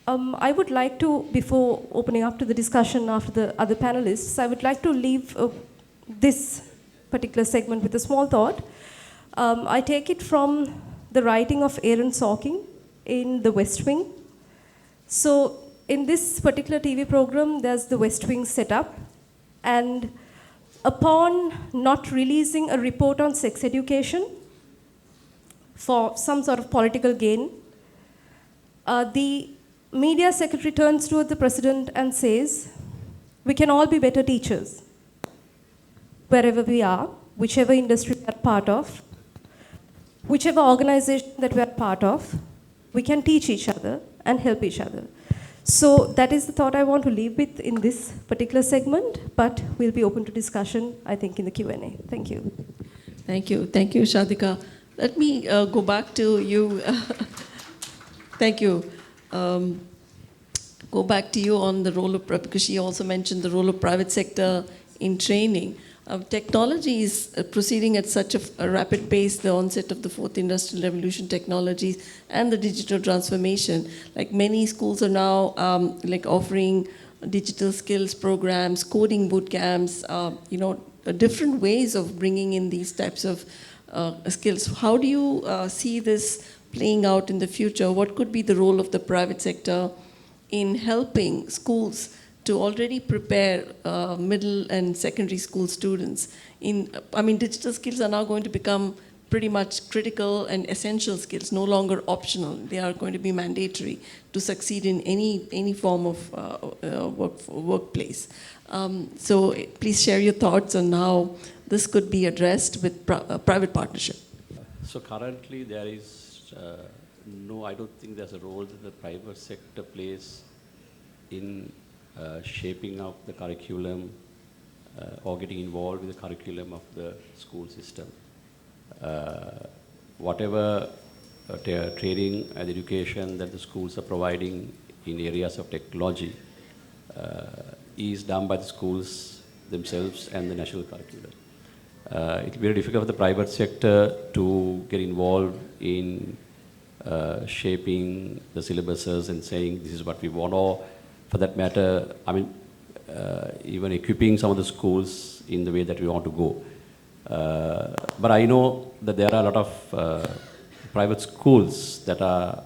I would like to, before opening up to the discussion after the other panelists, I would like to leave this particular segment with a small thought. I take it from the writing of Aaron Sorkin in The West Wing. So in this particular TV program, there's the West Wing setup. And upon not releasing a report on sex education for some sort of political gain, the media secretary turns toward the president and says, we can all be better teachers wherever we are, whichever industry we are part of, whichever organization that we are part of, we can teach each other and help each other. So that is the thought I want to leave with in this particular segment, but we'll be open to discussion, I think, in the Q&A. Thank you. Thank you. Thank you, Shadika. Let me go back to you. Thank you. Go back to you on the role of, because she also mentioned the role of private sector in training. Technology is proceeding at such a rapid pace, the onset of the fourth industrial revolution technologies and the digital transformation. Like many schools are now offering digital skills programs, coding boot camps, different ways of bringing in these types of skills. How do you see this playing out in the future? What could be the role of the private sector in helping schools to already prepare middle and secondary school students digital skills are now going to become pretty much critical and essential skills, no longer optional. They are going to be mandatory to succeed in any form of workplace. So please share your thoughts on how this could be addressed with private partnership. So currently there is I don't think there's a role that the private sector plays in shaping up the curriculum or getting involved with the curriculum of the school system. Whatever training and education that the schools are providing in areas of technology is done by the schools themselves and the national curriculum. It will be very difficult for the private sector to get involved in shaping the syllabuses and saying this is what we want, or for that matter, even equipping some of the schools in the way that we want to go. But I know that there are a lot of private schools that are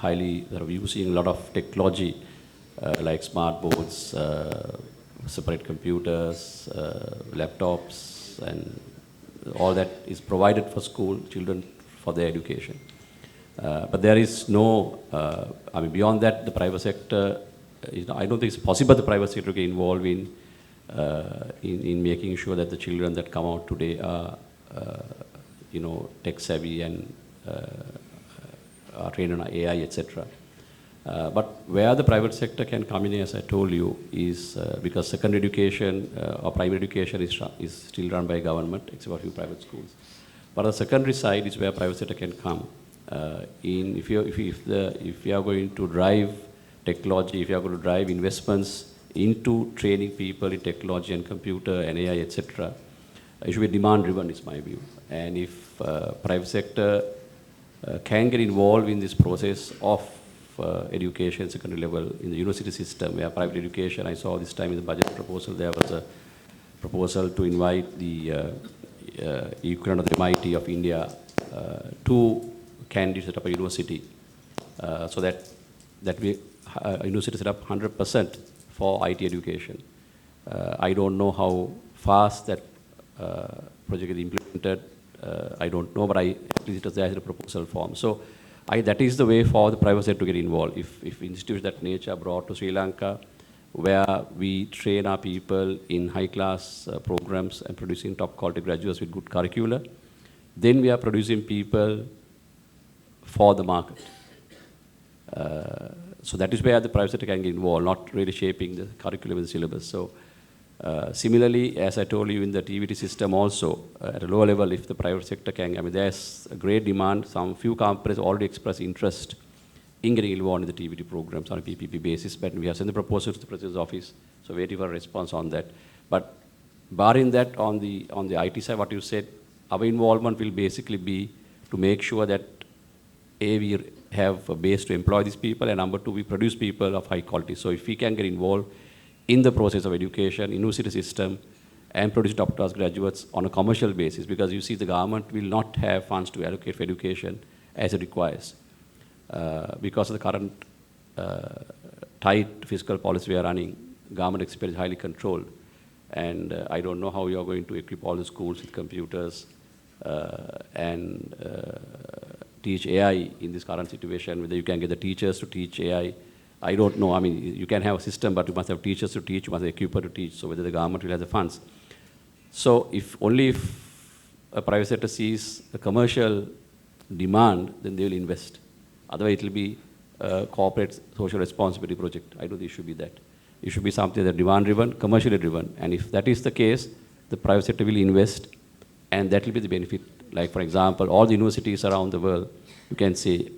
using a lot of technology like smart boards, separate computers, laptops, and all that is provided for school children for their education. But there is no, beyond that, the private sector, I don't think it's possible the private sector to get involved in making sure that the children that come out today are, tech savvy and are trained on AI, etc. But where the private sector can come in, as I told you, is because secondary education or primary education is still run by government, except for a few private schools. But the secondary side is where private sector can come. If you are going to drive technology, if you are going to drive investments into training people in technology and computer and AI, etc., it should be demand-driven, is my view. And if private sector can get involved in this process of education, secondary level, in the university system, where private education, I saw this time in the budget proposal, there was a proposal to invite the equivalent of the MIT of India to candidates set up a university, so that we university set up 100% for IT education. I don't know how fast that project is implemented. I don't know, but at least it was there in a proposal form. So that is the way for the private sector to get involved. If institutes that nature are brought to Sri Lanka, where we train our people in high-class programs and producing top-quality graduates with good curricula, then we are producing people for the market. So that is where the private sector can get involved, not really shaping the curriculum and the syllabus. So similarly, as I told you in the TVT system also, at a lower level, if the private sector can, there's a great demand. Some few companies already express interest in getting involved in the TVT programs on a PPP basis, but we have sent the proposal to the President's office, so waiting for a response on that. But barring that, on the IT side, what you said, our involvement will basically be to make sure that A, we have a base to employ these people, and number two, we produce people of high quality. So if we can get involved in the process of education, university system, and produce top-class graduates on a commercial basis, because you see the government will not have funds to allocate for education as it requires. Because of the current tight fiscal policy we are running, government expense is highly controlled. And I don't know how you are going to equip all the schools with computers and teach AI in this current situation, whether you can get the teachers to teach AI. I don't know. You can have a system, but you must have teachers to teach, you must have equipment to teach, so whether the government will have the funds. So if a private sector sees a commercial demand, then they will invest. Otherwise, it will be a corporate social responsibility project. I don't think it should be that. It should be something that demand-driven, commercially driven. And if that is the case, the private sector will invest, and that will be the benefit. Like, for example, all the universities around the world, you can say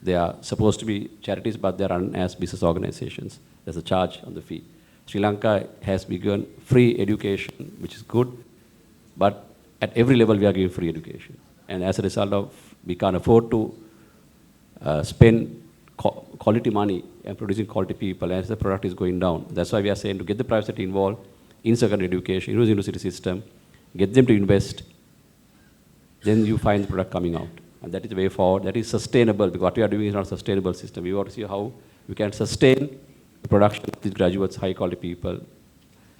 they are supposed to be charities, but they are run as business organizations. There's a charge on the fee. Sri Lanka has begun free education, which is good, but at every level we are giving free education. And as a result of, we can't afford to spend quality money and producing quality people as the product is going down. That's why we are saying to get the private sector involved in secondary education, university system, get them to invest, then you find the product coming out. And that is the way forward. That is sustainable, because what we are doing is not a sustainable system. We want to see how we can sustain production of these graduates, high quality people.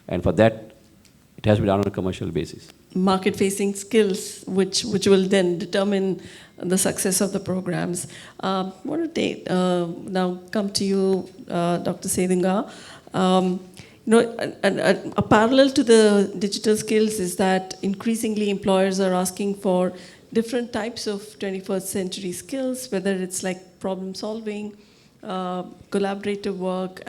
And for that, it has to be done on a commercial basis. Market-facing skills, which will then determine the success of the programs. I want to now come to you, Dr. Sedunga. A parallel to the digital skills is that increasingly employers are asking for different types of 21st century skills, whether it's like problem solving, collaborative work,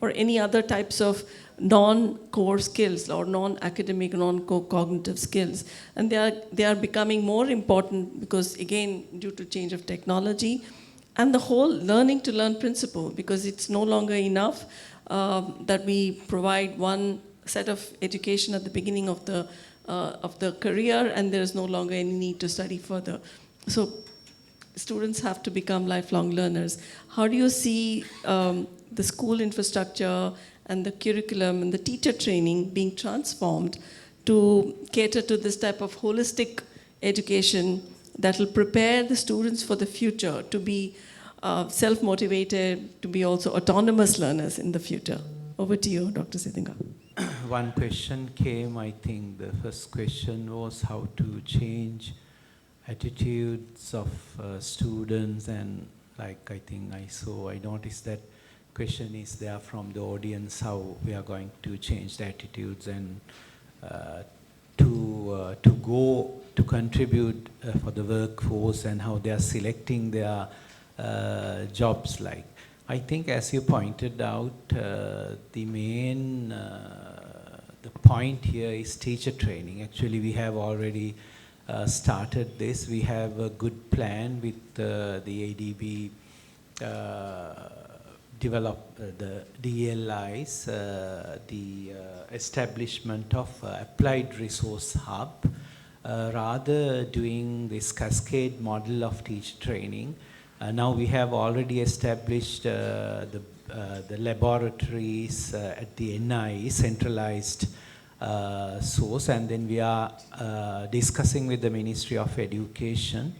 or any other types of non-core skills or non-academic, non-cognitive skills. And they are becoming more important because, again, due to change of technology and the whole learning to learn principle, because it's no longer enough that we provide one set of education at the beginning of the career and there's no longer any need to study further. So students have to become lifelong learners. How do you see the school infrastructure and the curriculum and the teacher training being transformed to cater to this type of holistic education that will prepare the students for the future to be self-motivated, to be also autonomous learners in the future? Over to you, Dr. Sedunga. One question came, I think the first question was how to change attitudes of students, and like I think I noticed that question is there from the audience, how we are going to change the attitudes and to contribute for the workforce and how they are selecting their jobs like. I think as you pointed out, the main the point here is teacher training. Actually, we have already started this. We have a good plan with the ADB develop the DLIs, the establishment of applied resource hub, rather doing this cascade model of teacher training. Now we have already established the laboratories at the NI, centralized source, and then we are discussing with the Ministry of Education,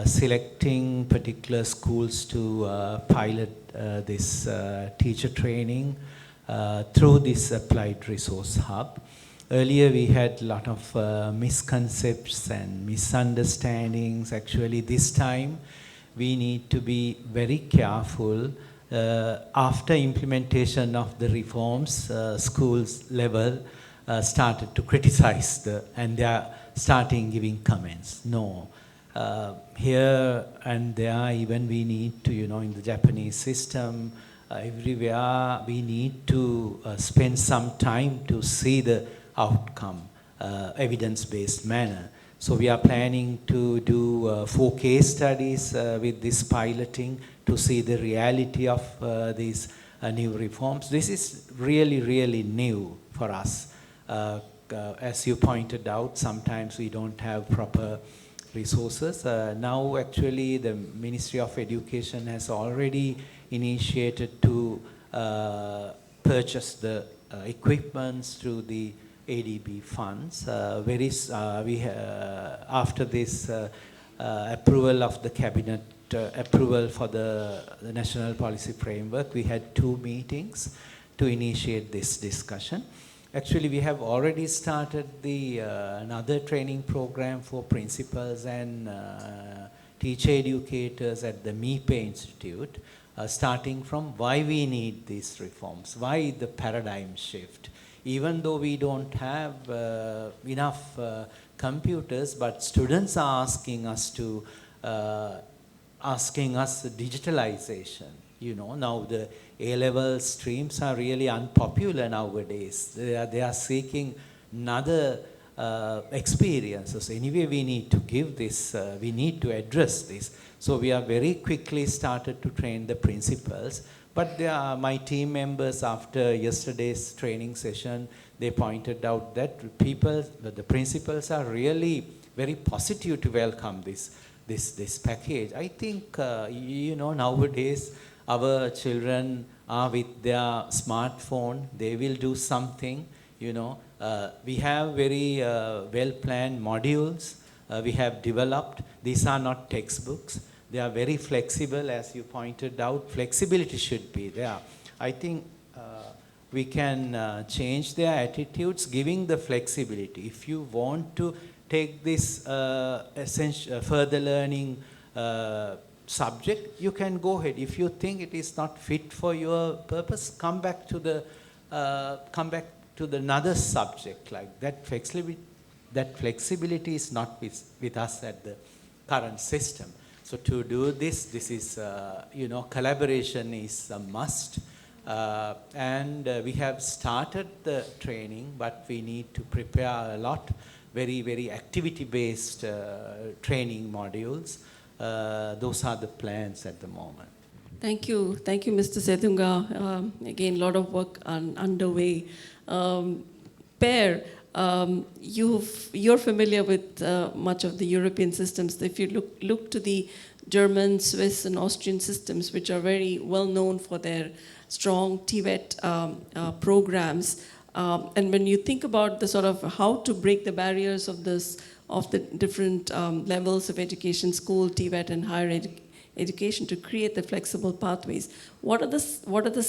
selecting particular schools to pilot this teacher training through this applied resource hub. Earlier we had a lot of misconceptions and misunderstandings. Actually this time we need to be very careful. After implementation of the reforms, schools level started to criticize and they are starting giving comments. No. Here and there, even we need to, in the Japanese system, everywhere we need to spend some time to see the outcome, evidence-based manner. So we are planning to do 4 case studies with this piloting to see the reality of these new reforms. This is really, really new for us. As you pointed out, sometimes we don't have proper resources. Now actually the Ministry of Education has already initiated to purchase the equipments through the ADB funds. After this approval of the cabinet, approval for the national policy framework, we had 2 meetings to initiate this discussion. Actually, we have already started the another training program for principals and teacher educators at the MIPE Institute, starting from why we need these reforms, why the paradigm shift. Even though we don't have enough computers, but students are asking us digitalization. Now the A-level streams are really unpopular nowadays. They are seeking another experiences. Anyway, we need to give this, we need to address this. So we are very quickly started to train the principals. But my team members, after yesterday's training session, they pointed out that the principals are really very positive to welcome this package. I think, nowadays, our children are with their smartphone, they will do something, We have very well-planned modules we have developed. These are not textbooks. They are very flexible, as you pointed out. Flexibility should be there. I think we can change their attitudes, giving the flexibility. If you want to take this further learning subject, you can go ahead. If you think it is not fit for your purpose, come back to the another subject. Like that flexibility is not with us at the current system. So to do this is collaboration is a must. And we have started the training, but we need to prepare a lot, very, very activity-based training modules. Those are the plans at the moment. Thank you, Mr. Sedunga. Again, a lot of work underway. Per, you're familiar with much of the European systems. If you look to the German, Swiss, and Austrian systems, which are very well known for their strong TVET programs, and when you think about the sort of how to break the barriers of the different levels of education, school, TVET, and higher education to create the flexible pathways, what are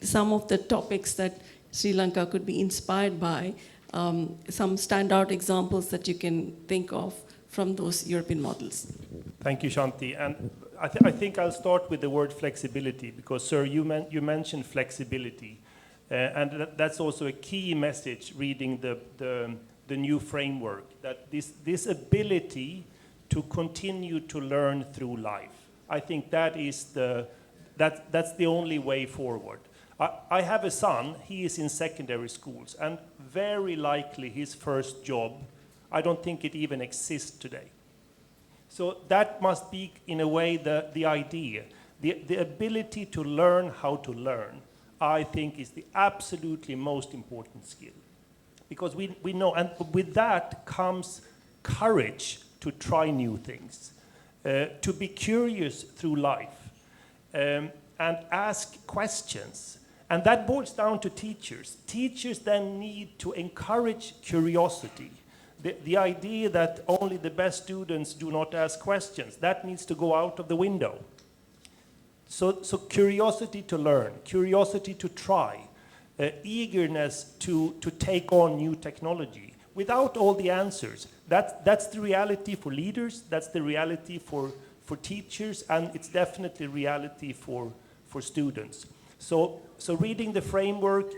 some of the topics that Sri Lanka could be inspired by? Some standout examples that you can think of from those European models. Thank you, Shanti. And I think I'll start with the word flexibility, because, sir, you mentioned flexibility. And that's also a key message reading the new framework, that this ability to continue to learn through life. I think that's the only way forward. I have a son, he is in secondary schools, and very likely his first job, I don't think it even exists today. So that must be, in a way, the idea. The ability to learn how to learn, I think, is the absolutely most important skill. Because we know, and with that comes courage to try new things, to be curious through life, and ask questions. And that boils down to teachers. Teachers then need to encourage curiosity. The idea that only the best students do not ask questions, that needs to go out of the window. So curiosity to learn, curiosity to try, eagerness to take on new technology without all the answers. That's the reality for leaders, that's the reality for teachers, and it's definitely reality for students. So reading the framework,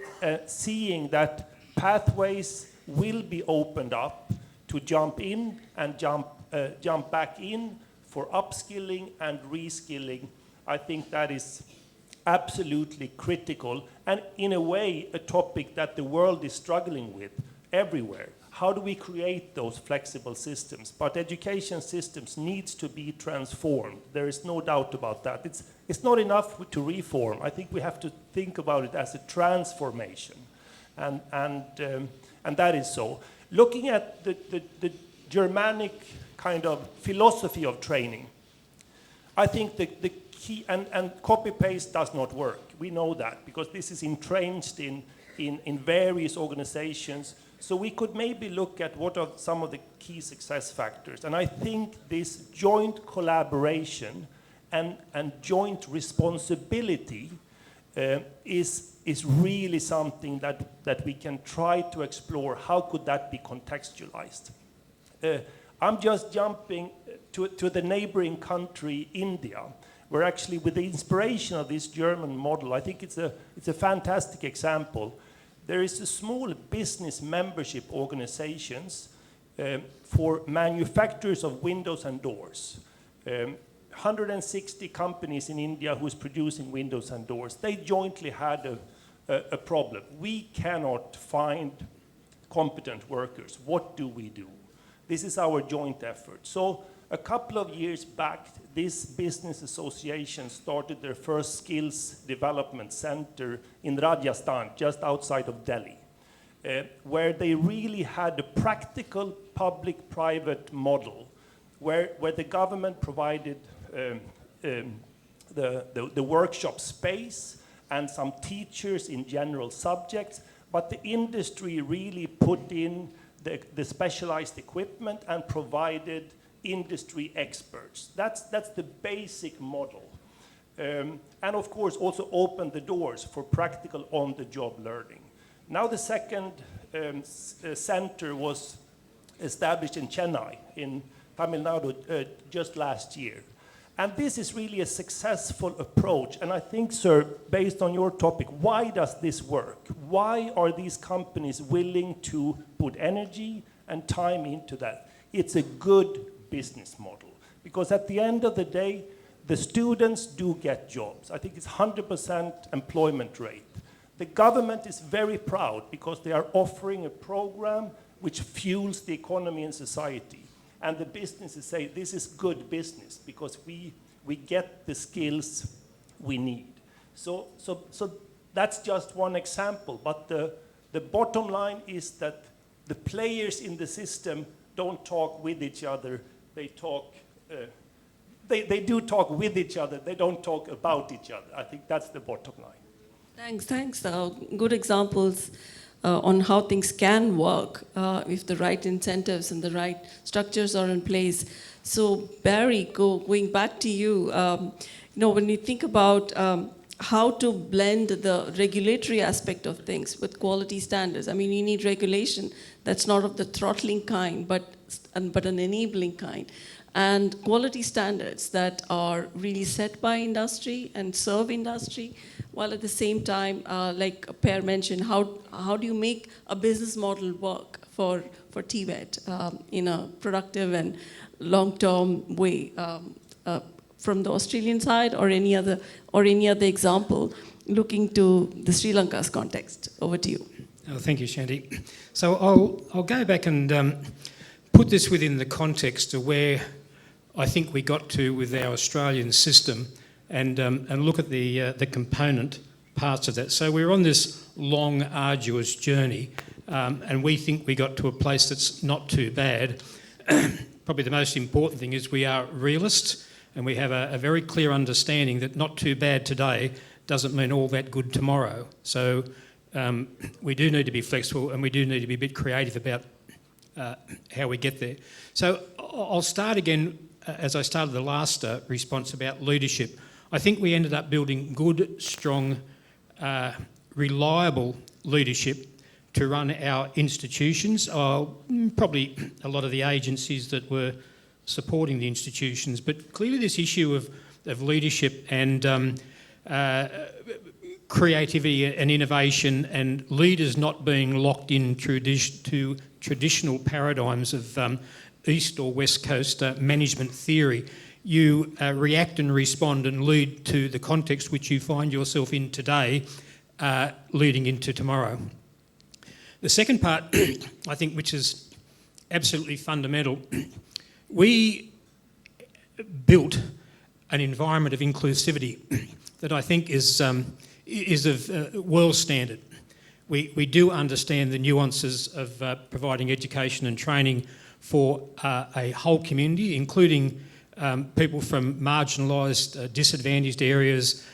seeing that pathways will be opened up to jump in and jump back in for upskilling and reskilling, I think that is absolutely critical, and in a way a topic that the world is struggling with everywhere. How do we create those flexible systems? But education systems needs to be transformed. There is no doubt about that. It's not enough to reform. I think we have to think about it as a transformation, and that is so. Looking at the Germanic kind of philosophy of training, I think the key, and copy-paste does not work. We know that, because this is entrenched in various organizations. So we could maybe look at what are some of the key success factors. And I think this joint collaboration and joint responsibility is really something that we can try to explore. How could that be contextualized? I'm just jumping to the neighboring country, India, where actually with the inspiration of this German model, I think it's a fantastic example. There is a small business membership organizations for manufacturers of windows and doors. 160 companies in India who's producing windows and doors. They jointly had a problem. We cannot find competent workers. What do we do? This is our joint effort. So a couple of years back, this business association started their first skills development center in Rajasthan, just outside of Delhi, where they really had a practical public-private model, where the government provided the workshop space and some teachers in general subjects, but the industry really put in the specialized equipment and provided industry experts. That's the basic model. And of course also open the doors for practical on-the-job learning. Now the second center was established in Chennai, in Tamil Nadu, just last year. And this is really a successful approach. And I think, sir, based on your topic, why does this work? Why are these companies willing to put energy and time into that? It's a good business model. Because at the end of the day, the students do get jobs. I think it's 100% employment rate. The government is very proud because they are offering a program which fuels the economy and society. And the businesses say, this is good business because we get the skills we need. So that's just one example. But the bottom line is that the players in the system don't talk with each other. They talk, they do talk with each other. They don't talk about each other. I think that's the bottom line. Thanks. Good examples on how things can work if the right incentives and the right structures are in place. So Barry, going back to you, when you think about how to blend the regulatory aspect of things with quality standards, I mean, you need regulation that's not of the throttling kind, but an enabling kind. And quality standards that are really set by industry and serve industry, while at the same time, like Per mentioned, how do you make a business model work for TVET in a productive and long-term way from the Australian side, or any other example, looking to the Sri Lanka's context? Over to you. Oh, thank you, Shanti. So I'll go back and put this within the context of where I think we got to with our Australian system, and look at the component parts of that. So we're on this long, arduous journey, and we think we got to a place that's not too bad. Probably the most important thing is we are realists, and we have a very clear understanding that not too bad today doesn't mean all that good tomorrow. So we do need to be flexible, and we do need to be a bit creative about how we get there. So I'll start again, as I started the last response about leadership. I think we ended up building good, strong, reliable leadership to run our institutions, probably a lot of the agencies that were supporting the institutions. But clearly this issue of leadership and creativity and innovation, and leaders not being locked in to traditional paradigms of East or West Coast management theory. You react and respond and lead to the context which you find yourself in today, leading into tomorrow. The second part, I think, which is absolutely fundamental, we built an environment of inclusivity that I think is of world standard. We do understand the nuances of providing education and training for a whole community, including people from marginalised, disadvantaged areas,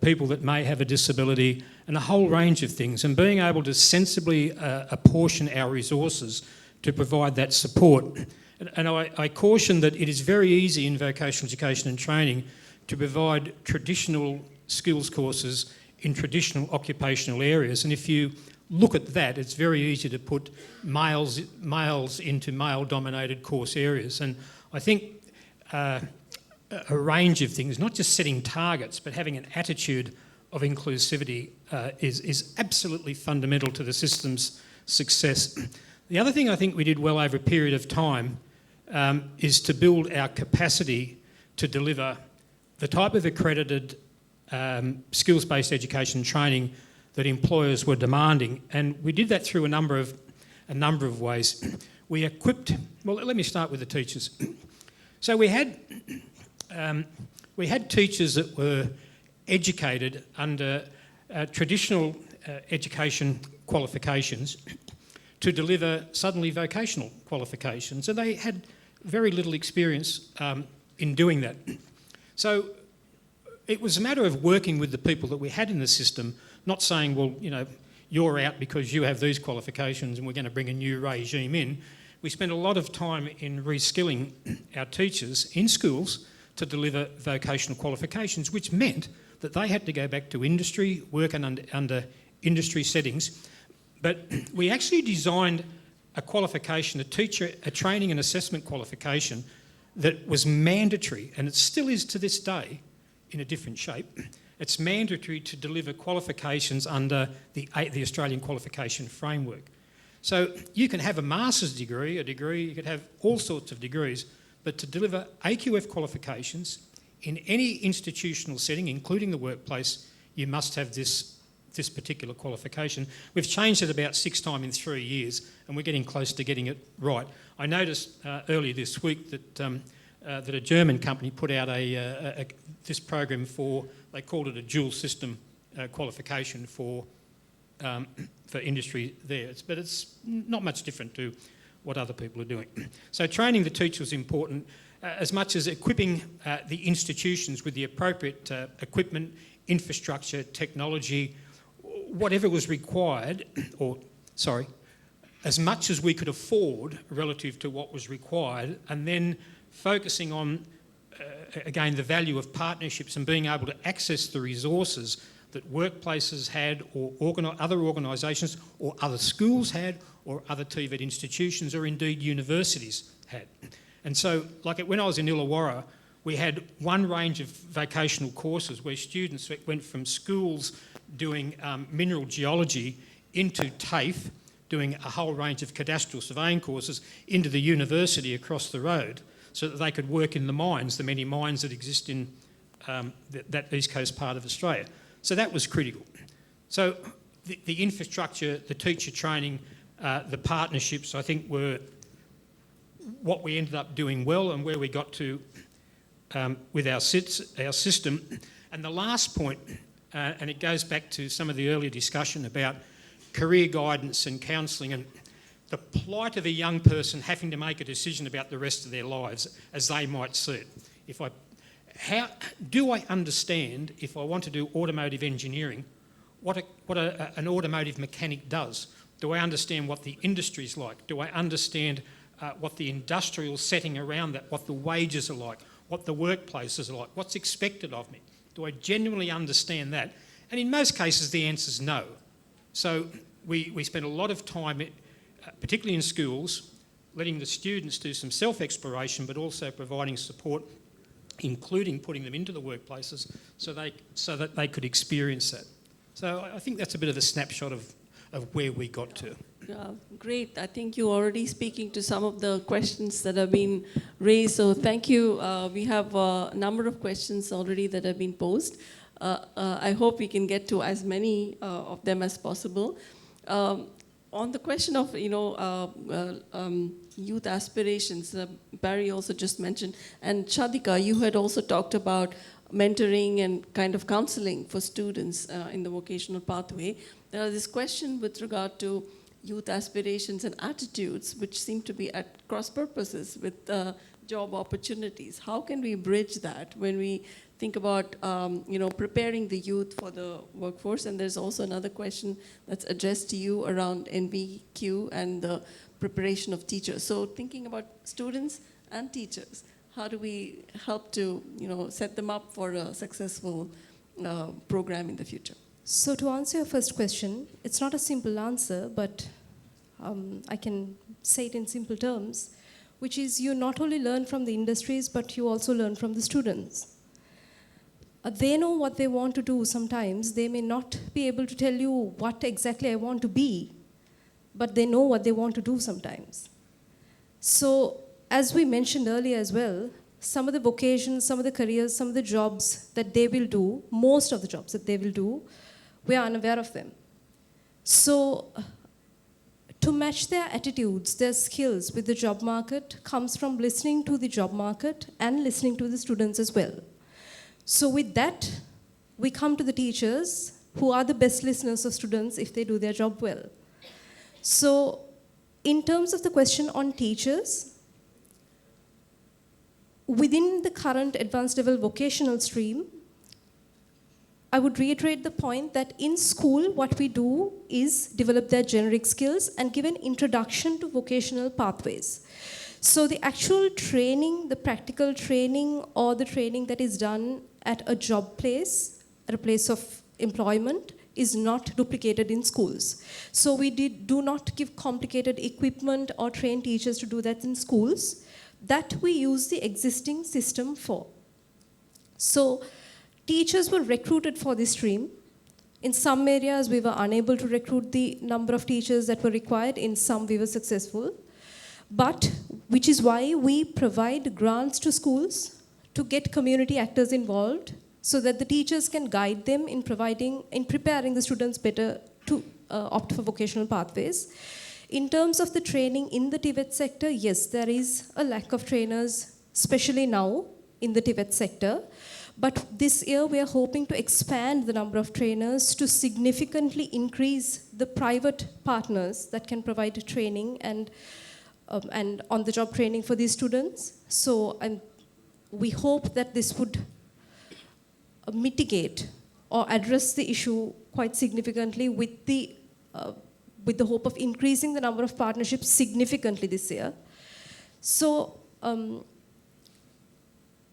people that may have a disability, and a whole range of things. And being able to sensibly apportion our resources to provide that support. And I caution that it is very easy in vocational education and training to provide traditional skills courses in traditional occupational areas. And if you look at that, it's very easy to put males into male-dominated course areas. And I think a range of things, not just setting targets, but having an attitude of inclusivity is absolutely fundamental to the system's success. The other thing I think we did well over a period of time is to build our capacity to deliver the type of accredited skills-based education training that employers were demanding, and we did that through a number of ways. We equipped. Well, let me start with the teachers. So we had teachers that were educated under traditional education qualifications to deliver suddenly vocational qualifications, and they had very little experience in doing that. So it was a matter of working with the people that we had in the system, not saying, well, you're out because you have these qualifications and we're going to bring a new regime in. We spent a lot of time in reskilling our teachers in schools to deliver vocational qualifications, which meant that they had to go back to industry, work under industry settings. But we actually designed a qualification, a training and assessment qualification that was mandatory, and it still is to this day in a different shape. It's mandatory to deliver qualifications under the Australian qualification framework. So you can have a master's degree, you could have all sorts of degrees, but to deliver AQF qualifications in any institutional setting, including the workplace, you must have this particular qualification. We've changed it about 6 times in 3 years, and we're getting close to getting it right. I noticed earlier this week that a German company put out this program they called it a dual system qualification for industry there. But it's not much different to what other people are doing. So training the teacher was important, as much as equipping the institutions with the appropriate equipment, infrastructure, technology, whatever was required, as much as we could afford relative to what was required, and then focusing on, again, the value of partnerships and being able to access the resources that workplaces had, or other organisations or other schools had, or other TVET institutions, or indeed universities had. And so, like when I was in Illawarra, we had one range of vocational courses where students went from schools doing mineral geology into TAFE, doing a whole range of cadastral surveying courses, into the university across the road, so that they could work in the mines, the many mines that exist in that East Coast part of Australia. So that was critical. So the infrastructure, the teacher training, the partnerships, I think were what we ended up doing well and where we got to with our system. And the last point, and it goes back to some of the earlier discussion about career guidance and counselling and the plight of a young person having to make a decision about the rest of their lives as they might see it. How do I understand, if I want to do automotive engineering, what an automotive mechanic does? Do I understand what the industry's like? Do I understand what the industrial setting around that, what the wages are like, what the workplaces are like, what's expected of me? Do I genuinely understand that? And in most cases, the answer is no. So we spend a lot of time, particularly in schools, letting the students do some self-exploration, but also providing support, including putting them into the workplaces so that they could experience that. So I think that's a bit of a snapshot of where we got to. Great. I think you're already speaking to some of the questions that have been raised. So thank you. We have a number of questions already that have been posed. I hope we can get to as many of them as possible. On the question of youth aspirations, Barry also just mentioned, and Chadika, you had also talked about mentoring and kind of counseling for students in the vocational pathway. There is this question with regard to youth aspirations and attitudes, which seem to be at cross purposes with job opportunities. How can we bridge that when we think about preparing the youth for the workforce? And there's also another question that's addressed to you around NVQ and the preparation of teachers. So thinking about students and teachers, how do we help to set them up for a successful program in the future? So to answer your first question, it's not a simple answer, but I can say it in simple terms, which is you not only learn from the industries, but you also learn from the students. They know what they want to do sometimes. They may not be able to tell you what exactly I want to be, but they know what they want to do sometimes. So as we mentioned earlier as well, some of the vocations, some of the careers, some of the jobs that they will do, most of the jobs that they will do, we are unaware of them. So to match their attitudes, their skills with the job market comes from listening to the job market and listening to the students as well. So with that, we come to the teachers who are the best listeners of students if they do their job well. So in terms of the question on teachers, within the current advanced level vocational stream, I would reiterate the point that in school, what we do is develop their generic skills and give an introduction to vocational pathways. So the actual training, the practical training, or the training that is done at a job place, at a place of employment, is not duplicated in schools. So we do not give complicated equipment or train teachers to do that in schools. That we use the existing system for. So teachers were recruited for this stream. In some areas, we were unable to recruit the number of teachers that were required. In some, we were successful. But, which is why we provide grants to schools to get community actors involved so that the teachers can guide them in preparing the students better to opt for vocational pathways. In terms of the training in the TVET sector, yes, there is a lack of trainers, especially now in the TVET sector. But this year, we are hoping to expand the number of trainers to significantly increase the private partners that can provide training and on-the-job training for these students. So we hope that this would mitigate or address the issue quite significantly with the hope of increasing the number of partnerships significantly this year. So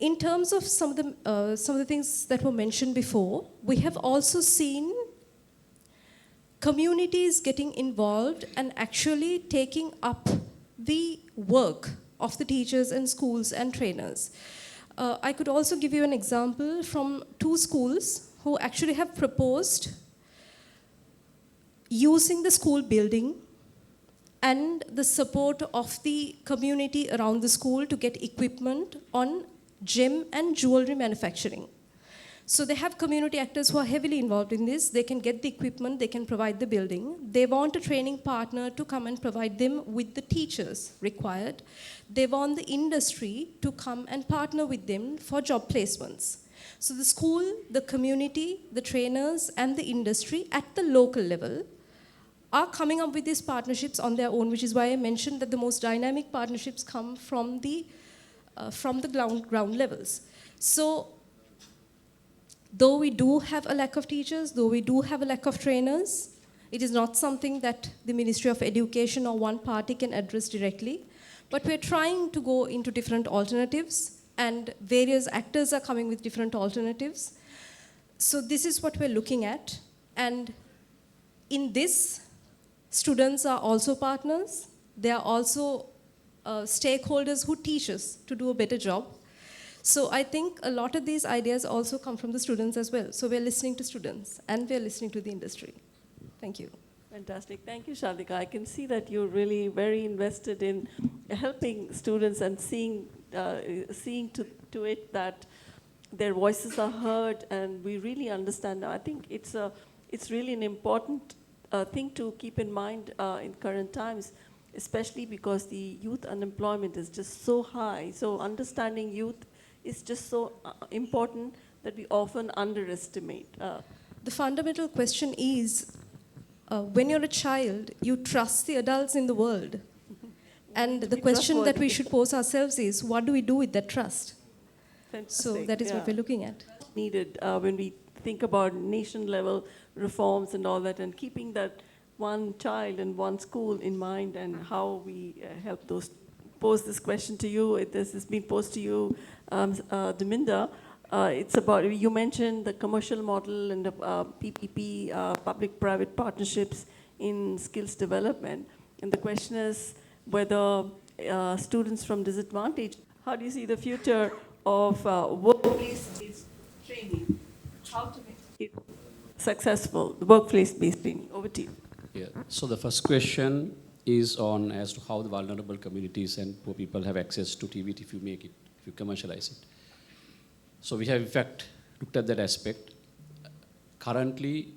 in terms of some of the things that were mentioned before, we have also seen communities getting involved and actually taking up the work of the teachers and schools and trainers. I could also give you an example from 2 schools who actually have proposed using the school building and the support of the community around the school to get equipment on gem and jewelry manufacturing. So they have community actors who are heavily involved in this. They can get the equipment, they can provide the building. They want a training partner to come and provide them with the teachers required. They want the industry to come and partner with them for job placements. So the school, the community, the trainers, and the industry at the local level are coming up with these partnerships on their own, which is why I mentioned that the most dynamic partnerships come from the ground levels. So though we do have a lack of teachers, though we do have a lack of trainers, it is not something that the Ministry of Education or one party can address directly. But we're trying to go into different alternatives, and various actors are coming with different alternatives. So this is what we're looking at. And in this, students are also partners. They are also stakeholders who teach us to do a better job. So I think a lot of these ideas also come from the students as well. So we're listening to students and we're listening to the industry. Thank you. Fantastic. Thank you, Shadika. I can see that you're really very invested in helping students and seeing to it that their voices are heard and we really understand now. I think it's really an important thing to keep in mind in current times, especially because the youth unemployment is just so high. So understanding youth is just so important that we often underestimate. The fundamental question is, when you're a child, you trust the adults in the world. And the question that we should pose ourselves is, what do we do with that trust? Fantastic. So that is what we're looking at. Needed when we think about nation-level reforms and all that, and keeping that one child and one school in mind, and how we help those. Pose this question to you. This has been posed to you, Deminda. It's about, you mentioned the commercial model and the PPP, public-private partnerships in skills development. And the question is whether students from disadvantaged, how do you see the future of workplace-based training? How to make it successful, the workplace-based training? Over to you. Yeah. So the first question is on as to how the vulnerable communities and poor people have access to TVT if you commercialize it. So we have in fact looked at that aspect. Currently,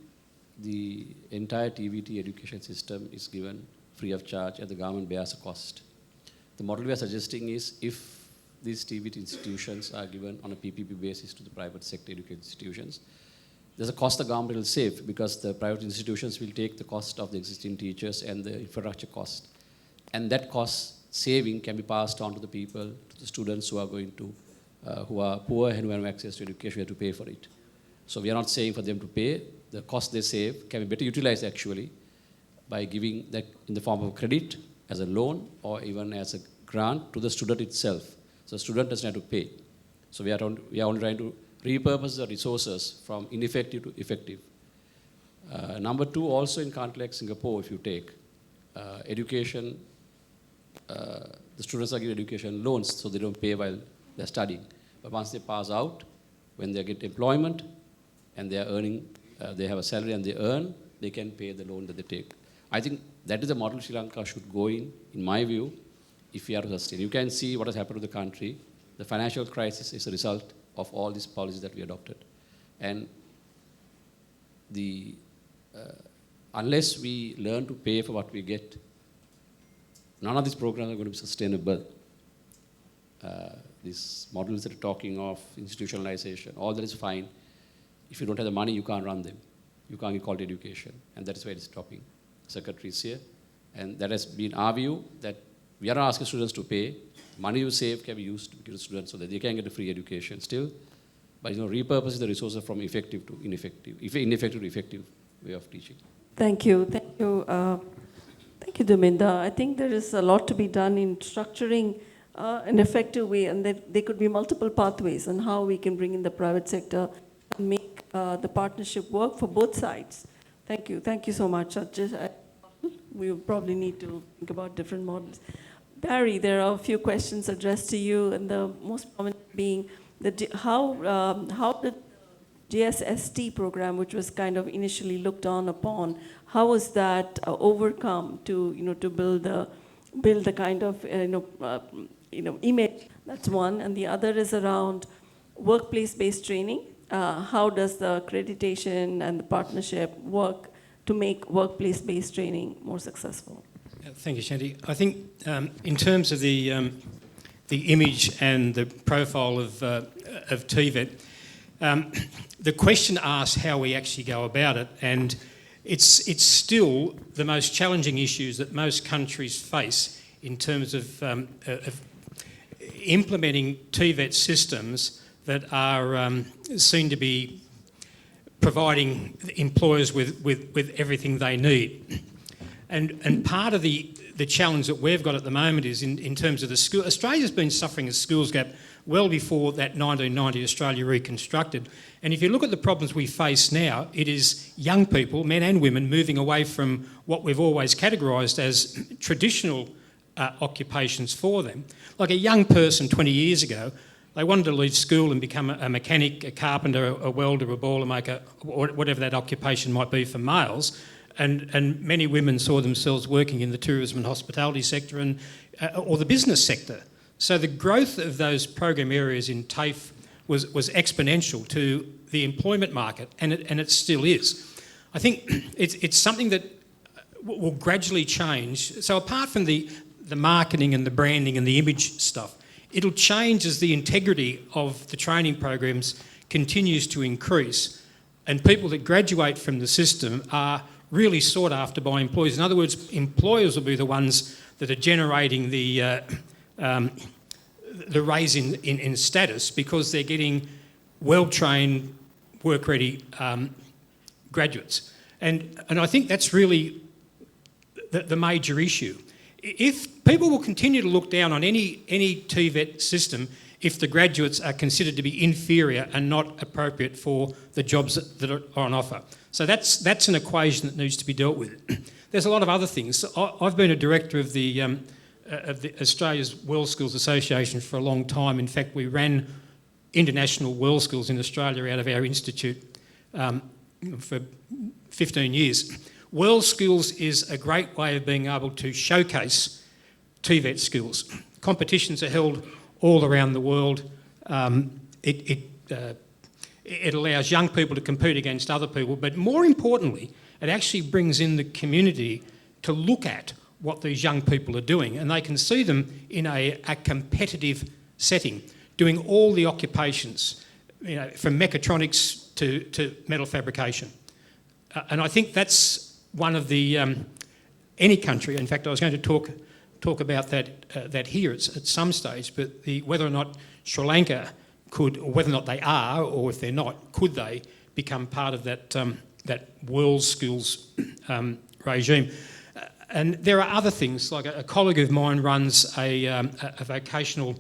the entire TVT education system is given free of charge and the government bears a cost. The model we are suggesting is if these TVT institutions are given on a PPP basis to the private sector education institutions, there's a cost the government will save because the private institutions will take the cost of the existing teachers and the infrastructure cost. And that cost saving can be passed on to the people, to the students who are going to, who are poor and who have access to education, we have to pay for it. So we are not saying for them to pay. The cost they save can be better utilized actually by giving that in the form of credit, as a loan, or even as a grant to the student itself. So the student doesn't have to pay. So we are only trying to repurpose the resources from ineffective to effective. Number two, also in countries like Singapore, if you take education, the students are given education loans, so they don't pay while they're studying. But once they pass out, when they get employment and they are earning, they have a salary and they earn, they can pay the loan that they take. I think that is the model Sri Lanka should go in my view, if we are to sustain. You can see what has happened to the country. The financial crisis is a result of all these policies that we adopted. And unless we learn to pay for what we get, none of these programs are going to be sustainable. These models that are talking of institutionalization, all that is fine. If you don't have the money, you can't run them. You can't get quality education. And that is why it's stopping. Secretary is here. And that has been our view, that we are not asking students to pay. Money you save can be used to give to students so that they can get a free education still. But repurposing the resources from effective to ineffective, ineffective to effective way of teaching. Thank you. Thank you, Dhaminda. I think there is a lot to be done in structuring an effective way, and that there could be multiple pathways on how we can bring in the private sector and make the partnership work for both sides. Thank you. Thank you so much. We will probably need to think about different models. Barry, there are a few questions addressed to you, and the most prominent being how the GSST program, which was kind of initially looked on upon, how was that overcome to build the kind of image? That's one, and the other is around workplace-based training. How does the accreditation and the partnership work to make workplace-based training more successful? Thank you, Shanti. I think in terms of the image and the profile of TVET, the question asks how we actually go about it, and it's still the most challenging issues that most countries face in terms of implementing TVET systems that are seen to be providing employers with everything they need. And part of the challenge that we've got at the moment is in terms of the school. Australia's been suffering a skills gap well before that 1990 Australia reconstructed. And if you look at the problems we face now, it is young people, men and women, moving away from what we've always categorised as traditional occupations for them. Like a young person 20 years ago, they wanted to leave school and become a mechanic, a carpenter, a welder, a boilermaker, or whatever that occupation might be for males. And many women saw themselves working in the tourism and hospitality sector or the business sector. So the growth of those program areas in TAFE was exponential to the employment market, and it still is. I think it's something that will gradually change. So apart from the marketing and the branding and the image stuff, it'll change as the integrity of the training programs continues to increase, and people that graduate from the system are really sought after by employers. In other words, employers will be the ones that are generating the raise in status because they're getting well-trained, work-ready graduates. And I think that's really the major issue. If people will continue to look down on any TVET system if the graduates are considered to be inferior and not appropriate for the jobs that are on offer. So that's an equation that needs to be dealt with. There's a lot of other things. I've been a director of the Australia's World Skills Association for a long time. In fact, we ran international world skills in Australia out of our institute for 15 years. World Skills is a great way of being able to showcase TVET skills. Competitions are held all around the world. It allows young people to compete against other people, but more importantly, it actually brings in the community to look at what these young people are doing, and they can see them in a competitive setting, doing all the occupations, from mechatronics to metal fabrication. And I think that's one of the any country. In fact, I was going to talk about that here at some stage, but whether or not Sri Lanka could, or whether or not they are, or if they're not, could they become part of that world skills regime? And there are other things, like a colleague of mine runs a vocational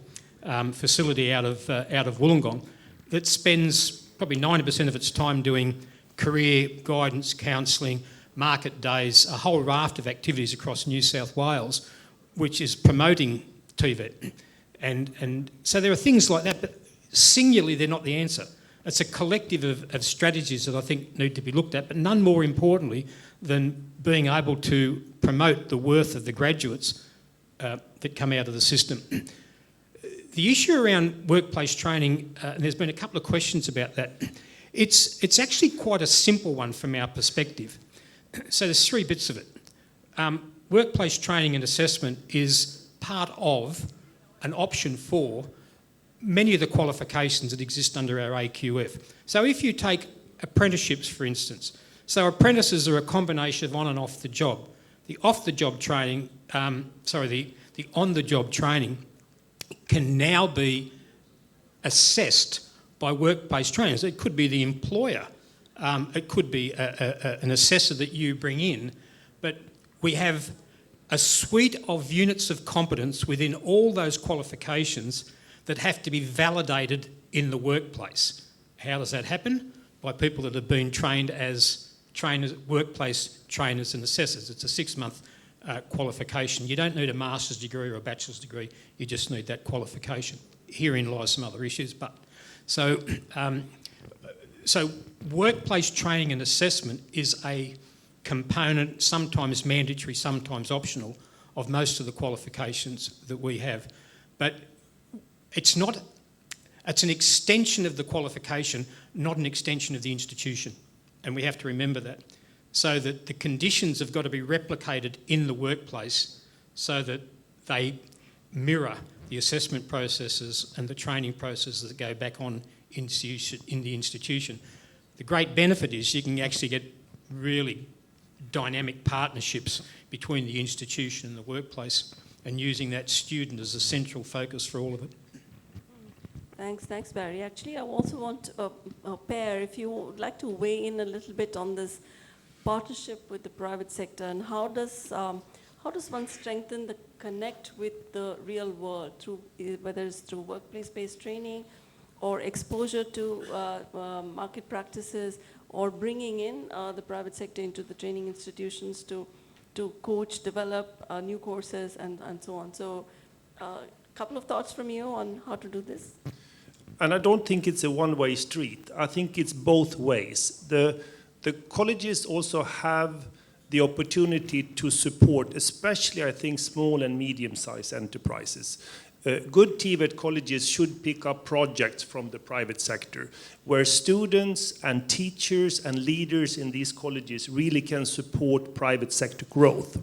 facility out of Wollongong that spends probably 90% of its time doing career guidance, counselling, market days, a whole raft of activities across New South Wales, which is promoting TVET. And so there are things like that, but singularly they're not the answer. It's a collective of strategies that I think need to be looked at, but none more importantly than being able to promote the worth of the graduates that come out of the system. The issue around workplace training, and there's been a couple of questions about that, it's actually quite a simple one from our perspective. So there's three bits of it. Workplace training and assessment is part of an option for many of the qualifications that exist under our AQF. So if you take apprenticeships, for instance, so apprentices are a combination of on and off the job. The off-the-job training, the on-the-job training can now be assessed by workplace trainers. It could be the employer, it could be an assessor that you bring in, but we have a suite of units of competence within all those qualifications that have to be validated in the workplace. How does that happen? By people that have been trained as trainers, workplace trainers and assessors. It's a 6-month qualification. You don't need a master's degree or a bachelor's degree, you just need that qualification. Herein lies some other issues, but so workplace training and assessment is a component, sometimes mandatory, sometimes optional, of most of the qualifications that we have. But it's an extension of the qualification, not an extension of the institution. And we have to remember that. So that the conditions have got to be replicated in the workplace so that they mirror the assessment processes and the training processes that go back on in the institution. The great benefit is you can actually get really dynamic partnerships between the institution and the workplace, and using that student as a central focus for all of it. Thanks, Barry. Actually, I also want Per, if you would like to weigh in a little bit on this partnership with the private sector, and how does one strengthen the connect with the real world through whether it's through workplace-based training or exposure to market practices, or bringing in the private sector into the training institutions to coach, develop new courses and so on. So a couple of thoughts from you on how to do this. And I don't think it's a one-way street. I think it's both ways. The colleges also have the opportunity to support, especially I think small and medium-sized enterprises. Good TVET colleges should pick up projects from the private sector where students and teachers and leaders in these colleges really can support private sector growth.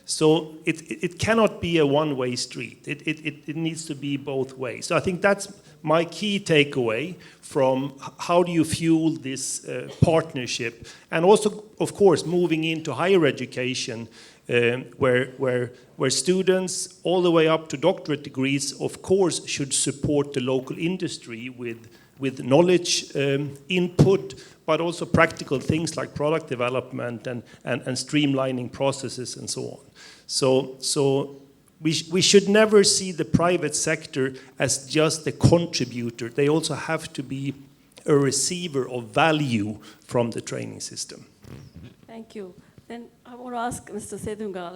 So it cannot be a one-way street. It needs to be both ways. So I think that's my key takeaway from how do you fuel this partnership, and also, of course, moving into higher education, where students all the way up to doctorate degrees, of course, should support the local industry with knowledge input, but also practical things like product development and streamlining processes and so on. So we should never see the private sector as just a contributor. They also have to be a receiver of value from the training system. Thank you. Then I want to ask Mr. Sedunga,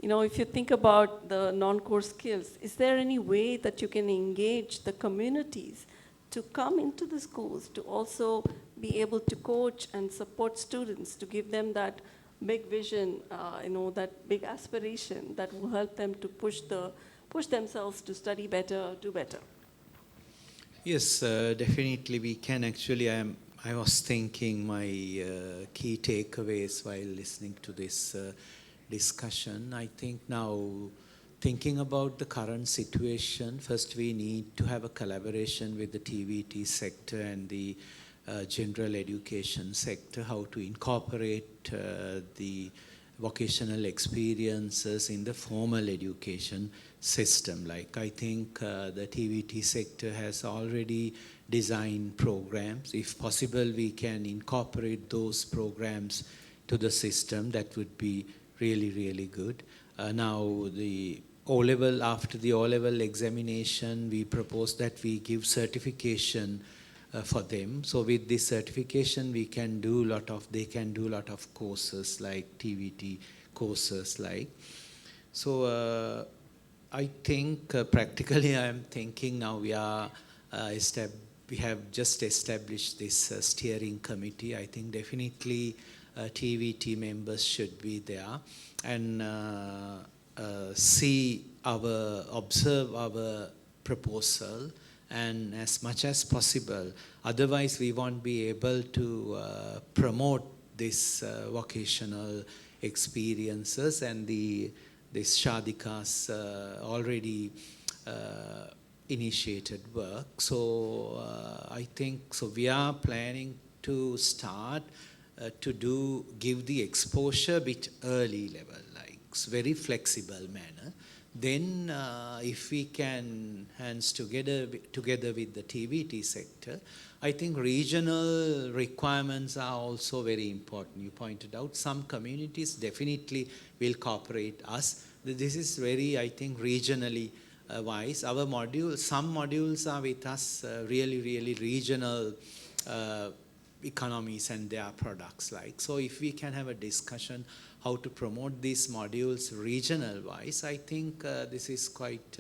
if you think about the non-core skills, is there any way that you can engage the communities to come into the schools to also be able to coach and support students, to give them that big vision, that big aspiration that will help them to push themselves to study better, do better? Yes, definitely we can. Actually, I was thinking my key takeaways while listening to this discussion. I think now, thinking about the current situation, first we need to have a collaboration with the TVT sector and the general education sector, how to incorporate the vocational experiences in the formal education system. Like I think the TVT sector has already designed programs. If possible, we can incorporate those programs to the system. That would be really, really good. Now the O-level, after the O-level examination, we propose that we give certification for them. So with this certification, they can do a lot of courses like TVT courses like. So I think practically I am thinking now we have just established this steering committee. I think definitely TVT members should be there and observe our proposal and as much as possible. Otherwise, we won't be able to promote this vocational experiences and this Shadika's already initiated work. So I think so we are planning to start to give the exposure bit early level, like very flexible manner. Then if we can hands together with the TVT sector, I think regional requirements are also very important. You pointed out some communities definitely will cooperate us. This is very, I think, regionally wise. Some modules are with us really regional economies and their products like. So if we can have a discussion how to promote these modules regional wise, I think this is quite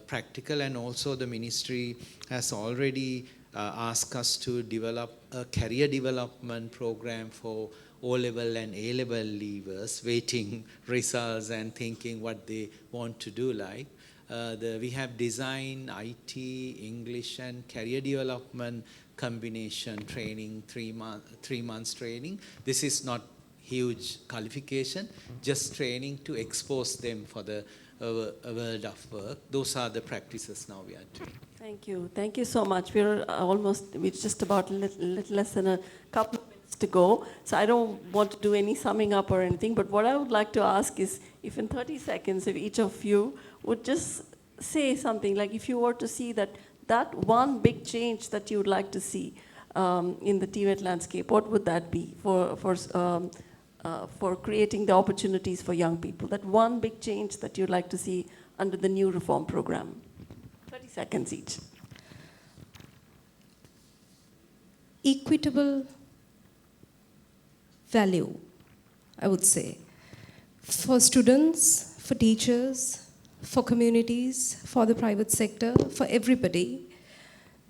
practical. And also the ministry has already asked us to develop a career development program for O-level and A-level leavers, waiting results and thinking what they want to do like. We have design, IT, English and career development combination training, 3 months training. This is not huge qualification, just training to expose them for the world of work. Those are the practices now we are doing. Thank you. Thank you so much. We're just about a little less than a couple of minutes to go. So I don't want to do any summing up or anything, but what I would like to ask is if in 30 seconds, if each of you would just say something, like if you were to see that one big change that you would like to see in the TVET landscape, what would that be for creating the opportunities for young people? That one big change that you'd like to see under the new reform program. 30 seconds each. Equitable value, I would say, for students, for teachers, for communities, for the private sector, for everybody.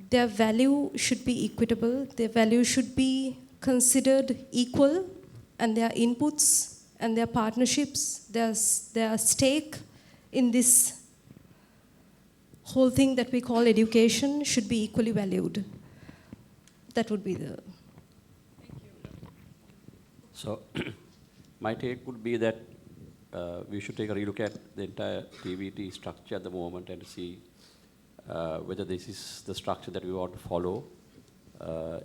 Their value should be equitable, their value should be considered equal, and their inputs and their partnerships, their stake in this whole thing that we call education should be equally valued. That would be the... So my take would be that we should take a relook at the entire TVT structure at the moment and see whether this is the structure that we want to follow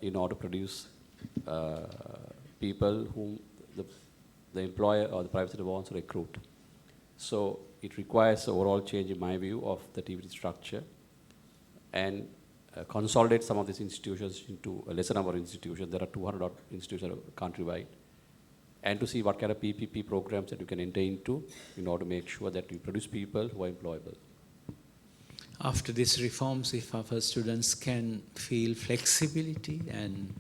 in order to produce people whom the employer or the private sector wants to recruit. So it requires an overall change, in my view, of the TVT structure and consolidate some of these institutions into a lesser number of institutions. There are 200 institutions countrywide. And to see what kind of PPP programs that you can enter into in order to make sure that you produce people who are employable. After these reforms, if our students can feel flexibility and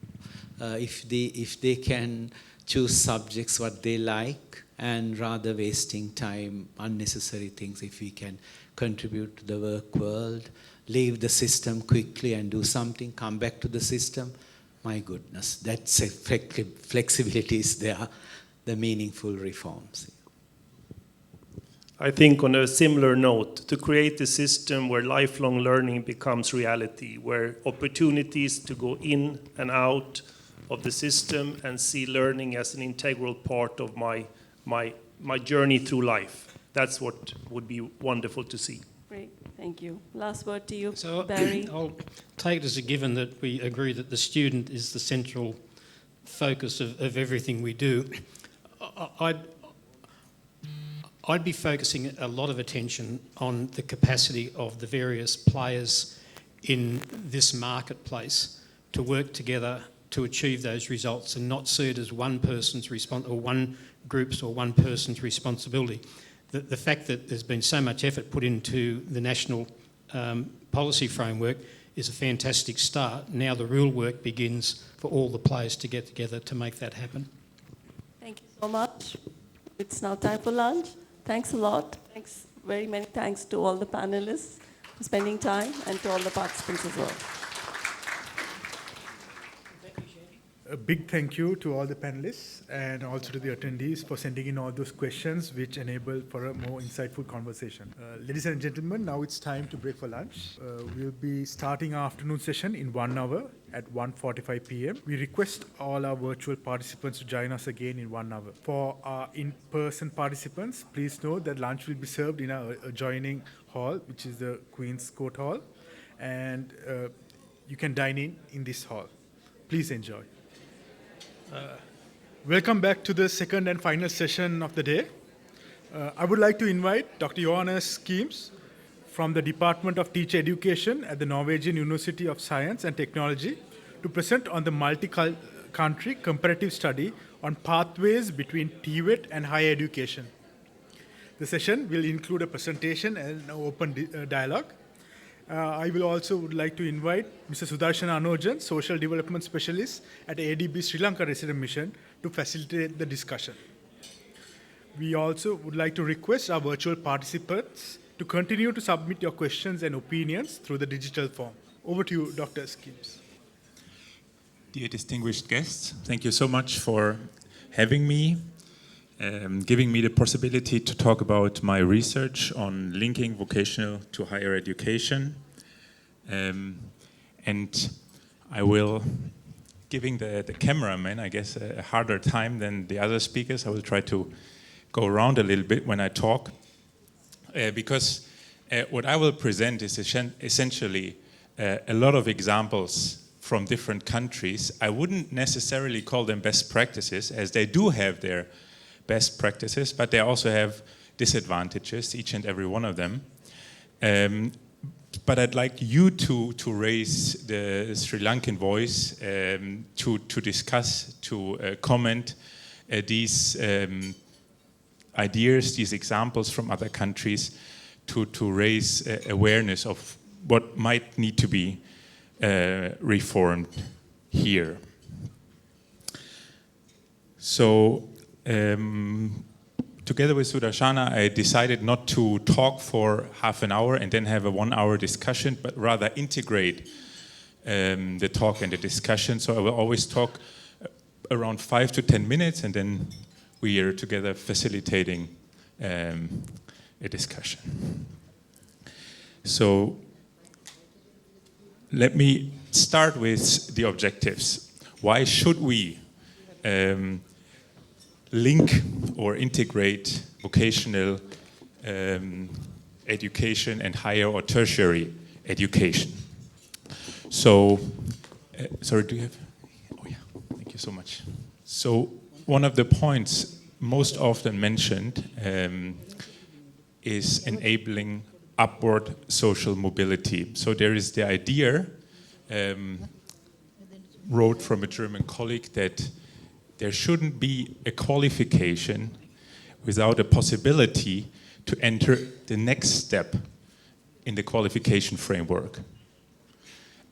if they can choose subjects what they like and rather wasting time, unnecessary things, if we can contribute to the work world, leave the system quickly and do something, come back to the system, my goodness, that's flexibility is there, the meaningful reforms. I think on a similar note, to create a system where lifelong learning becomes reality, where opportunities to go in and out of the system and see learning as an integral part of my journey through life. That's what would be wonderful to see. Great, thank you. Last word to you, So Barry. I'll take it as a given that we agree that the student is the central focus of everything we do. I'd be focusing a lot of attention on the capacity of the various players in this marketplace to work together to achieve those results and not see it as one person's or one group's or one person's responsibility. The fact that there's been so much effort put into the national policy framework is a fantastic start. Now the real work begins for all the players to get together to make that happen. Thank you so much. It's now time for lunch. Thanks a lot. Thanks, very many thanks to all the panelists for spending time and to all the participants as well. A big thank you to all the panelists and also to the attendees for sending in all those questions which enable for a more insightful conversation. Ladies and gentlemen, now it's time to break for lunch. We'll be starting our afternoon session in 1 hour at 1:45 p.m. We request all our virtual participants to join us again in 1 hour. For our in-person participants, please note that lunch will be served in our adjoining hall, which is the Queen's Court Hall, and you can dine in this hall. Please enjoy. Welcome back to the second and final session of the day. I would like to invite Dr. Johannes Skeems from the Department of Teacher Education at the Norwegian University of Science and Technology to present on the multi-country comparative study on pathways between TVET and higher education. The session will include a presentation and an open dialogue. I will also would like to invite Mr. Sudarshan Anojan, Social Development Specialist at ADB Sri Lanka Resident Mission, to facilitate the discussion. We also would like to request our virtual participants to continue to submit your questions and opinions through the digital form. Over to you, Dr. Skeems. Dear distinguished guests, thank you so much for having me, giving me the possibility to talk about my research on linking vocational to higher education. And I will, giving the cameraman, I guess, a harder time than the other speakers. I will try to go around a little bit when I talk, because what I will present is essentially a lot of examples from different countries. I wouldn't necessarily call them best practices, as they do have their best practices, but they also have disadvantages, each and every one of them. But I'd like you to raise the Sri Lankan voice, to discuss, to comment these ideas, these examples from other countries, to raise awareness of what might need to be reformed here. So, together with Sudarshana, I decided not to talk for half an hour and then have a 1 hour discussion, but rather integrate the talk and the discussion. So I will always talk around 5 to 10 minutes, and then we are together facilitating a discussion. So let me start with the objectives. Why should we link or integrate vocational education and higher or tertiary education? So, sorry, do you have? Oh yeah, thank you so much. So one of the points most often mentioned is enabling upward social mobility. So there is the idea, wrote from a German colleague, that there shouldn't be a qualification without a possibility to enter the next step in the qualification framework.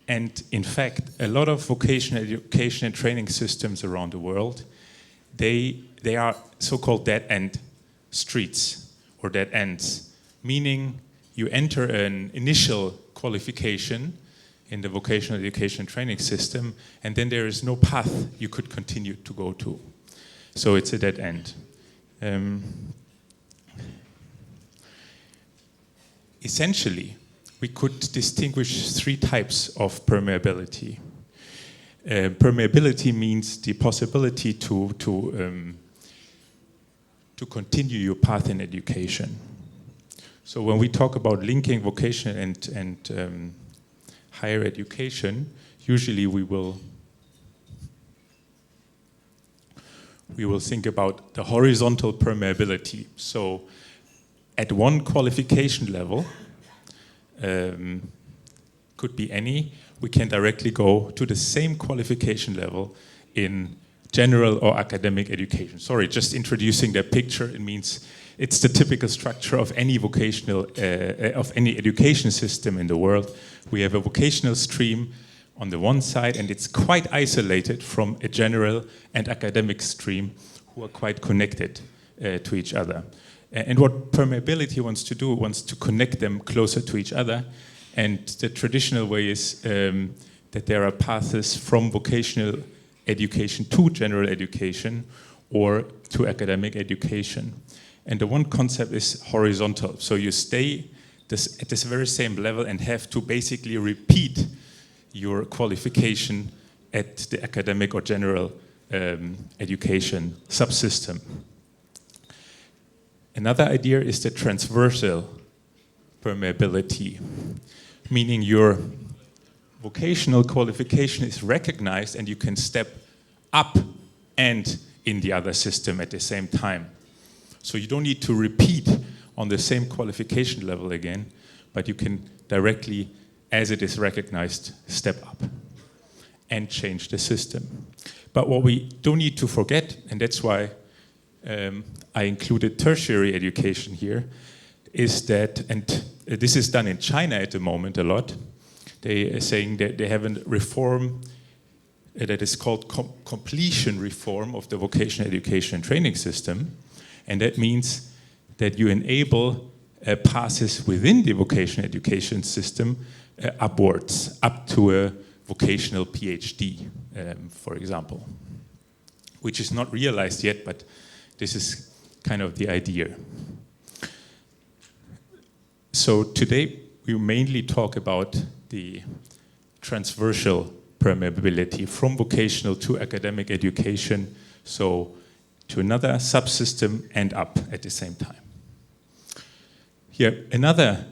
And in fact, a lot of vocational education and training systems around the world, they are so-called dead-end streets or dead ends, meaning you enter an initial qualification in the vocational education and training system, and then there is no path you could continue to go to. So it's a dead end. Essentially, we could distinguish 3 types of permeability. Permeability means the possibility to continue your path in education. So when we talk about linking vocational and higher education, usually we will think about the horizontal permeability. So at one qualification level, could be any, we can directly go to the same qualification level in general or academic education. Sorry, just introducing that picture. It means it's the typical structure of any vocational, of any education system in the world. We have a vocational stream on the one side, and it's quite isolated from a general and academic stream who are quite connected to each other. And what permeability wants to do, wants to connect them closer to each other. And the traditional way is that there are paths from vocational education to general education or to academic education. And the one concept is horizontal. So you stay at this very same level and have to basically repeat your qualification at the academic or general education subsystem. Another idea is the transversal permeability, meaning your vocational qualification is recognized and you can step up and in the other system at the same time. So you don't need to repeat on the same qualification level again, but you can directly, as it is recognized, step up and change the system. But what we don't need to forget, and that's why I included tertiary education here, is that, and this is done in China at the moment a lot, they are saying that they have a reform that is called completion reform of the vocational education and training system. And that means that you enable passes within the vocational education system upwards, up to a vocational PhD, for example, which is not realized yet, but this is kind of the idea. So today we mainly talk about the transversal permeability from vocational to academic education, so to another subsystem and up at the same time. Here, another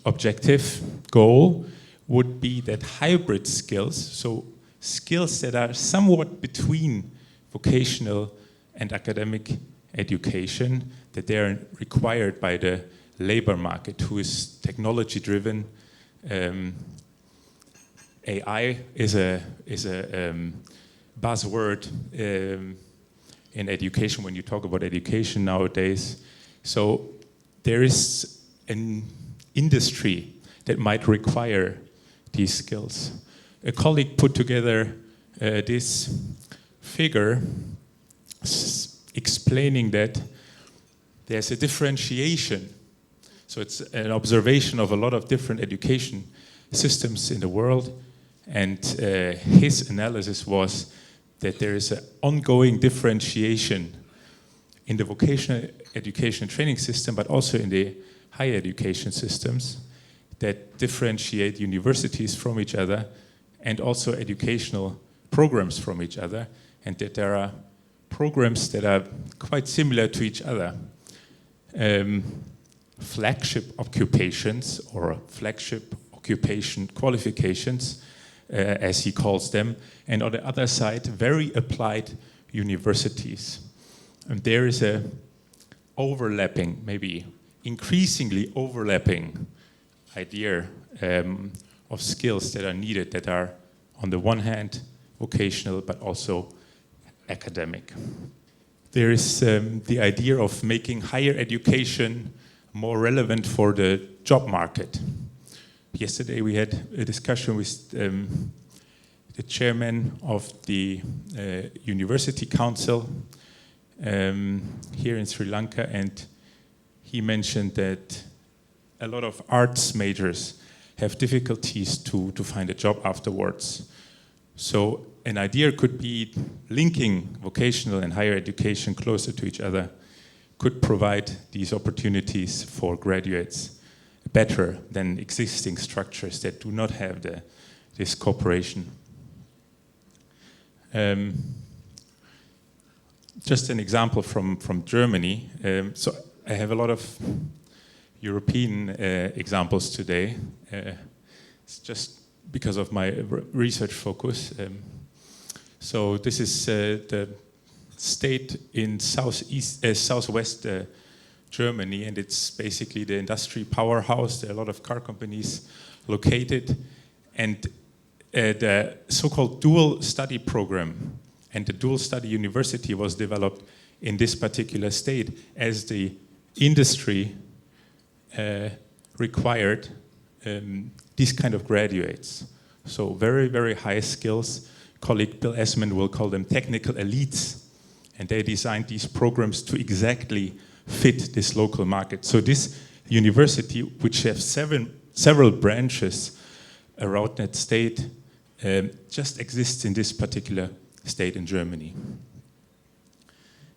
objective goal would be that hybrid skills, so skills that are somewhat between vocational and academic education, that they are required by the labor market, who is technology driven. AI is a buzzword in education when you talk about education nowadays. So there is an industry that might require these skills. A colleague put together this figure explaining that there's a differentiation. So it's an observation of a lot of different education systems in the world, and his analysis was that there is an ongoing differentiation in the vocational education and training system, but also in the higher education systems that differentiate universities from each other and also educational programs from each other, and that there are programs that are quite similar to each other. Flagship occupations or flagship occupation qualifications, as he calls them, and on the other side, very applied universities. And there is a overlapping, maybe increasingly overlapping idea of skills that are needed, that are on the one hand vocational but also academic. There is the idea of making higher education more relevant for the job market. Yesterday we had a discussion with the chairman of the University Council here in Sri Lanka, and he mentioned that a lot of arts majors have difficulties to find a job afterwards. So an idea could be linking vocational and higher education closer to each other could provide these opportunities for graduates better than existing structures that do not have this cooperation. Just an example from Germany. So I have a lot of European examples today. It's just because of my research focus. So this is the state in southwest Germany, and it's basically the industry powerhouse. There are a lot of car companies located, and the so-called dual study program And the dual study university was developed in this particular state as the industry required these kind of graduates. So very, very high skills. Colleague Bill Esmond will call them technical elites. And they designed these programs to exactly fit this local market. So this university, which has several branches around that state, just exists in this particular state in Germany.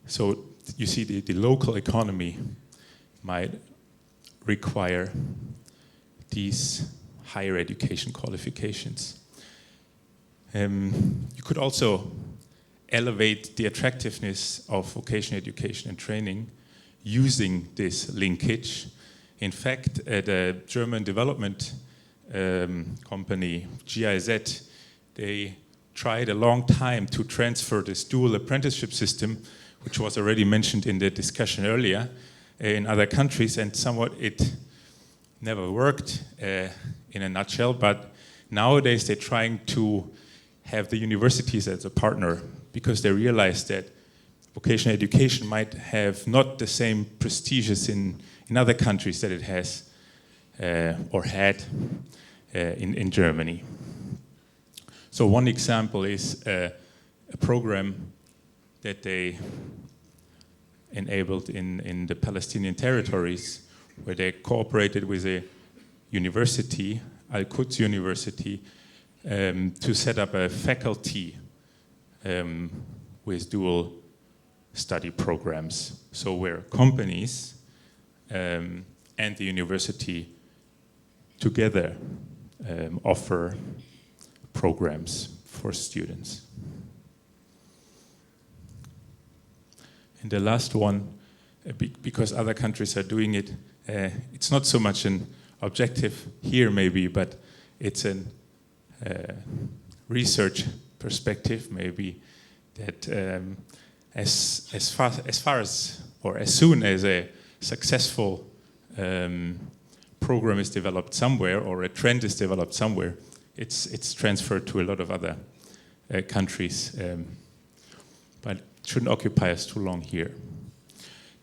So you see the local economy might require these higher education qualifications. You could also elevate the attractiveness of vocational education and training using this linkage. In fact, the German development company, GIZ, they tried a long time to transfer this dual apprenticeship system, which was already mentioned in the discussion earlier, in other countries, and somewhat it never worked in a nutshell, but nowadays they're trying to have the universities as a partner because they realize that vocational education might have not the same prestigious in other countries that it has or had in Germany. So one example is a program that they enabled in the Palestinian territories where they cooperated with a university, Al-Quds University, to set up a faculty with dual study programs. So where companies and the university together offer programs for students. And the last one, because other countries are doing it, it's not so much an objective here maybe, but it's a research perspective maybe that as far as or as soon as a successful program is developed somewhere or a trend is developed somewhere, it's transferred to a lot of other countries, but it shouldn't occupy us too long here.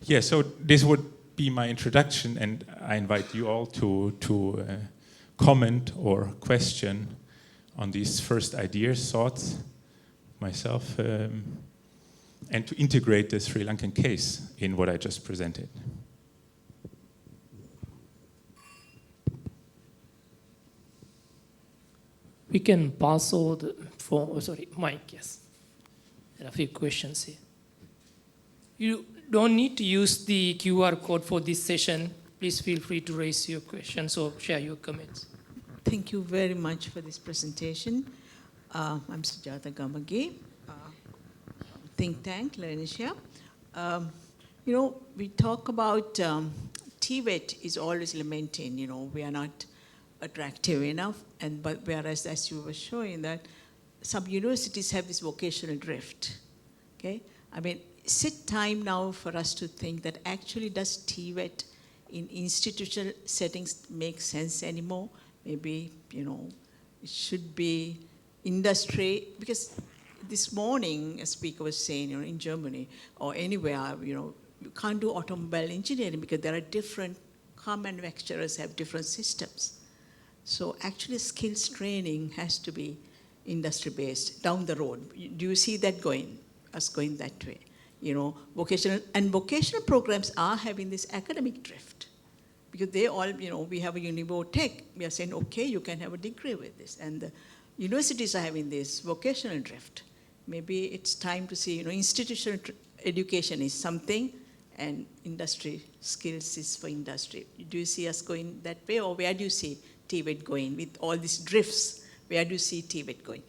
Yeah, so this would be my introduction, and I invite you all to comment or question on these first ideas, thoughts, myself, and to integrate the Sri Lankan case in what I just presented. We can pass over the mic, yes. There are a few questions here. You don't need to use the QR code for this session. Please feel free to raise your questions or share your comments. Thank you very much for this presentation. I'm Sujata Gamage, think tank, Learnership. We talk about TVET is always lamenting, we are not attractive enough, but whereas as you were showing that some universities have this vocational drift, okay? I mean, is it time now for us to think that actually does TVET in institutional settings make sense anymore? Maybe, it should be industry, because this morning a speaker was saying, in Germany or anywhere, you can't do automobile engineering because there are different car manufacturers have different systems. So actually skills training has to be industry-based down the road. Do you see that going that way? Vocational programs are having this academic drift because they all, we have a Univotech. We are saying, okay, you can have a degree with this. And the universities are having this vocational drift. Maybe it's time to see, institutional education is something and industry skills is for industry. Do you see us going that way, or where do you see TVET going with all these drifts? Where do you see TVET going?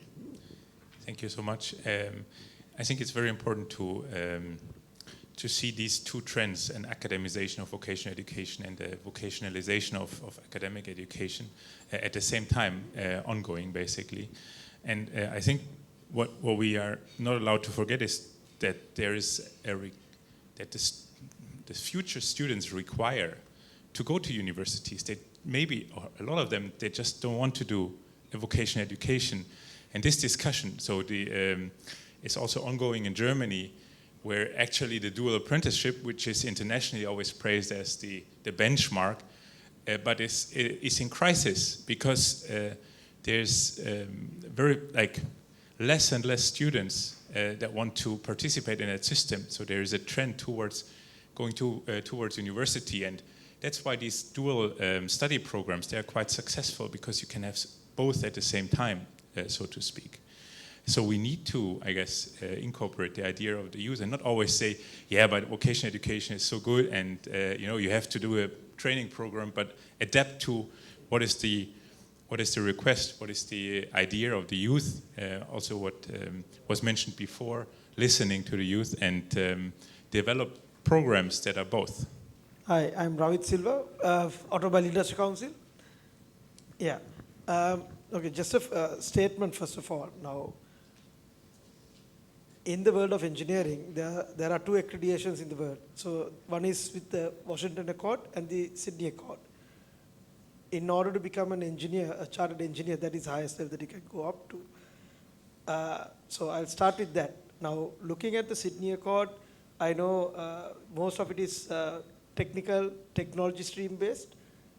Thank you so much. I think it's very important to see these two trends, an academization of vocational education and the vocationalization of academic education at the same time, ongoing basically. And I think what we are not allowed to forget is that there is that the future students require to go to universities. They maybe, or a lot of them, they just don't want to do a vocational education. And this discussion, so is also ongoing in Germany, where actually the dual apprenticeship, which is internationally always praised as the benchmark, but is in crisis because there's very less and less students that want to participate in that system. So there is a trend towards going towards university, and that's why these dual study programs, they are quite successful because you can have both at the same time, so to speak. So we need to, I guess, incorporate the idea of the youth and not always say, yeah, but vocational education is so good and you have to do a training program, but adapt to what is the request, what is the idea of the youth, also what was mentioned before, listening to the youth and develop programs that are both. Hi, I'm Ravit Silva of Automobile Industry Council. Yeah. Okay, just a statement first of all. Now, in the world of engineering, there are two accreditations in the world. So one is with the Washington Accord and the Sydney Accord. In order to become an engineer, a chartered engineer, that is the highest level that you can go up to. So I'll start with that. Now, looking at the Sydney Accord, I know most of it is technology stream based,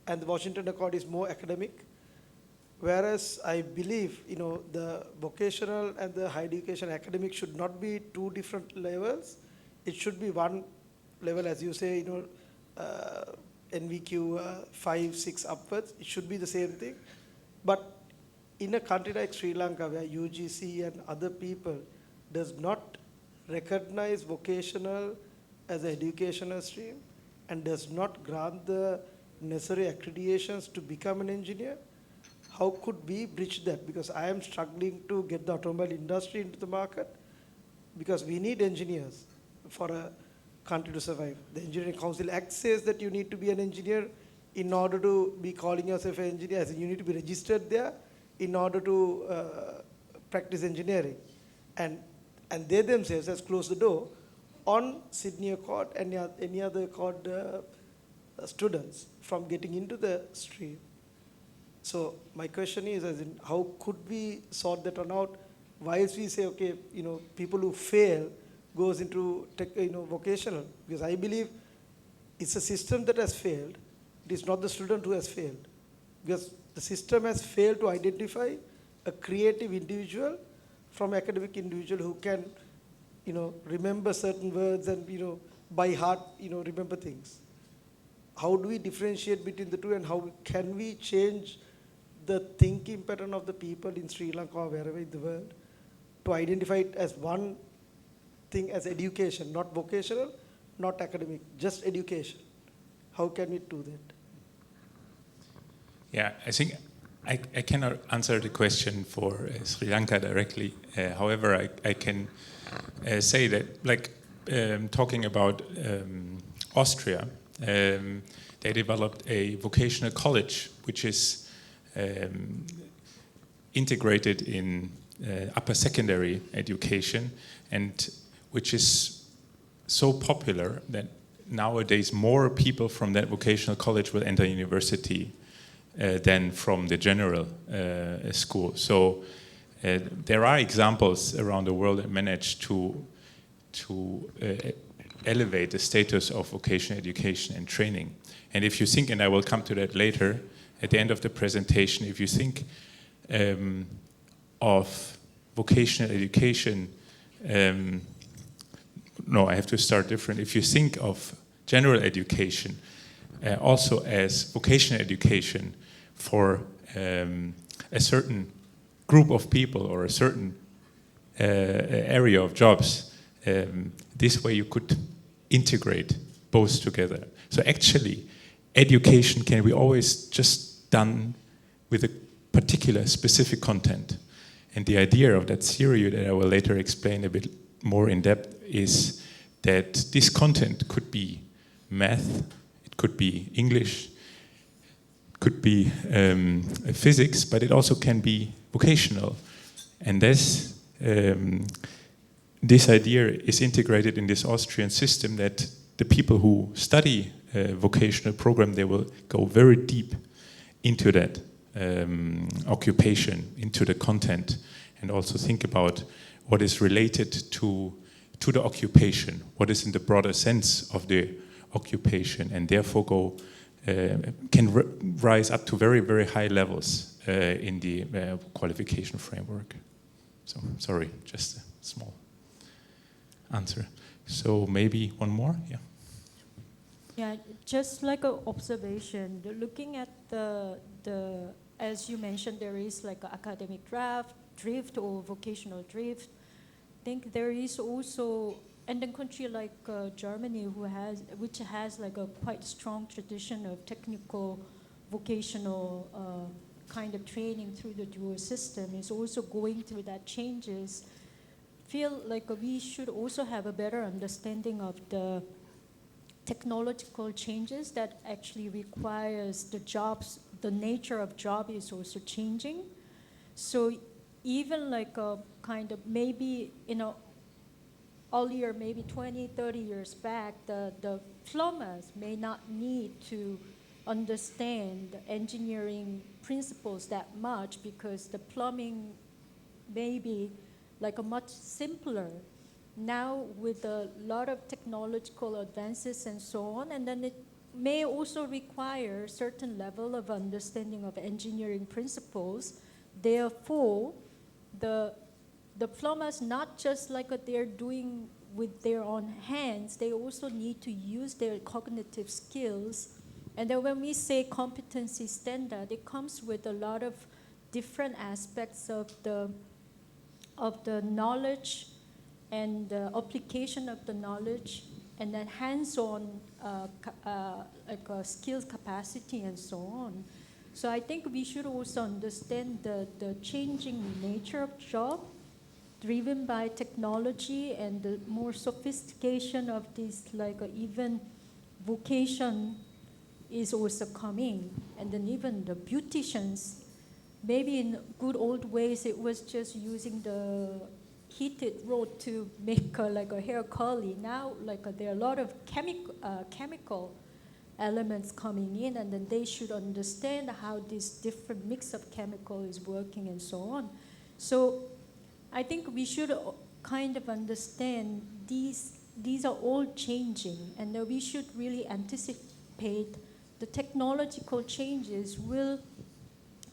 and the Washington Accord is more academic. Whereas I believe, the vocational and the higher education academic should not be two different levels. It should be one level, as you say, NVQ 5, 6 upwards. It should be the same thing. But in a country like Sri Lanka, where UGC and other people does not recognize vocational as an educational stream and does not grant the necessary accreditations to become an engineer, how could we bridge that? Because I am struggling to get the automobile industry into the market because we need engineers for a country to survive. The Engineering Council Act says that you need to be an engineer in order to be calling yourself an engineer, as in you need to be registered there in order to practice engineering. And they themselves has closed the door on Sydney Accord and any other Accord students from getting into the stream. So my question is, as in, how could we sort that one out? Whilst we say, okay, people who fail goes into vocational, because I believe it's a system that has failed. It is not the student who has failed, because the system has failed to identify a creative individual from academic individual who can, remember certain words and by heart, remember things. How do we differentiate between the two, and how can we change the thinking pattern of the people in Sri Lanka or wherever in the world to identify it as one thing, as education, not vocational, not academic, just education? How can we do that? Yeah, I think I cannot answer the question for Sri Lanka directly. However, I can say that, talking about Austria, they developed a vocational college, which is integrated in upper secondary education, and which is so popular that nowadays more people from that vocational college will enter university than from the general school. So there are examples around the world that manage to elevate the status of vocational education and training. And if you think, and I will come to that later, at the end of the presentation, if you think of vocational education, no, I have to start different. If you think of general education also as vocational education for a certain group of people or a certain area of jobs, this way you could integrate both together. So actually, education can be always just done with a particular specific content. And the idea of that theory that I will later explain a bit more in depth is that this content could be math, it could be English, it could be physics, but it also can be vocational. And this idea is integrated in this Austrian system that the people who study a vocational program, they will go very deep into that occupation, into the content, and also think about what is related to the occupation, what is in the broader sense of the occupation, and therefore can rise up to very, very high levels in the qualification framework. So, sorry, just a small answer. So maybe one more, yeah. Yeah, just like an observation, looking at the as you mentioned, there is like an academic drift or vocational drift. I think there is also, and then country like Germany, which has like a quite strong tradition of technical, vocational kind of training through the dual system, is also going through that changes. Feel like we should also have a better understanding of the technological changes that actually requires the jobs, the nature of job is also changing. So even like a kind of maybe, earlier, maybe 20, 30 years back, the plumbers may not need to understand the engineering principles that much because the plumbing may be like a much simpler. Now with a lot of technological advances and so on, and then it may also require certain level of understanding of engineering principles. Therefore, the plumbers, not just like they're doing with their own hands, they also need to use their cognitive skills. And then when we say competency standard, it comes with a lot of different aspects of the knowledge and the application of the knowledge, and then hands-on skills capacity and so on. So I think we should also understand the changing nature of job driven by technology and the more sophistication of this, like even vocation is also coming. And then even the beauticians, maybe in good old ways, it was just using the heated rod to make like a hair curly. Now, there are a lot of chemical elements coming in, and then they should understand how this different mix of chemical is working and so on. So I think we should kind of understand these are all changing, and that we should really anticipate the technological changes will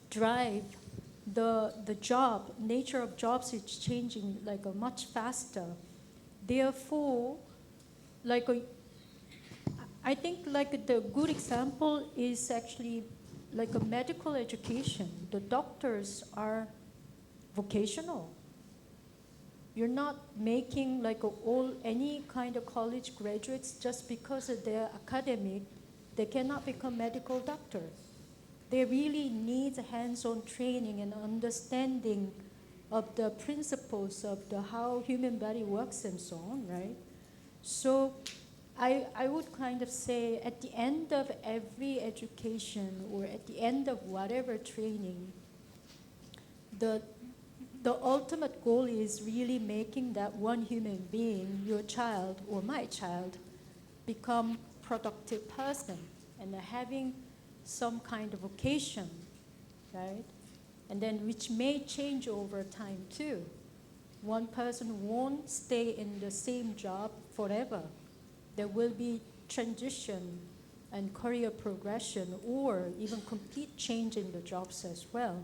drive the nature of jobs is changing like a much faster. Therefore, I think like the good example is actually like a medical education. The doctors are vocational. You're not making like any kind of college graduates just because of their academic, they cannot become medical doctors. They really need hands-on training and understanding of the principles of how human body works and so on, right? So I would kind of say at the end of every education or at the end of whatever training, the ultimate goal is really making that one human being, your child or my child, become productive person and having some kind of vocation, right? And then which may change over time too. One person won't stay in the same job forever. There will be transition and career progression or even complete change in the jobs as well.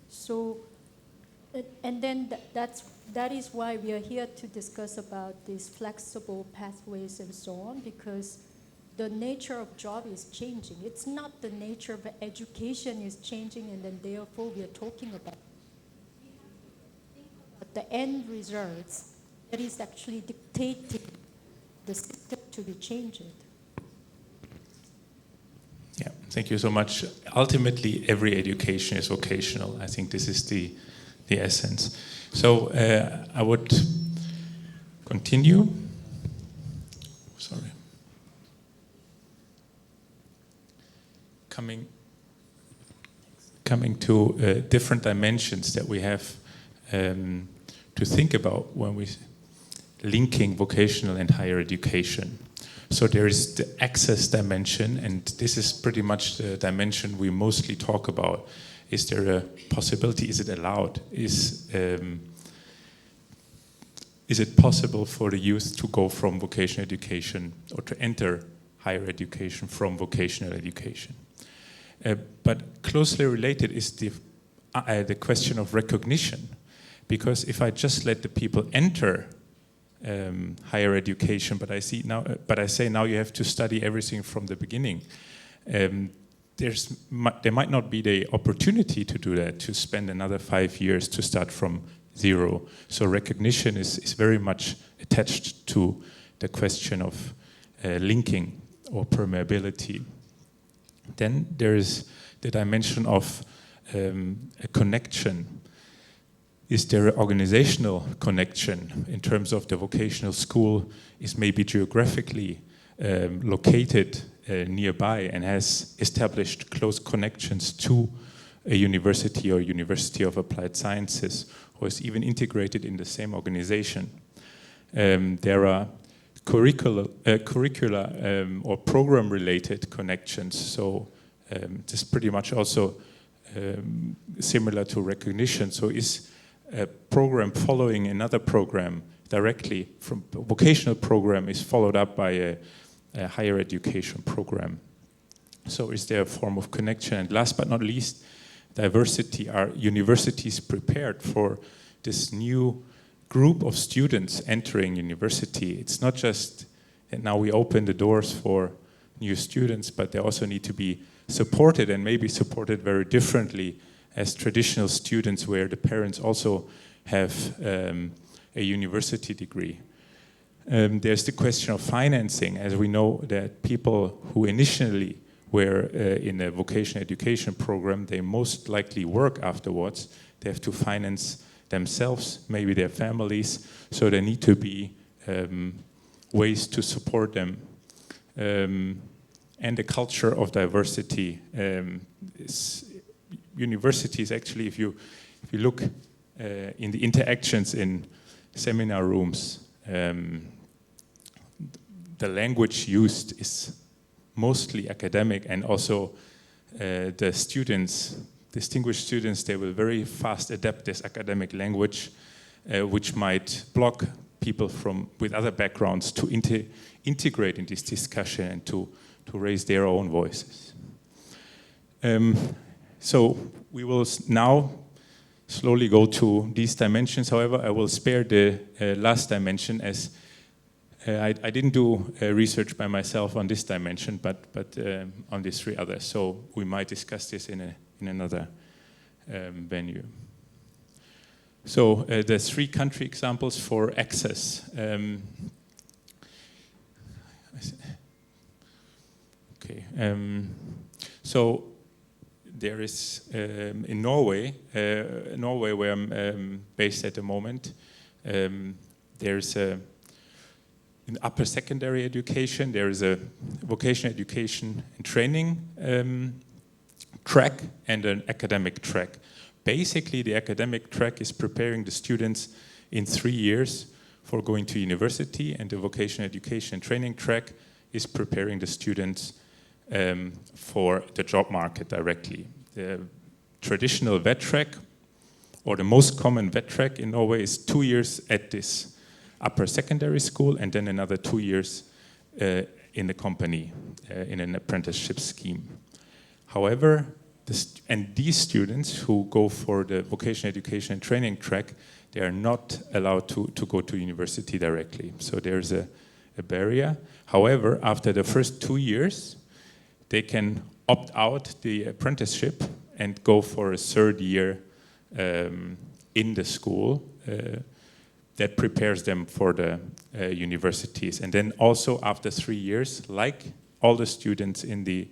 So, and then that is why we are here to discuss about these flexible pathways and so on, because the nature of job is changing. It's not the nature of education is changing, and then therefore we are talking about the end results that is actually dictating the system to be changed. Yeah, thank you so much. Ultimately, every education is vocational. I think this is the essence. So I would continue. Sorry. Coming to different dimensions that we have to think about when we linking vocational and higher education. So there is the access dimension, and this is pretty much the dimension we mostly talk about. Is there a possibility? Is it allowed? is it possible for the youth to go from vocational education or to enter higher education from vocational education? But closely related is the question of recognition, because if I just let the people enter higher education, but I say now you have to study everything from the beginning, there might not be the opportunity to do that, to spend another 5 years to start from zero. So recognition is very much attached to the question of linking or permeability. Then there is the dimension of a connection. Is there an organizational connection in terms of the vocational school is maybe geographically located nearby and has established close connections to a university or University of Applied Sciences, or is even integrated in the same organization. There are curricular or program-related connections. So this is pretty much also similar to recognition. So is a program following another program directly from a vocational program is followed up by a higher education program. So is there a form of connection? And last but not least, diversity. Are universities prepared for this new group of students entering university? It's not just that now we open the doors for new students, but they also need to be supported, and maybe supported very differently as traditional students where the parents also have a university degree. There's the question of financing, as we know that people who initially were in a vocational education program, they most likely work afterwards. They have to finance themselves, maybe their families, so there need to be ways to support them. And the culture of diversity. Universities, actually, if you look in the interactions in seminar rooms, the language used is mostly academic, and also the students, distinguished students, they will very fast adapt this academic language, which might block people with other backgrounds to integrate in this discussion and to raise their own voices. So we will now slowly go to these dimensions. However, I will spare the last dimension, as I didn't do research by myself on this dimension, but on these three others. So we might discuss this in another venue. So the 3 country examples for access. Okay. So there is in Norway, where I'm based at the moment, there's in upper secondary education, there is a vocational education and training track and an academic track. Basically, the academic track is preparing the students in 3 years for going to university, and the vocational education and training track is preparing the students for the job market directly. The traditional VET track, or the most common VET track in Norway, is 2 years at this upper secondary school, and then another 2 years in the company, in an apprenticeship scheme. However, these students who go for the vocational education and training track, they are not allowed to go to university directly. So there's a barrier. However, after the first 2 years, they can opt out the apprenticeship and go for a 3rd year in the school that prepares them for the universities. And then also after 3 years, like all the students in the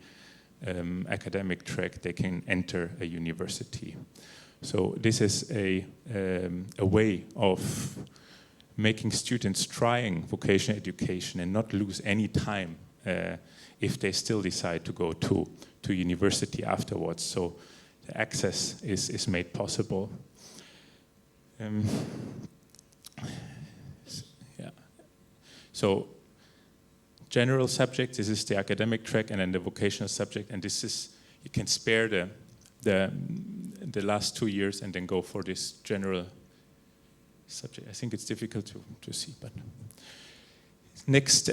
academic track, they can enter a university. So this is a way of making students trying vocational education and not lose any time if they still decide to go to university afterwards. So the access is made possible. Yeah. So general subject, this is the academic track, and then the vocational subject, and this is, you can spare the last 2 years and then go for this general subject. I think it's difficult to see, but next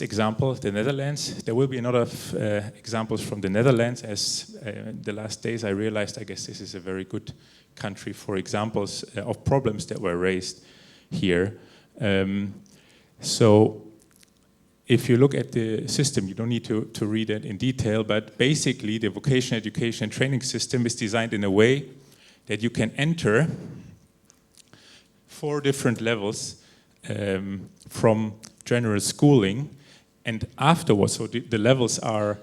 example, the Netherlands. There will be a lot of examples from the Netherlands. As the last days I realized, I guess this is a very good country for examples of problems that were raised here. So if you look at the system, you don't need to read it in detail, but basically the vocational education and training system is designed in a way that you can enter 4 different levels from general schooling, and afterwards, so the levels are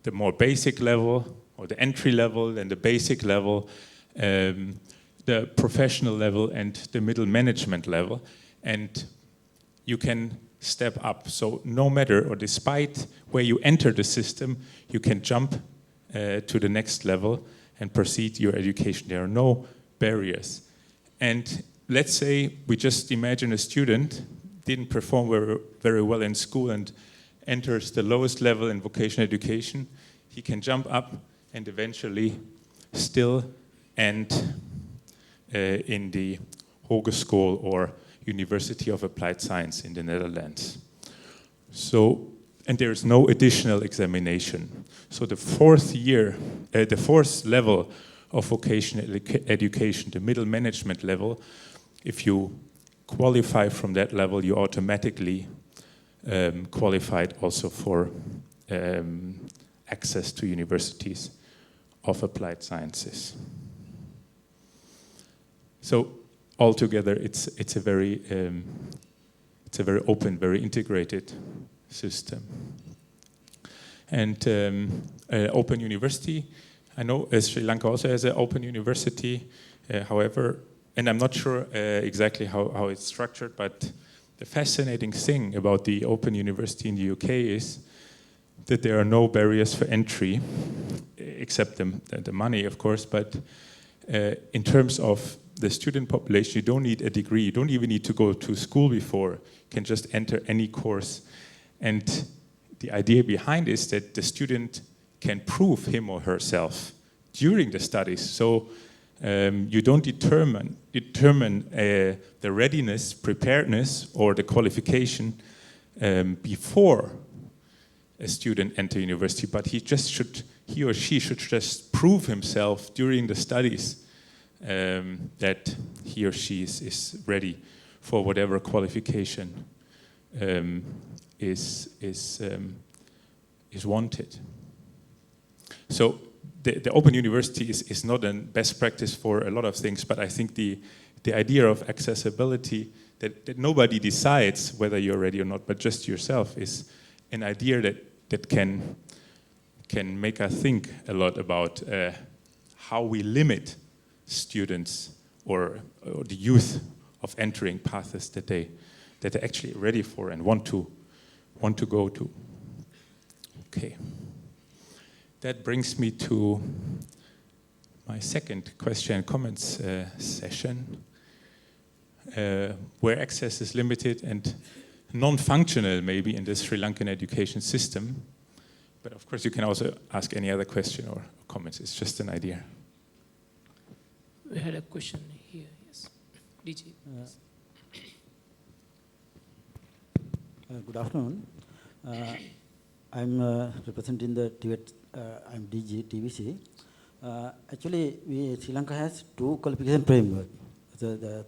the more basic level, or the entry level, then the basic level, the professional level, and the middle management level, and you can step up. So no matter or despite where you enter the system, you can jump to the next level and proceed your education. There are no barriers. And let's say we just imagine a student didn't perform very well in school and enters the lowest level in vocational education. He can jump up and eventually still end in the Hogeschool or University of Applied Science in the Netherlands. So, and there is no additional examination. So the 4th year, the 4th level of vocational education, the middle management level, if you qualify from that level, you automatically qualified also for access to universities of applied sciences. So altogether, it's a very open, very integrated system. And open university, I know Sri Lanka also has an open university. However, and I'm not sure exactly how it's structured, but the fascinating thing about the Open University in the UK is that there are no barriers for entry, except the money, of course, but in terms of the student population, you don't need a degree, you don't even need to go to school before, you can just enter any course. And the idea behind is that the student can prove him or herself during the studies. So you don't determine the readiness, preparedness, or the qualification before a student enters university, but he or she should just prove himself during the studies that he or she is ready for whatever qualification is wanted. So the Open University is not a best practice for a lot of things, but I think the idea of accessibility, that nobody decides whether you're ready or not, but just yourself, is an idea that can make us think a lot about how we limit students or the youth of entering paths that they're actually ready for and want to go to. Okay. That brings me to my second question and comments session, where access is limited and non-functional maybe in the Sri Lankan education system. But of course you can also ask any other question or comments. It's just an idea. We had a question here, yes. DJ. Good afternoon. I'm representing the Tibet. I'm DG TVC. Actually, Sri Lanka has 2 qualification framework. The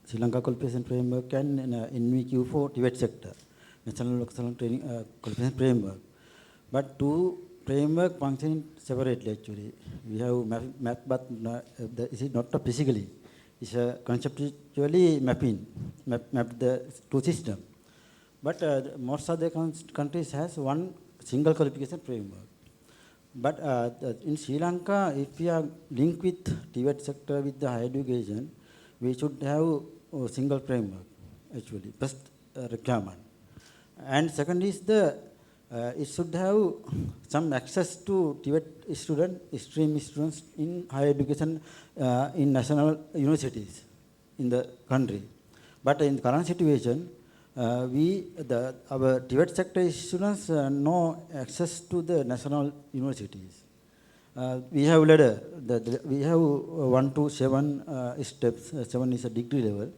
Sri Lanka qualification framework and NVQ for Tibet sector, National Vocational Training Qualification Framework. But 2 framework function separately. Actually, we have mapped, but this is not physically. It's conceptually map the 2 systems. But most of the countries has 1 single qualification framework. But in Sri Lanka, if we are linked with Tibet sector with the higher education, we should have a single framework, actually, first requirement. And second is it should have some access to Tibet stream students in higher education in national universities in the country. But in the current situation, our Tibet sector students no access to the national universities. We have ladder. We have 1 to 7 steps. 7 is a degree level.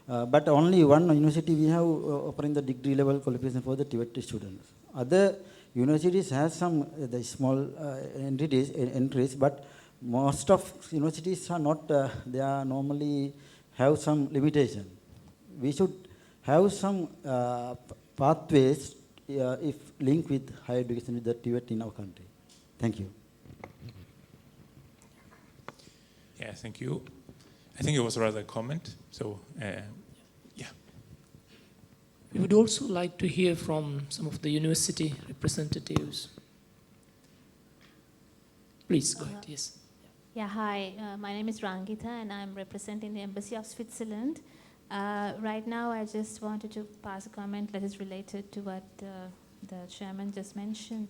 But only one university we have offering the degree level qualification for the Tibetan students. Other universities have some the small entries, but most of universities are not. They are normally have some limitation. We should have some pathways if linked with higher education with the Tibet in our country. Thank you. Yeah, thank you. I think it was rather a comment. So, yeah. We would also like to hear from some of the university representatives. Please go ahead, yes. Yeah, hi. My name is Rangita, and I'm representing the Embassy of Switzerland. Right now, I just wanted to pass a comment that is related to what the chairman just mentioned.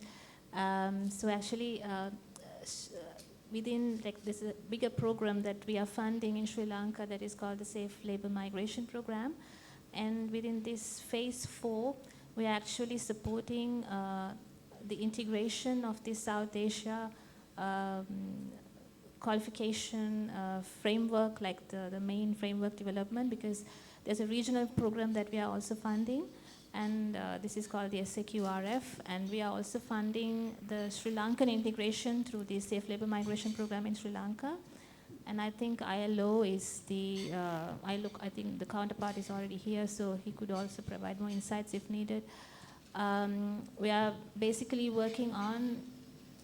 So actually, within this a bigger program that we are funding in Sri Lanka that is called the Safe Labour Migration Program. And within this phase 4, we are actually supporting the integration of the South Asia qualification framework, like the main framework development, because there's a regional program that we are also funding, and this is called the SKOP, and we are also funding the Sri Lankan integration through the Safe Labour Migration Program in Sri Lanka. And I think ILO is the, I think the counterpart is already here, so he could also provide more insights if needed. We are basically working on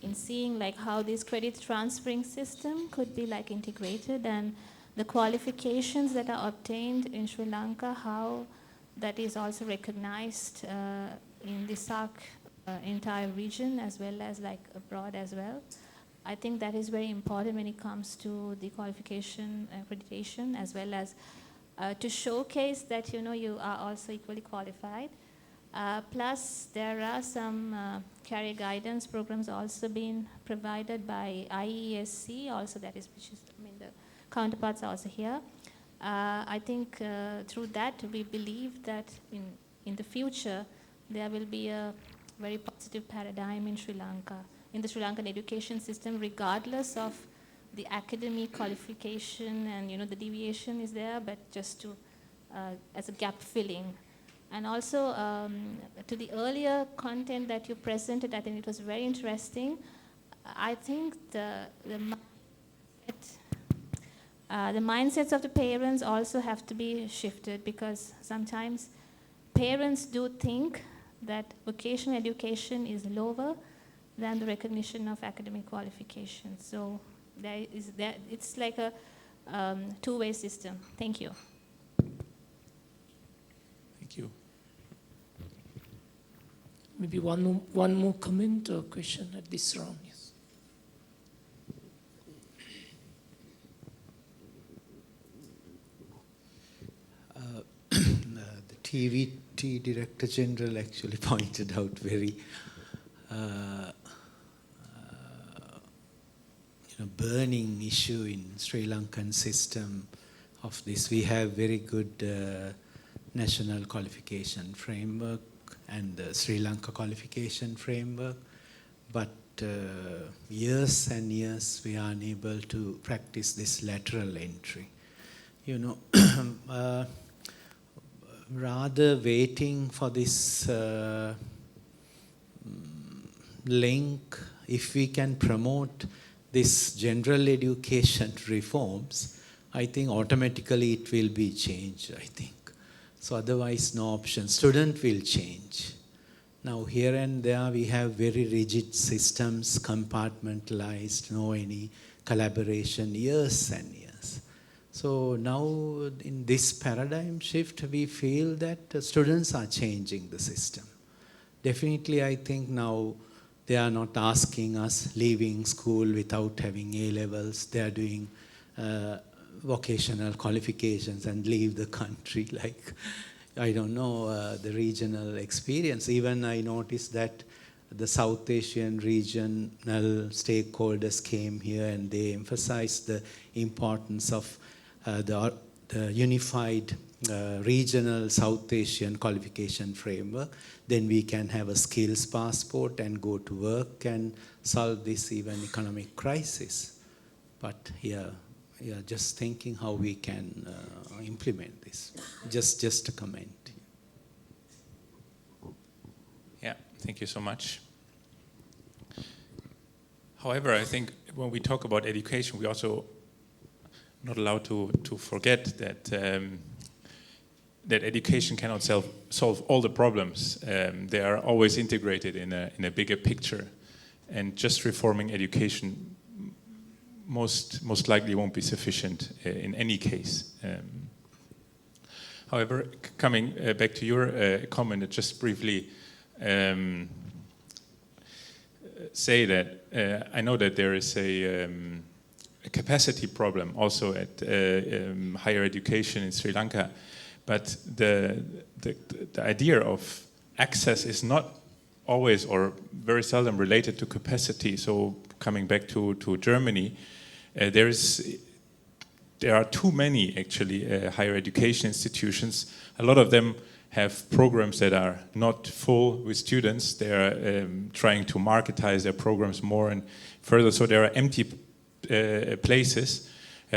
in seeing like how this credit transferring system could be like integrated, and the qualifications that are obtained in Sri Lanka, how that is also recognized in the SAARC entire region as well as like abroad as well. I think that is very important when it comes to the qualification accreditation, as well as to showcase that you are also equally qualified. Plus, there are some career guidance programs also being provided by IESC, also that is, which is, the counterparts are also here. I think through that, we believe that in the future, there will be a very positive paradigm in Sri Lanka, in the Sri Lankan education system, regardless of the academic qualification and, the deviation is there, but just to, as a gap filling. And also, to the earlier content that you presented, I think it was very interesting. I think the mindsets of the parents also have to be shifted, because sometimes parents do think that vocational education is lower than the recognition of academic qualifications. So it's like a two-way system. Thank you. Thank you. Maybe one more comment or question at this round, yes. The TVT Director General actually pointed out very burning issue in Sri Lankan system of this. We have very good national qualification framework and the Sri Lanka qualification framework, but years and years we are unable to practice this lateral entry. Rather waiting for this link, if we can promote this general education reforms, I think automatically it will be changed, I think. So otherwise no option. Student will change. Now here and there we have very rigid systems, compartmentalized, no any collaboration, years and years. So now in this paradigm shift, we feel that students are changing the system. Definitely I think now they are not asking us leaving school without having A-levels. They are doing vocational qualifications and leave the country, like, I don't know, the regional experience. Even I noticed that the South Asian regional stakeholders came here and they emphasized the importance of the unified regional South Asian qualification framework. Then we can have a skills passport and go to work and solve this even economic crisis. But here, yeah, just thinking how we can implement this. Just a comment. Yeah, thank you so much. However, I think when we talk about education, we also not allowed to forget that that education cannot solve all the problems. They are always integrated in a bigger picture, and just reforming education most likely won't be sufficient in any case. However, coming back to your comment, just briefly say that I know that there is a capacity problem also at higher education in Sri Lanka, but the idea of access is not always or very seldom related to capacity. So coming back to Germany, there are too many actually higher education institutions. A lot of them have programs that are not full with students. They are trying to marketize their programs more and further. So there are empty places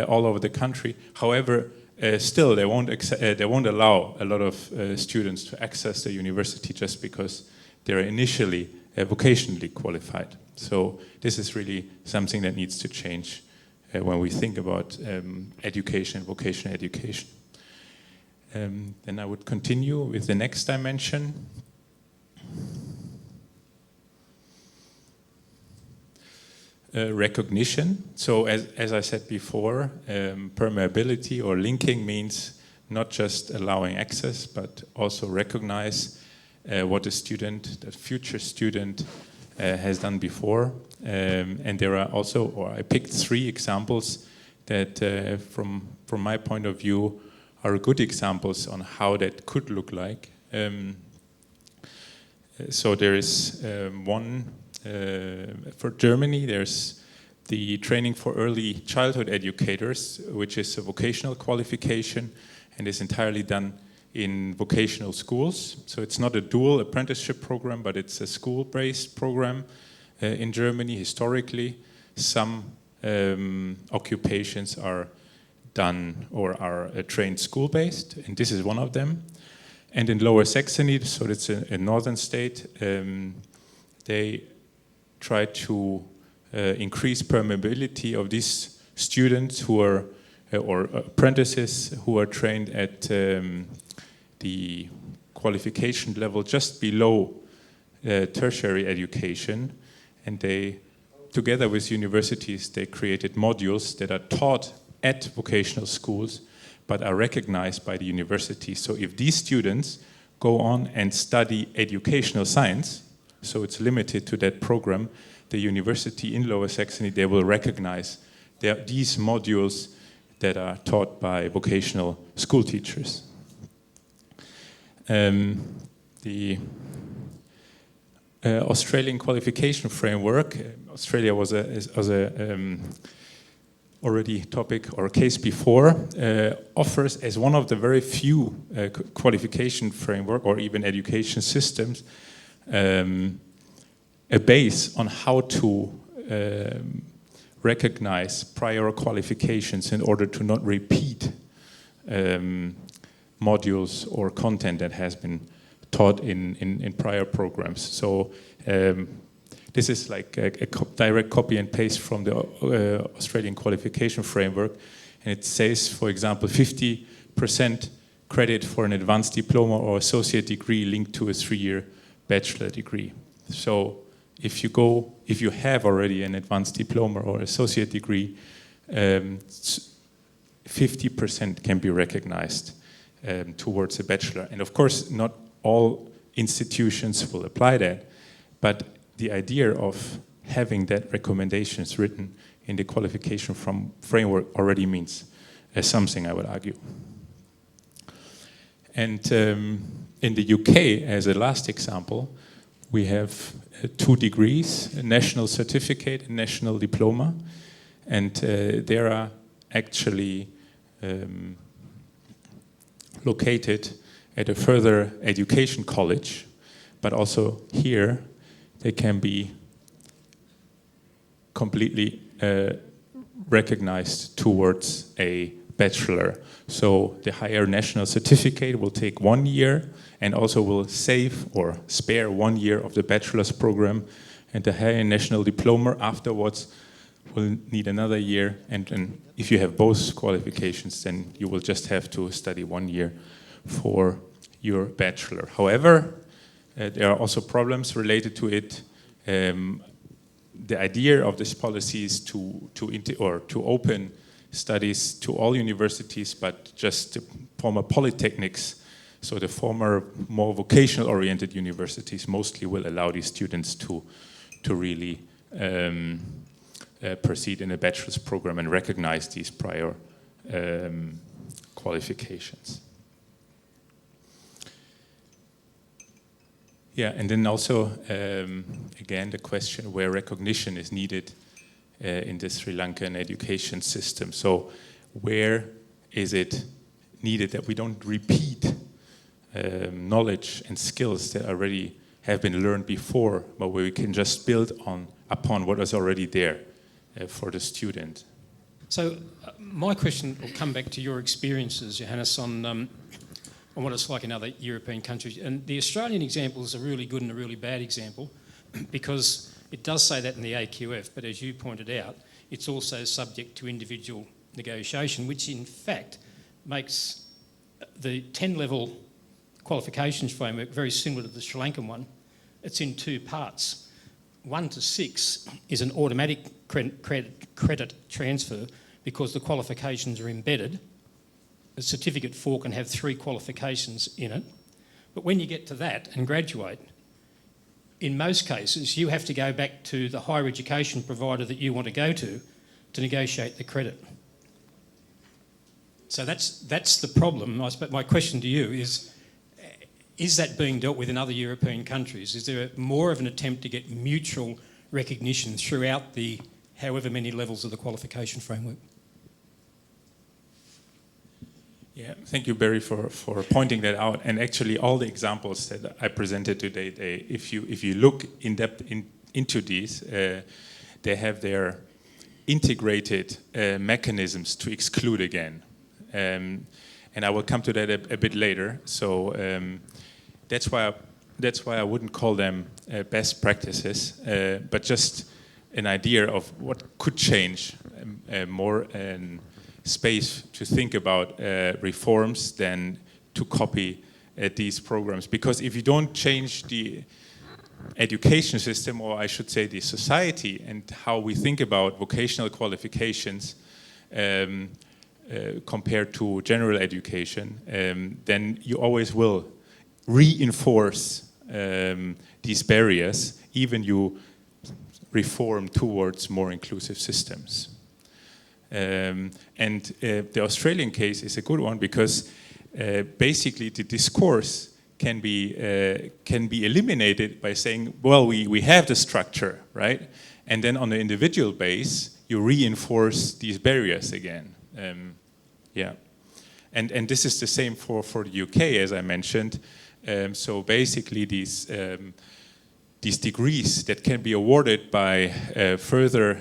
all over the country. However, still they won't allow a lot of students to access the university just because they're initially vocationally qualified. So this is really something that needs to change when we think about education, vocational education. Then I would continue with the next dimension. Recognition. So as I said before, permeability or linking means not just allowing access, but also recognize what the student, the future student, has done before. And there are also, or I picked 3 examples that from my point of view are good examples on how that could look like. So there is one for Germany. There's the training for early childhood educators, which is a vocational qualification and is entirely done in vocational schools. So it's not a dual apprenticeship program, but it's a school-based program in Germany. Historically, some occupations are done or are trained school-based, and this is one of them. And in Lower Saxony, so it's a northern state, they try to increase permeability of these students who are, or apprentices who are trained at the qualification level just below tertiary education. And they, together with universities, they created modules that are taught at vocational schools, but are recognized by the university. So if these students go on and study educational science, so it's limited to that program, the university in Lower Saxony, they will recognize these modules that are taught by vocational school teachers. The Australian qualification framework, Australia was a already topic or case before, offers as one of the very few qualification framework or even education systems a base on how to recognize prior qualifications in order to not repeat modules or content that has been taught in prior programs. So this is like a direct copy and paste from the Australian qualification framework. And it says, for example, 50% credit for an advanced diploma or associate degree linked to a 3-year bachelor degree. So if you have already an advanced diploma or associate degree, 50% can be recognized towards a bachelor. And of course, not all institutions will apply that, but the idea of having that recommendations written in the qualification framework already means something, I would argue. And in the UK, as a last example, we have 2 degrees, a national certificate and national diploma, and they are actually located at a further education college, but also here they can be completely recognized towards a bachelor. So the higher national certificate will take 1 year and also will save or spare 1 year of the bachelor's program, and the higher national diploma afterwards will need another year, and if you have both qualifications, then you will just have to study 1 year for your bachelor. However, there are also problems related to it. The idea of this policy is to open studies to all universities, but just the former polytechnics, so the former more vocational-oriented universities mostly will allow these students to really proceed in a bachelor's program and recognize these prior qualifications. Yeah, and then also, again, the question where recognition is needed in the Sri Lankan education system. So where is it needed that we don't repeat knowledge and skills that already have been learned before, but where we can just build upon what is already there for the student? So my question will come back to your experiences, Johannes, on what it's like in other European countries. And the Australian example is a really good and a really bad example because it does say that in the AQF, but as you pointed out, it's also subject to individual negotiation, which in fact makes the 10-level qualifications framework very similar to the Sri Lankan one. It's in 2 parts. 1 to 6 is an automatic credit transfer because the qualifications are embedded. A certificate 4 can have 3 qualifications in it. But when you get to that and graduate, in most cases, you have to go back to the higher education provider that you want to go to negotiate the credit. So that's the problem. My question to you is that being dealt with in other European countries? Is there more of an attempt to get mutual recognition throughout the however many levels of the qualification framework? Yeah, thank you, Barry, for pointing that out. And actually, all the examples that I presented today, if you look in depth into these, they have their integrated mechanisms to exclude again. And I will come to that a bit later. So that's why I wouldn't call them best practices, but just an idea of what could change more. Space to think about reforms than to copy these programs. Because if you don't change the education system, or I should say the society, and how we think about vocational qualifications compared to general education, then you always will reinforce these barriers, even you reform towards more inclusive systems. And the Australian case is a good one because basically the discourse can be eliminated by saying, well, we have the structure, right? And then on the individual base, you reinforce these barriers again. Yeah, and this is the same for the UK, as I mentioned. So basically these degrees that can be awarded by further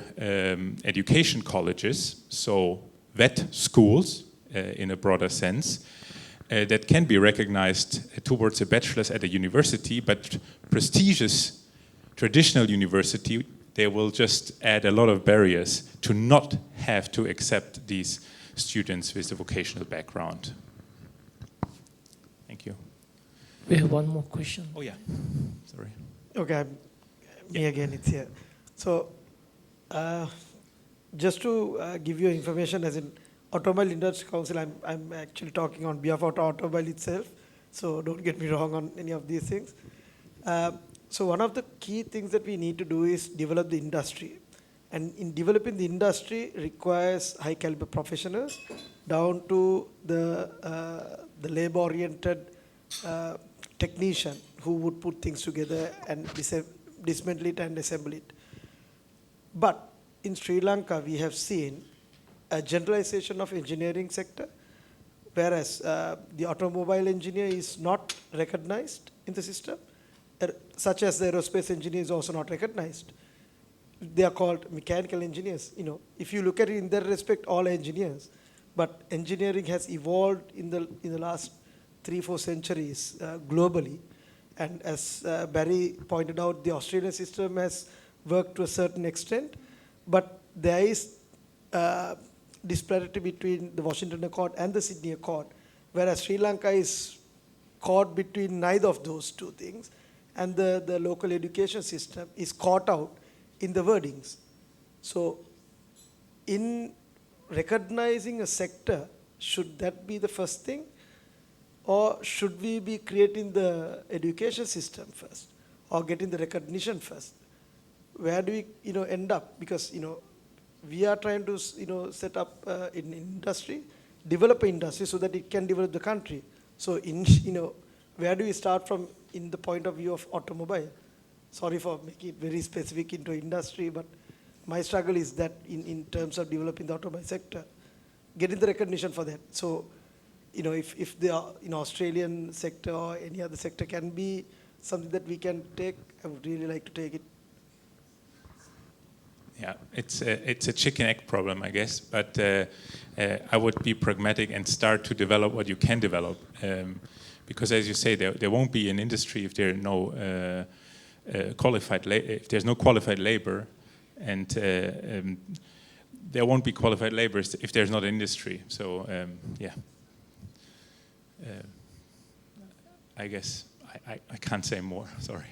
education colleges, so vet schools in a broader sense, that can be recognized towards a bachelor's at a university, but prestigious traditional university, they will just add a lot of barriers to not have to accept these students with a vocational background. Thank you. We have one more question. Oh yeah, sorry. Okay, me again, it's here. So, just to give you information, as in Automobile Industry Council, I'm actually talking on behalf of automobile itself, so don't get me wrong on any of these things. So one of the key things that we need to do is develop the industry. And in developing the industry requires high caliber professionals down to the labor-oriented technician who would put things together and dismantle it and assemble it. But in Sri Lanka, we have seen a generalization of engineering sector, whereas the automobile engineer is not recognized in the system, such as the aerospace engineer is also not recognized. they are called mechanical engineers. You know, if you look at it in that respect, all engineers, but engineering has evolved in the last 3-4 centuries globally. And as Barry pointed out, the Australian system has worked to a certain extent, but there is disparity between the Washington Accord and the Sydney Accord, whereas Sri Lanka is caught between neither of those two things, and the local education system is caught out in the wordings. So in recognizing a sector, should that be the first thing? Or should we be creating the education system first, or getting the recognition first? Where do we, end up? Because, we are trying to, set up an industry, develop an industry so that it can develop the country. So, where do we start from in the point of view of automobile? Sorry for making it very specific into industry, but my struggle is that in terms of developing the automobile sector, getting the recognition for that. So, if the Australian sector or any other sector can be something that we can take, I would really like to take it. Yeah, it's a chicken egg problem, I guess. But I would be pragmatic and start to develop what you can develop, because as you say, there won't be an industry if there are no if there's no qualified labor, and there won't be qualified labor if there's not industry. So yeah. I guess I can't say more, sorry.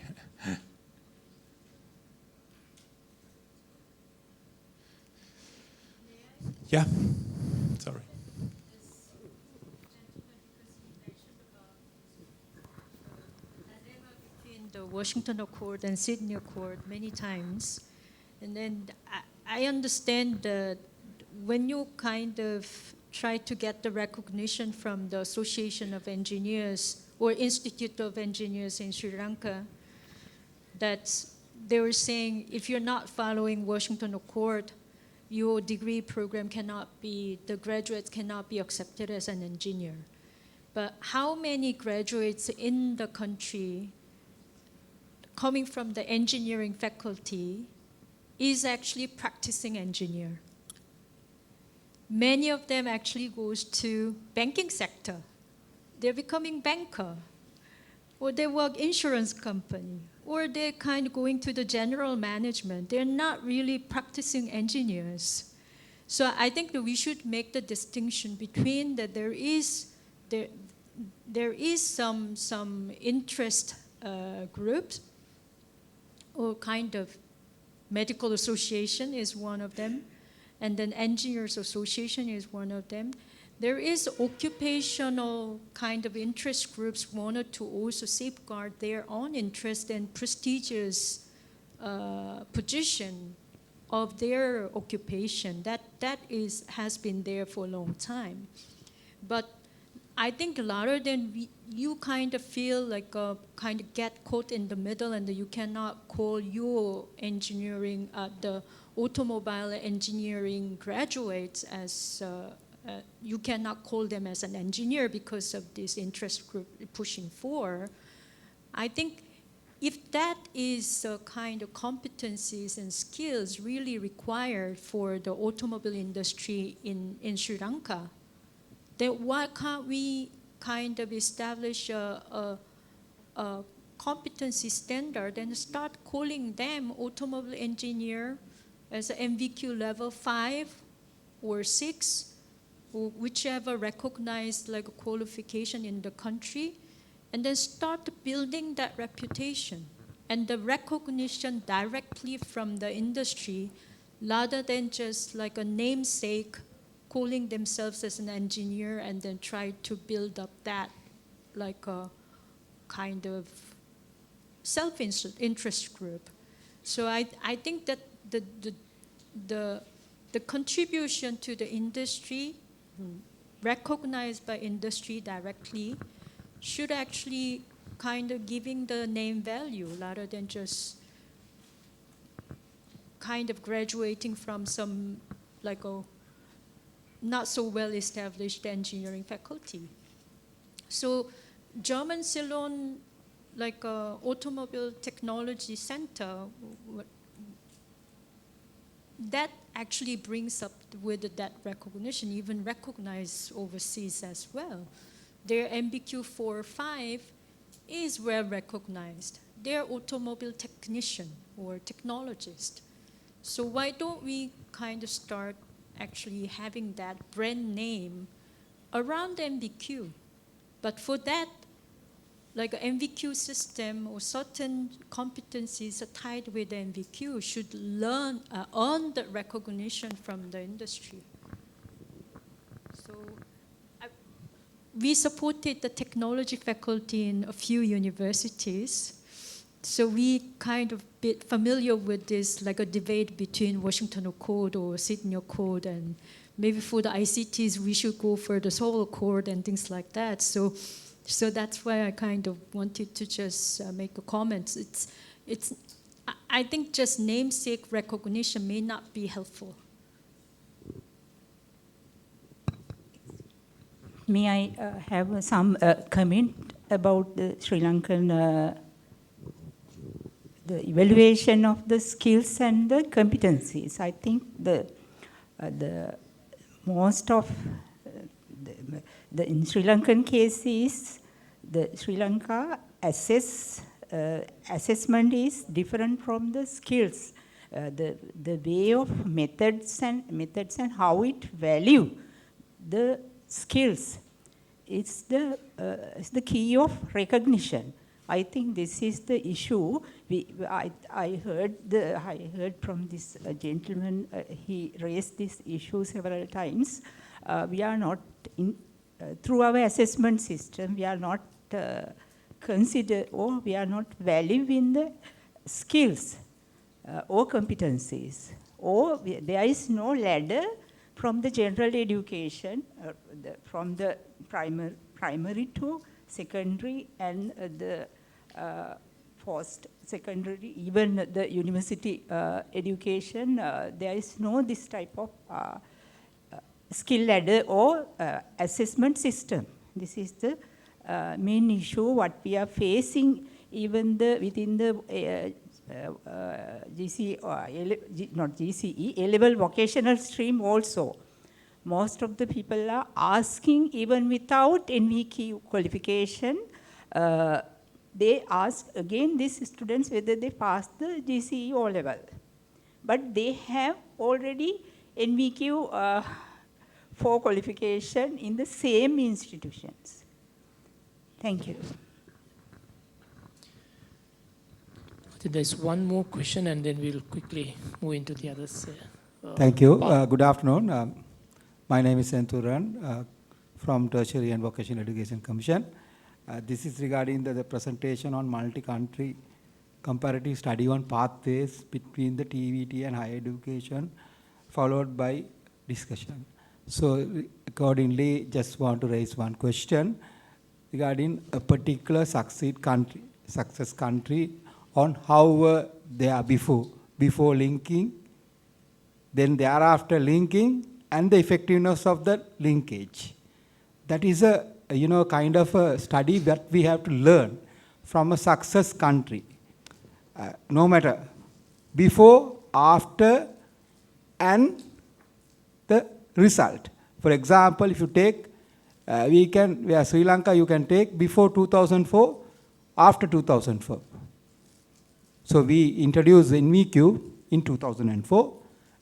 Yeah, sorry. Between the Washington Accord and Sydney Accord many times, and then I understand that when you kind of try to get the recognition from the Association of Engineers or Institute of Engineers in Sri Lanka, that they were saying if you're not following Washington Accord, your degree program the graduates cannot be accepted as an engineer. But how many graduates in the country coming from the engineering faculty is actually practicing engineer? Many of them actually goes to banking sector. They're becoming banker, or they work insurance company, or they're kind of going to the general management. They're not really practicing engineers. So I think that we should make the distinction between that there is some interest groups, or kind of medical association is one of them, and then engineers association is one of them. There is occupational kind of interest groups wanted to also safeguard their own interest and prestigious position of their occupation. That has been there for a long time. But I think rather than you kind of feel like kind of get caught in the middle, and you cannot call your engineering, the automobile engineering graduates as, you cannot call them as an engineer because of this interest group pushing for. I think if that is kind of competencies and skills really required for the automobile industry in Sri Lanka, then why can't we kind of establish a competency standard and start calling them automobile engineer as a MVQ level 5 or 6, or whichever recognized like a qualification in the country, and then start building that reputation and the recognition directly from the industry, rather than just like a namesake calling themselves as an engineer and then try to build up that like a kind of self-interest group. So I think that the contribution to the industry, recognized by industry directly, should actually kind of giving the name value rather than just kind of graduating from some like a not so well-established engineering faculty. So German Ceylon, like automobile technology center, that actually brings up with it that recognition, even recognized overseas as well. Their MBQ 4 or 5 is well recognized. They're automobile technician or technologist. So why don't we kind of start actually having that brand name around MBQ? But for that, like an MVQ system or certain competencies are tied with MVQ should earn the recognition from the industry. So we supported the technology faculty in a few universities. So we kind of bit familiar with this, like a debate between Washington Accord or Sydney Accord, and maybe for the ICTs we should go for the Seoul Accord and things like that. So that's why I kind of wanted to just make a comment. I think just namesake recognition may not be helpful. May I have some comment about the Sri Lankan the evaluation of the skills and the competencies? I think the most of the in Sri Lankan case is the Sri Lanka assessment is different from the skills. The way of methods and how it value the skills is the key of recognition. I think this is the issue. I heard from this gentleman. He raised this issue several times. We are not through our assessment system. We are not we are not valuing the skills or competencies, or there is no ladder from the general education, from the primary to secondary and the post-secondary, even the university education. There is no this type of skill ladder or assessment system. This is the main issue what we are facing even within the A-level vocational stream also. Most of the people are asking, even without NVQ qualification, they ask again these students whether they pass the GCE O-level. But they have already NVQ 4 qualification in the same institutions. Thank you. There's one more question and then we'll quickly move into the others. Thank you. Good afternoon. My name is Senturan from Tertiary and Vocational Education Commission. This is regarding the presentation on multi-country comparative study on pathways between the TVT and higher education, followed by discussion. So accordingly, just want to raise one question regarding a particular success country on how they are before linking, then thereafter linking, and the effectiveness of the linkage. That is a kind of a study that we have to learn from a success country. No matter before, after, and the result. For example, if you take, we are Sri Lanka, you can take before 2004, after 2004. So we introduced NVQ in 2004,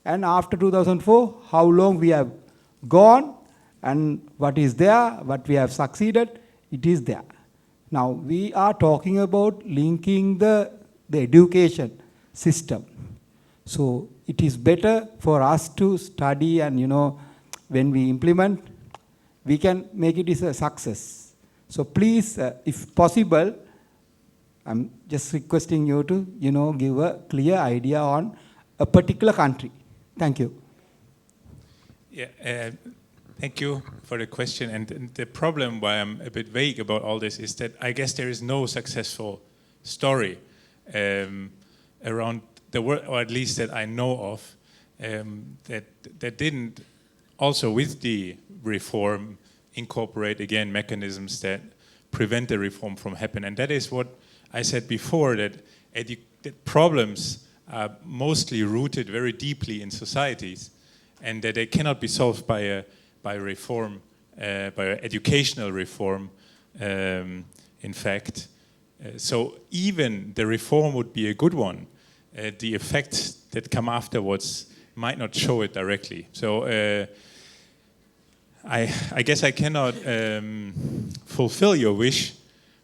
and after 2004, how long we have gone, and what is there, what we have succeeded, it is there. Now we are talking about linking the education system. So it is better for us to study, and when we implement, we can make it as a success. So please, if possible, I'm just requesting you to, give a clear idea on a particular country. Thank you. Yeah, thank you for the question. And the problem why I'm a bit vague about all this is that I guess there is no successful story around the world, or at least that I know of, that didn't also with the reform incorporate again mechanisms that prevent the reform from happening. And that is what I said before, that problems are mostly rooted very deeply in societies, and that they cannot be solved by reform, by educational reform, in fact. So even the reform would be a good one. The effects that come afterwards might not show it directly. So I guess I cannot fulfill your wish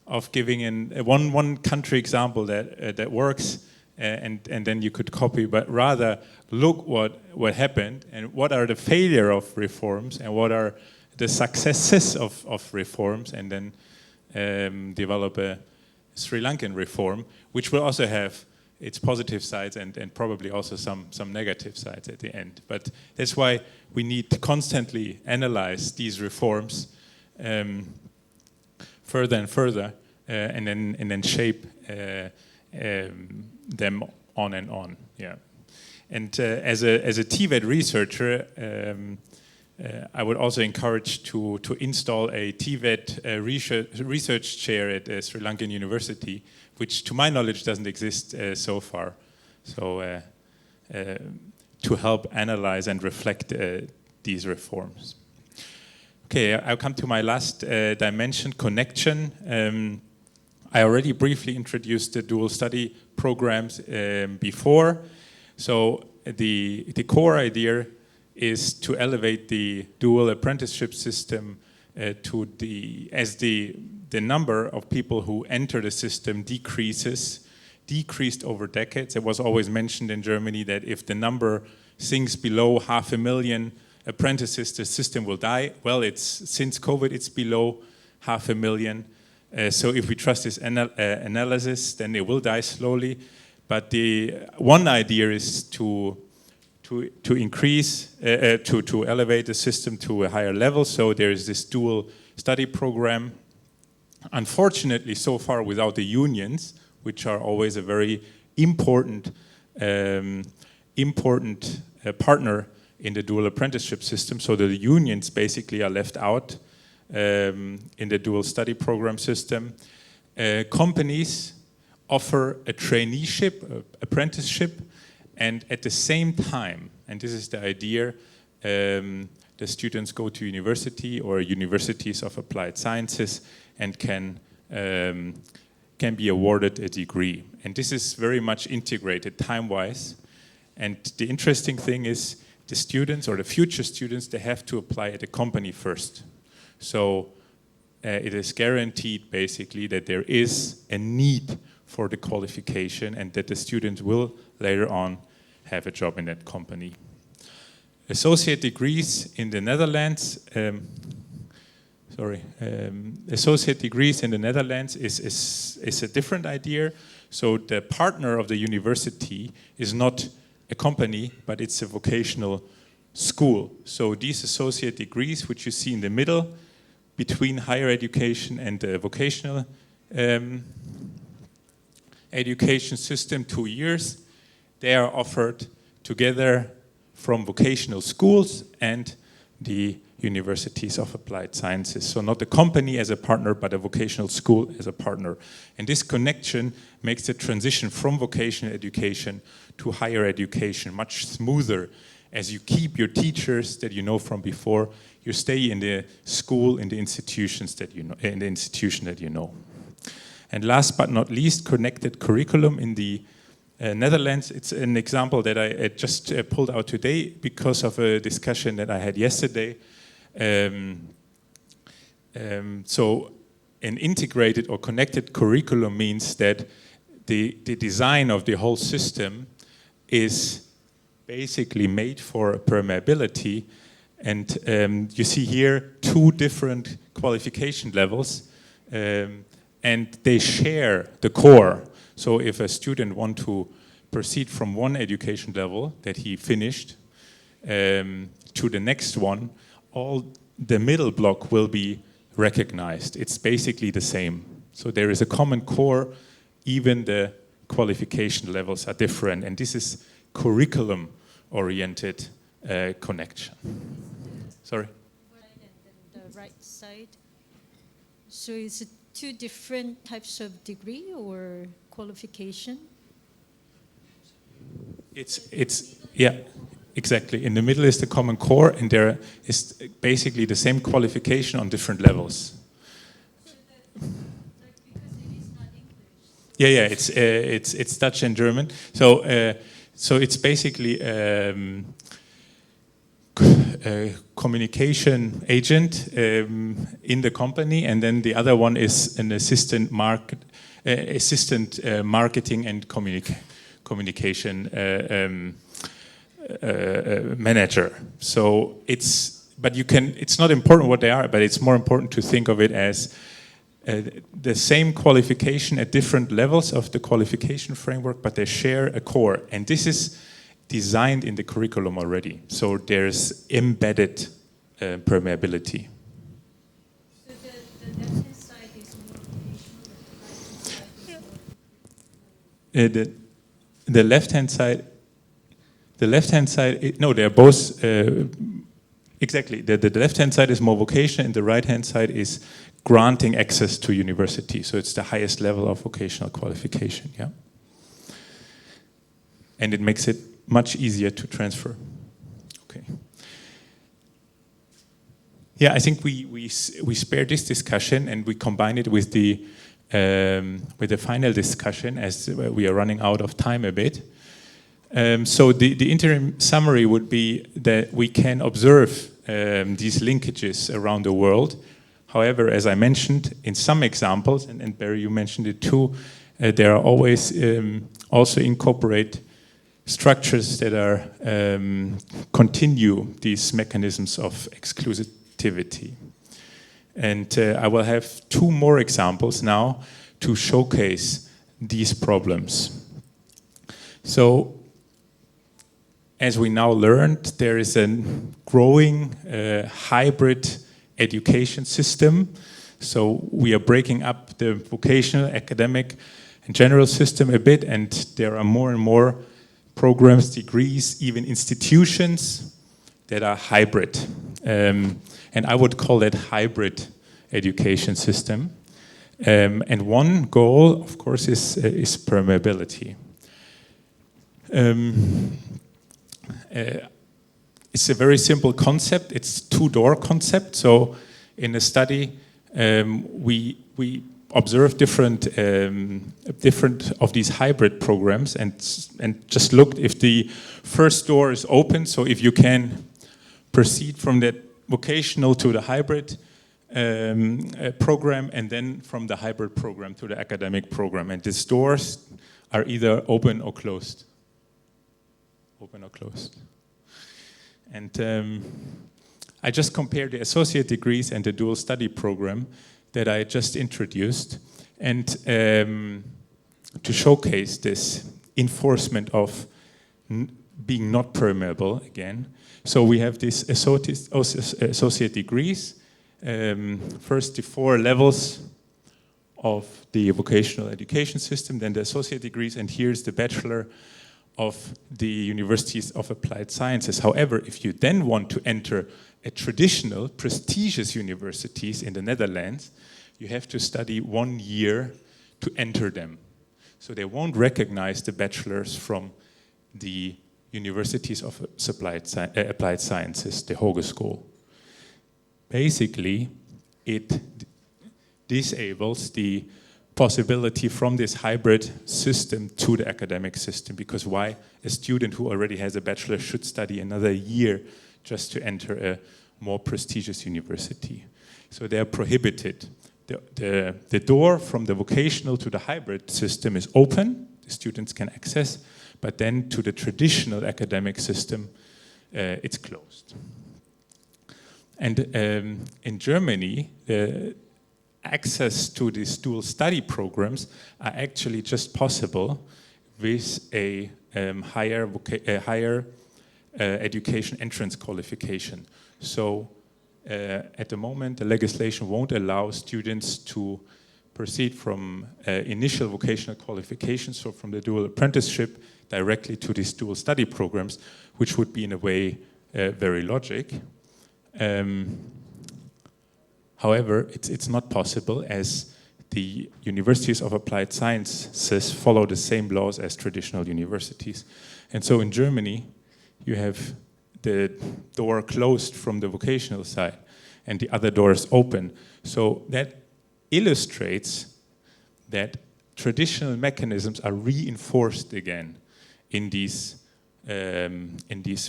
of giving one country example that works, and then you could copy, but rather look what happened and what are the failure of reforms and what are the successes of reforms, and then develop a Sri Lankan reform, which will also have its positive sides and probably also some negative sides at the end. But that's why we need to constantly analyze these reforms further and further, and then shape them on and on. Yeah. And as a TVET researcher, I would also encourage to install a TVET research chair at Sri Lankan University, which to my knowledge doesn't exist so far. So to help analyze and reflect these reforms. Okay, I'll come to my last dimension, connection. I already briefly introduced the dual study programs before. So the core idea is to elevate the dual apprenticeship system as the number of people who enter the system decreased over decades. It was always mentioned in Germany that if the number sinks below 500,000 apprentices, the system will die. Well, since COVID, it's below 500,000. So if we trust this analysis, then it will die slowly. But the one idea is to increase, to elevate the system to a higher level. So there is this dual study program. Unfortunately, so far without the unions, which are always a very important partner in the dual apprenticeship system. So the unions basically are left out in the dual study program system. Companies offer a traineeship, apprenticeship, and at the same time, and this is the idea, the students go to university or universities of applied sciences and can be awarded a degree. And this is very much integrated time-wise. And the interesting thing is the students or the future students, they have to apply at a company first. So it is guaranteed basically that there is a need for the qualification and that the students will later on have a job in that company. Associate degrees in the Netherlands, associate degrees in the Netherlands is a different idea. So the partner of the university is not a company, but it's a vocational school. So these associate degrees, which you see in the middle, between higher education and the vocational education system, 2 years, they are offered together from vocational schools and the universities of applied sciences. So not the company as a partner, but a vocational school as a partner. And this connection makes the transition from vocational education to higher education much smoother, as you keep your teachers that you know from before, you stay in the school, in the institutions that you know, in the institution that you know. And last but not least, connected curriculum in the Netherlands. It's an example that I just pulled out today because of a discussion that I had yesterday. So an integrated or connected curriculum means that the design of the whole system is basically made for permeability. And you see here 2 different qualification levels, and they share the core. So if a student wants to proceed from one education level that he finished to the next one, all the middle block will be recognized. It's basically the same. So there is a common core, even the qualification levels are different. And this is curriculum-oriented connection. Sorry? The right side. So is it 2 different types of degree or qualification? Yeah, exactly. In the middle is the common core, and there is basically the same qualification on different levels. Yeah, it's Dutch and German. So it's basically a communication agent in the company, and then the other one is an assistant marketing and communication manager. So it's not important what they are, but it's more important to think of it as the same qualification at different levels of the qualification framework, but they share a core. And this is designed in the curriculum already. So there's embedded permeability. So the left-hand side is more vocational, The left-hand side, no, they're both, exactly. The left-hand side is more vocational, and the right-hand side is granting access to university. So it's the highest level of vocational qualification, yeah. And it makes it much easier to transfer. Okay. Yeah, I think we spared this discussion and we combine it with the final discussion, as we are running out of time a bit. So the interim summary would be that we can observe these linkages around the world. However, as I mentioned, in some examples, and Barry, you mentioned it too, there are always also incorporate structures that are continue these mechanisms of exclusivity. And I will have two more examples now to showcase these problems. So, as we now learned, there is a growing hybrid education system. So we are breaking up the vocational, academic, and general system a bit, and there are more and more programs, degrees, even institutions that are hybrid. And I would call that hybrid education system. And one goal, of course, is permeability. It's a very simple concept. It's two-door concept. So in a study, we observed different of these hybrid programs and just looked if the first door is open. So if you can proceed from that vocational to the hybrid program, and then from the hybrid program to the academic program, and these doors are either open or closed. Open or closed. And I just compared the associate degrees and the dual study program that I just introduced, and to showcase this enforcement of being not permeable again. So we have these associate degrees, first the 4 levels of the vocational education system, then the associate degrees, and here's the bachelor of the Universities of Applied Sciences. However, if you then want to enter a traditional, prestigious universities in the Netherlands, you have to study 1 year to enter them. So they won't recognize the bachelors from the Universities of Applied Sciences, the Hogeschool. Basically, it disables the possibility from this hybrid system to the academic system, because why a student who already has a bachelor should study another year just to enter a more prestigious university? So they are prohibited. The door from the vocational to the hybrid system is open, the students can access, but then to the traditional academic system, it's closed. And in Germany, access to these dual study programs are actually just possible with a higher education entrance qualification. So at the moment, the legislation won't allow students to proceed from initial vocational qualifications, so from the dual apprenticeship directly to these dual study programs, which would be in a way very logic. However, it's not possible, as the Universities of Applied Sciences follow the same laws as traditional universities. And so in Germany, you have the door closed from the vocational side and the other door is open. So that illustrates that traditional mechanisms are reinforced again in these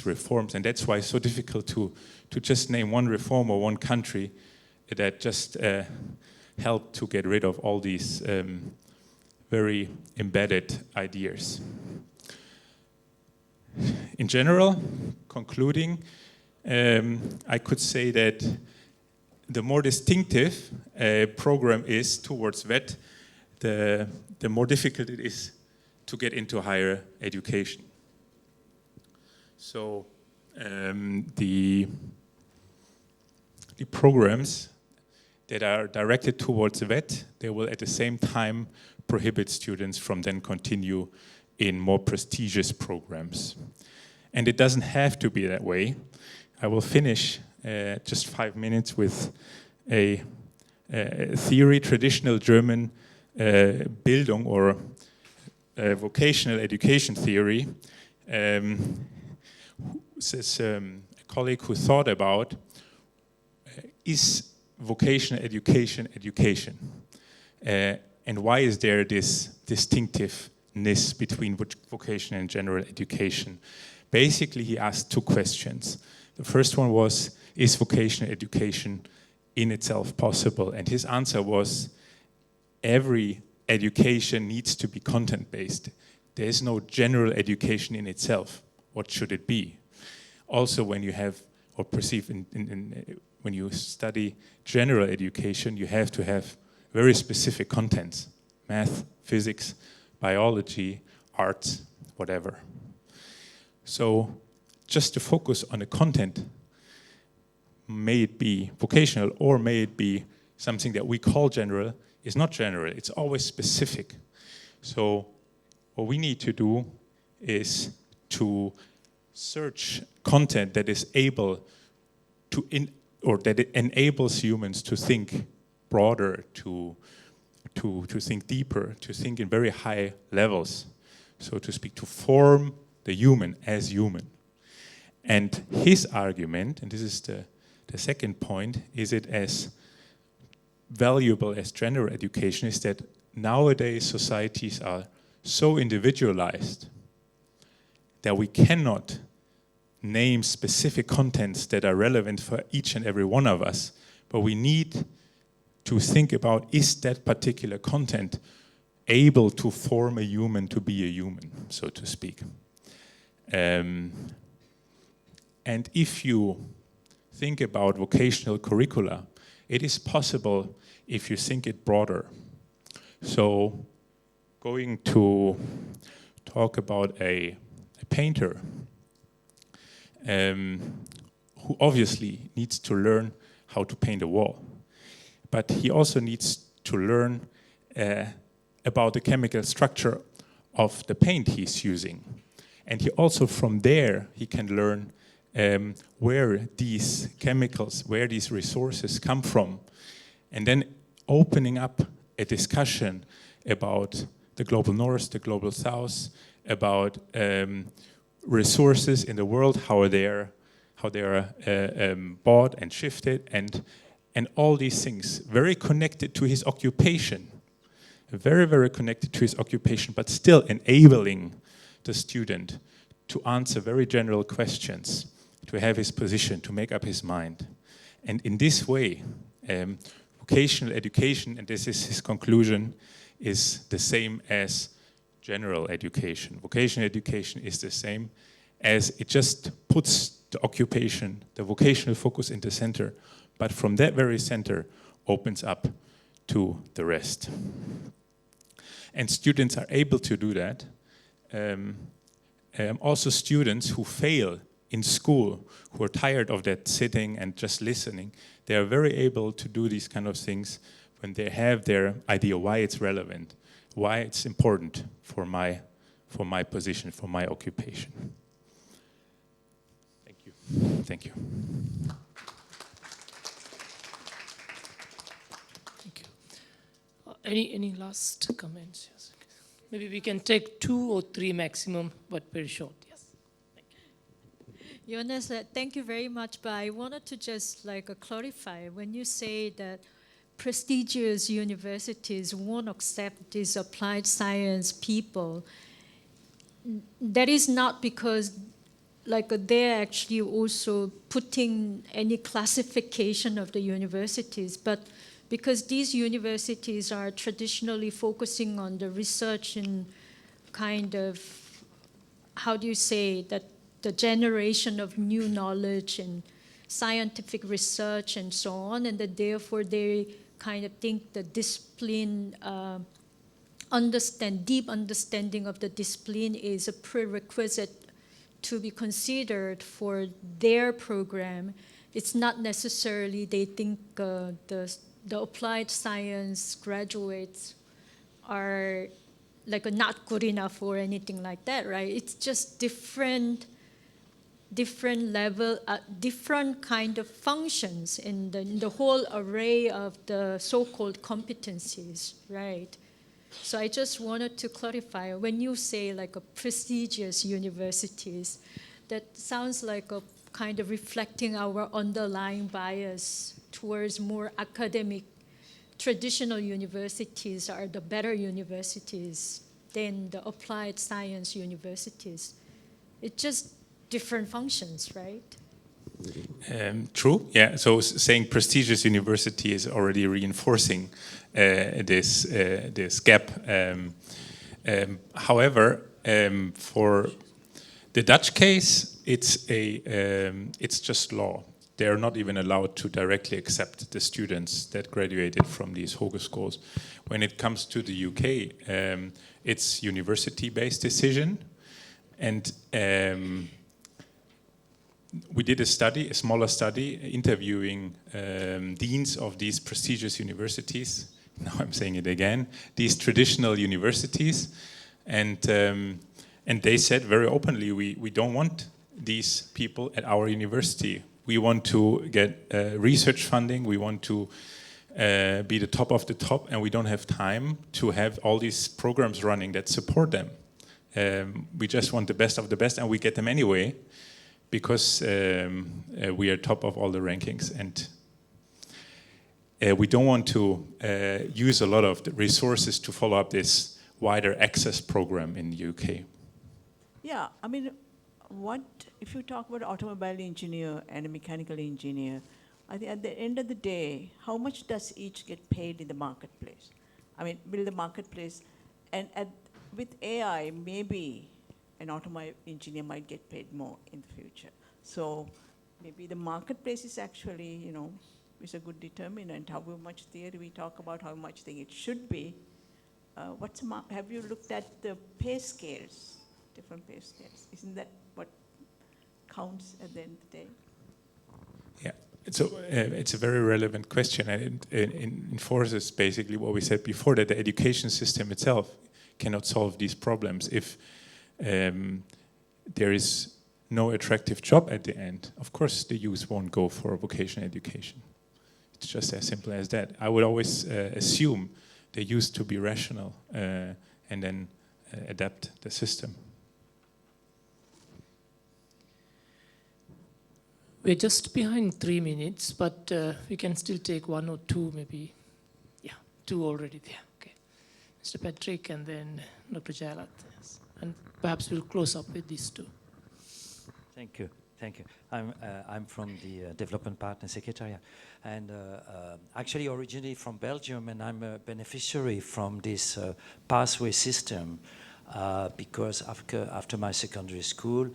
reforms. And that's why it's so difficult to just name one reform or one country that just helped to get rid of all these very embedded ideas. In general, concluding, I could say that the more distinctive a program is towards VET, the more difficult it is to get into higher education. So the programs that are directed towards VET, they will at the same time prohibit students from then continue in more prestigious programs. And it doesn't have to be that way. I will finish just 5 minutes with a theory, traditional German Bildung or vocational education theory. Says a colleague who thought about, is vocational education education? And why is there this distinctiveness between vocational and general education? Basically, he asked two questions. The first one was, is vocational education in itself possible? And his answer was, every education needs to be content-based. There is no general education in itself. What should it be? Also, when you have, or perceive, when you study general education, you have to have very specific contents: math, physics, biology, arts, whatever. So just to focus on the content, may it be vocational or may it be something that we call general, is not general, it's always specific. So what we need to do is to search content that is able to, or that it enables humans to think broader, to think deeper, to think in very high levels, so to speak, to form the human as human. And his argument, and this is the second point, is it as valuable as general education, is that nowadays societies are so individualized that we cannot name specific contents that are relevant for each and every one of us, but we need to think about, is that particular content able to form a human to be a human, so to speak. And if you think about vocational curricula, it is possible if you think it broader. So going to talk about a painter who obviously needs to learn how to paint a wall, but he also needs to learn about the chemical structure of the paint he's using. And he also, from there, he can learn where these chemicals, where these resources come from, and then opening up a discussion about the global north, the global south, about resources in the world, how they are bought and shifted, and all these things, very connected to his occupation, very, very connected to his occupation, but still enabling the student to answer very general questions, to have his position, to make up his mind. And in this way, vocational education, and this is his conclusion, is the same as general education. Vocational education is the same as it just puts the occupation, the vocational focus in the center, but from that very center opens up to the rest. And students are able to do that. Also students who fail in school, who are tired of that sitting and just listening, they are very able to do these kind of things when they have their idea why it's relevant, why it's important for my position, for my occupation. Thank you. Thank you. Thank you. Any last comments? Yes. Maybe we can take 2 or 3 maximum, but very short. Yes. Jonas, thank you very much, but I wanted to just clarify, when you say that prestigious universities won't accept these applied science people, that is not because they're actually also putting any classification of the universities, but because these universities are traditionally focusing on the research and kind of, how do you say, that the generation of new knowledge and scientific research and so on, and that therefore they kind of think the discipline, deep understanding of the discipline is a prerequisite to be considered for their program. It's not necessarily they think the applied science graduates are not good enough or anything like that, right? It's just different level, different kind of functions in the whole array of the so-called competencies, right? So I just wanted to clarify, when you say a prestigious universities, that sounds like a kind of reflecting our underlying bias towards more academic. Traditional universities are the better universities than the applied science universities. It's just different functions, right? True, yeah. So saying prestigious university is already reinforcing this gap. However, for the Dutch case, it's just law. They are not even allowed to directly accept the students that graduated from these hogeschool. When it comes to the UK, it's university-based decision, and we did a smaller study, interviewing deans of these prestigious universities. Now I'm saying it again, these traditional universities, and they said very openly, we don't want these people at our university. We want to get research funding. We want to be the top of the top, and we don't have time to have all these programs running that support them. We just want the best of the best, and we get them anyway, because we are top of all the rankings, and we don't want to use a lot of the resources to follow up this wider access program in the UK. Yeah, I mean, if you talk about automobile engineer and a mechanical engineer, I think at the end of the day, how much does each get paid in the marketplace? I mean, will the marketplace, and with AI, maybe an automobile engineer might get paid more in the future. So maybe the marketplace is actually, is a good determinant. How much theory we talk about, how much thing it should be. Have you looked at the pay scales, different pay scales? Isn't that what counts at the end of the day? Yeah, so it's a very relevant question, and it enforces basically what we said before, that the education system itself cannot solve these problems. If there is no attractive job at the end, of course the youth won't go for vocational education. It's just as simple as that. I would always assume they used to be rational and then adapt the system. We're just behind 3 minutes, but we can still take 1 or 2 maybe. Yeah, 2 already there. Okay. Mr. Patrick and then Dr. Jayalat. Yes. And perhaps we'll close up with these 2. Thank you. Thank you. I'm from the Development Partner Secretariat, and actually originally from Belgium, and I'm a beneficiary from this pathway system because after my secondary school,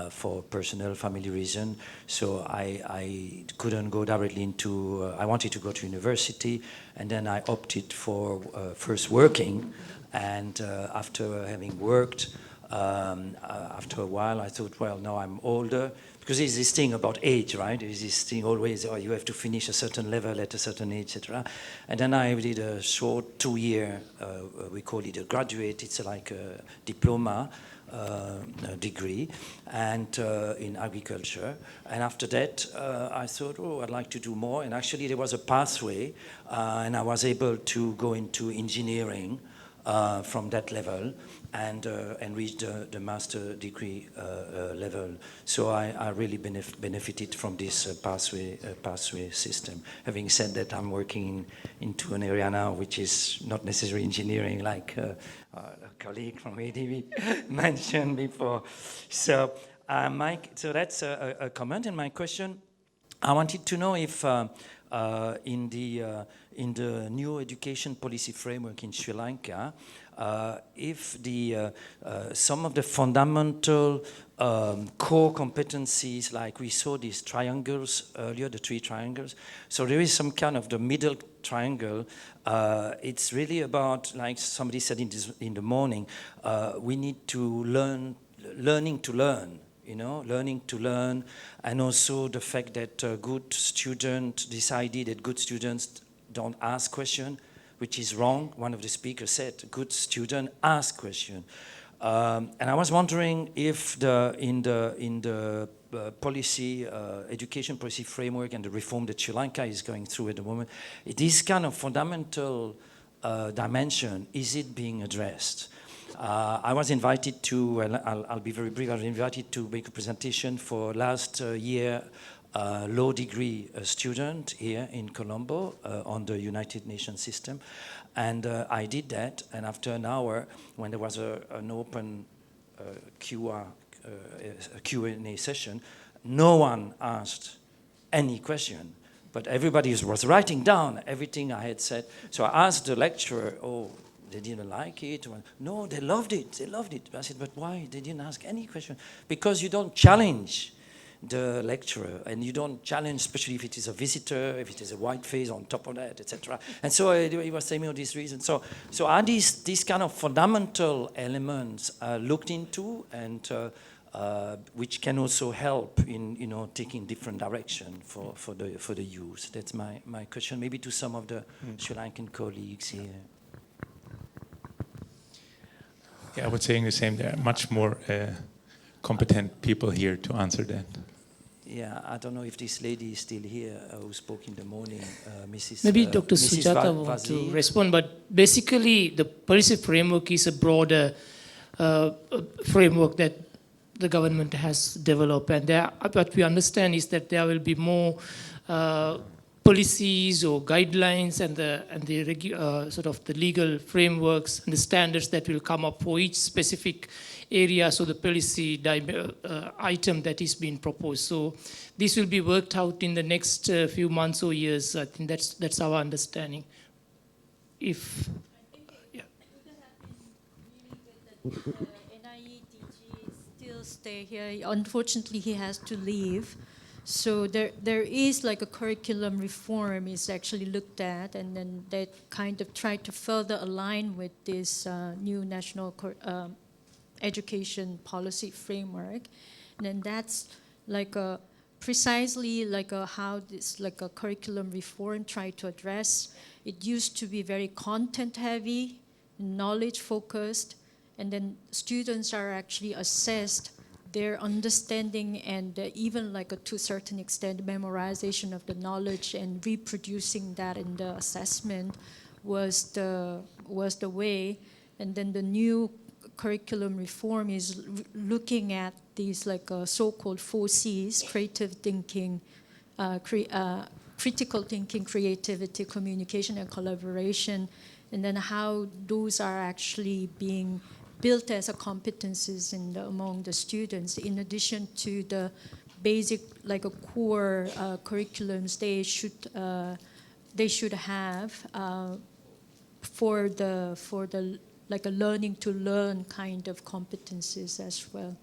for personal family reason, so I couldn't go directly into, I wanted to go to university, and then I opted for first working, and after having worked, after a while, I thought, well, now I'm older, because there's this thing about age, right? There's this thing always, you have to finish a certain level at a certain age, etc. And then I did a short 2-year, we call it a graduate, it's like a diploma degree, and in agriculture. And after that, I thought, I'd like to do more. And actually, there was a pathway, and I was able to go into engineering. from that level and reach the master degree level. So I really benefited from this pathway system. Having said that, I'm working into an area now which is not necessarily engineering, like a colleague from ADV mentioned before. So, so that's a comment. And my question, I wanted to know if in the new education policy framework in Sri Lanka, if some of the fundamental core competencies, like we saw these triangles earlier, the 3 triangles, so there is some kind of the middle triangle. It's really about, like somebody said in the morning, we need to learning to learn. Learning to learn, and also the fact that good students decided that good students don't ask questions, which is wrong. One of the speakers said, good student ask questions. And I was wondering if in the policy, education policy framework and the reform that Sri Lanka is going through at the moment, this kind of fundamental dimension, is it being addressed? I was invited to, and I'll be very brief, I was invited to make a presentation for last year law degree student here in Colombo on the United Nations system. And I did that, and after an hour, when there was an open Q&A session, no one asked any question, but everybody was writing down everything I had said. So I asked the lecturer, they didn't like it. No, they loved it. They loved it. I said, but why? They didn't ask any question. Because you don't challenge the lecturer, and you don't challenge, especially if it is a visitor, if it is a white face on top of that, etc. And so he was saying all these reasons. So are these kind of fundamental elements looked into, and which can also help in taking different direction for the youth? That's my question, maybe to some of the Sri Lankan colleagues here. Yeah, I was saying the same. There are much more competent people here to answer that. Yeah, I don't know if this lady is still here who spoke in the morning, Mrs. Maybe Dr. Sujata wants to respond, but basically the policy framework is a broader framework that the government has developed, and what we understand is that there will be more policies or guidelines and the sort of the legal frameworks and the standards that will come up for each specific area, so the policy item that is being proposed. So this will be worked out in the next few months or years. I think that's our understanding. If still stay here. Unfortunately, he has to leave. So there is like a curriculum reform is actually looked at, and then they kind of try to further align with this new national education policy framework. And then that's like precisely like how this like a curriculum reform try to address. It used to be very content heavy, knowledge focused, and then students are actually assessed their understanding and even like to a certain extent memorization of the knowledge and reproducing that in the assessment was the way. And then the new curriculum reform is looking at these like so-called 4 C's: creative thinking, critical thinking, creativity, communication, and collaboration, and then how those are actually being built as a competencies among the students, in addition to the basic like a core curriculums they should have for the like a learning to learn kind of competencies as well.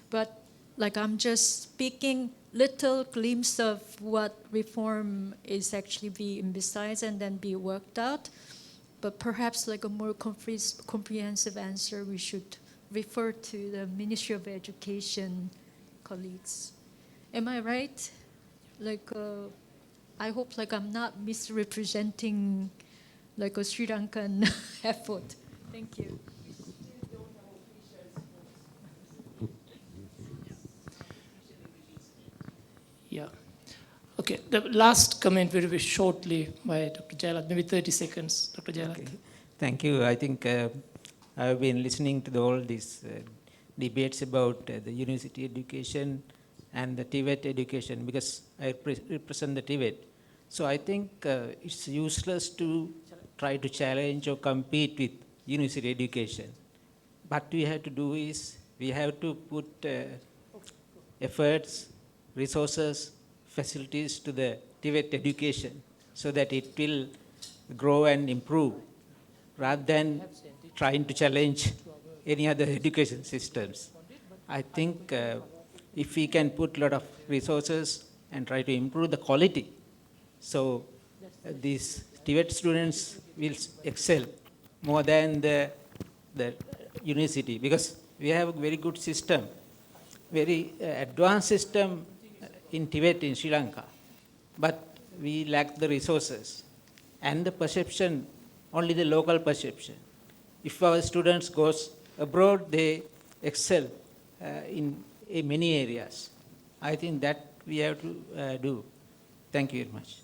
But like I'm just speaking little glimpse of what reform is actually be emphasized and then be worked out. But perhaps like a more comprehensive answer, we should refer to the Ministry of Education colleagues. Am I right? Like, I hope like I'm not misrepresenting like a Sri Lankan effort. Thank you. Yeah. Okay, the last comment very shortly by Dr. Jayalat, maybe 30 seconds, Dr. Jayalat. Okay. Thank you. I think I've been listening to all these debates about the university education and the TVET education because I represent the TVET. So I think it's useless to try to challenge or compete with university education. What we have to do is we have to put efforts, resources, facilities to the TVET education so that it will grow and improve rather than trying to challenge any other education systems. I think if we can put a lot of resources and try to improve the quality, so these TVET students will excel more than the university, because we have a very good system, very advanced system in TVET in Sri Lanka, but we lack the resources and the perception, only the local perception. If our students goes abroad, they excel in many areas. I think that we have to do. Thank you very much.